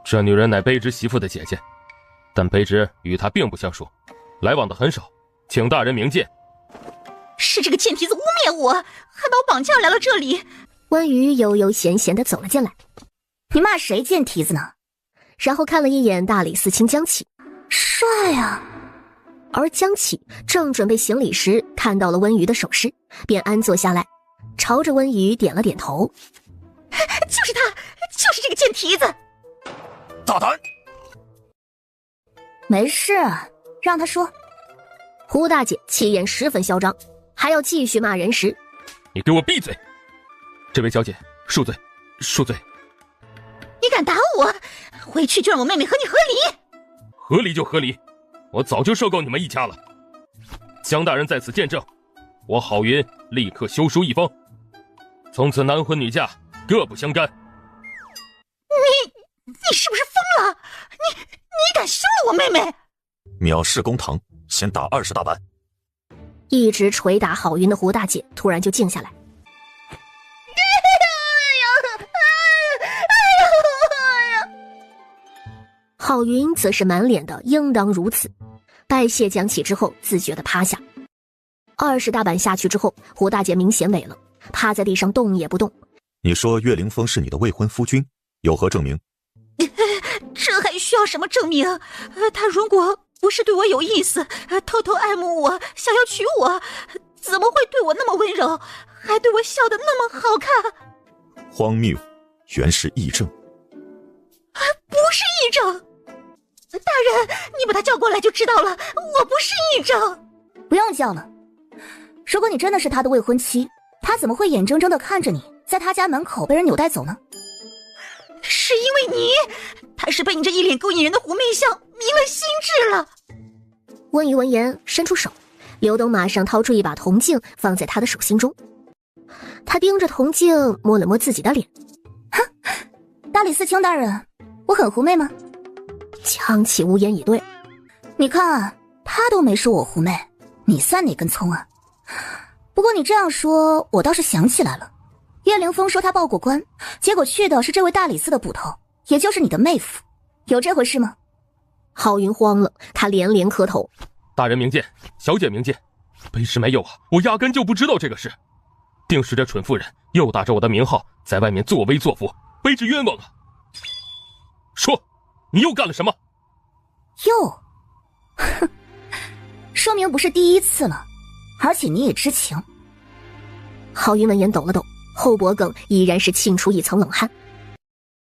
这女人乃卑职媳妇的姐姐，但卑职与她并不相熟，来往的很少，请大人明鉴。是这个贱蹄子污蔑我，还把我绑架来了这里。温瑜悠悠闲闲地走了进来。你骂谁贱蹄子呢？然后看了一眼大理寺卿江启，帅啊！而江启正准备行礼时，看到了温瑜的手势，便安坐下来，朝着温瑜点了点头。就是他，就是这个贱蹄子！大胆！没事，让他说。胡大姐气焰十分嚣张，还要继续骂人时，你给我闭嘴！这位小姐，恕罪，恕罪。你敢打我？回去就让我妹妹和你和离。合理就合理，我早就受够你们一家了。江大人在此见证，我郝云立刻修书一封，从此男婚女嫁，各不相干。你是不是疯了？你敢羞辱我妹妹？藐视公堂，先打20大板。一直捶打郝云的胡大姐突然就静下来。郝云则是满脸的应当如此，拜谢江启之后，自觉地趴下。20大板下去之后，胡大姐明显萎了，趴在地上动也不动。你说岳凌风是你的未婚夫君，有何证明？这还需要什么证明？他如果不是对我有意思，偷偷爱慕我，想要娶我，怎么会对我那么温柔，还对我笑得那么好看？荒谬，原是癔症。不是癔症。大人，你把他叫过来就知道了，我不是癔症。不用叫了。如果你真的是他的未婚妻，他怎么会眼睁睁地看着你在他家门口被人扭带走呢？是因为你，他是被你这一脸勾引人的狐媚相迷了心智了。温瑜闻言伸出手，刘东马上掏出一把铜镜放在他的手心中。他盯着铜镜摸了摸自己的脸。哼，大理寺卿大人，我很狐媚吗？江启无言以对。你看他都没说我狐媚，你算哪根葱啊？不过你这样说，我倒是想起来了。岳凌风说他报过官，结果去的是这位大理寺的捕头，也就是你的妹夫，有这回事吗？郝云慌了，他连连磕头。大人明鉴，小姐明鉴，卑职没有啊，我压根就不知道这个事，定是这蠢妇人又打着我的名号在外面作威作福，卑职冤枉啊！说，你又干了什么？又？哼，说明不是第一次了，而且你也知情。郝云闻言抖了抖，后脖梗依然是沁出一层冷汗，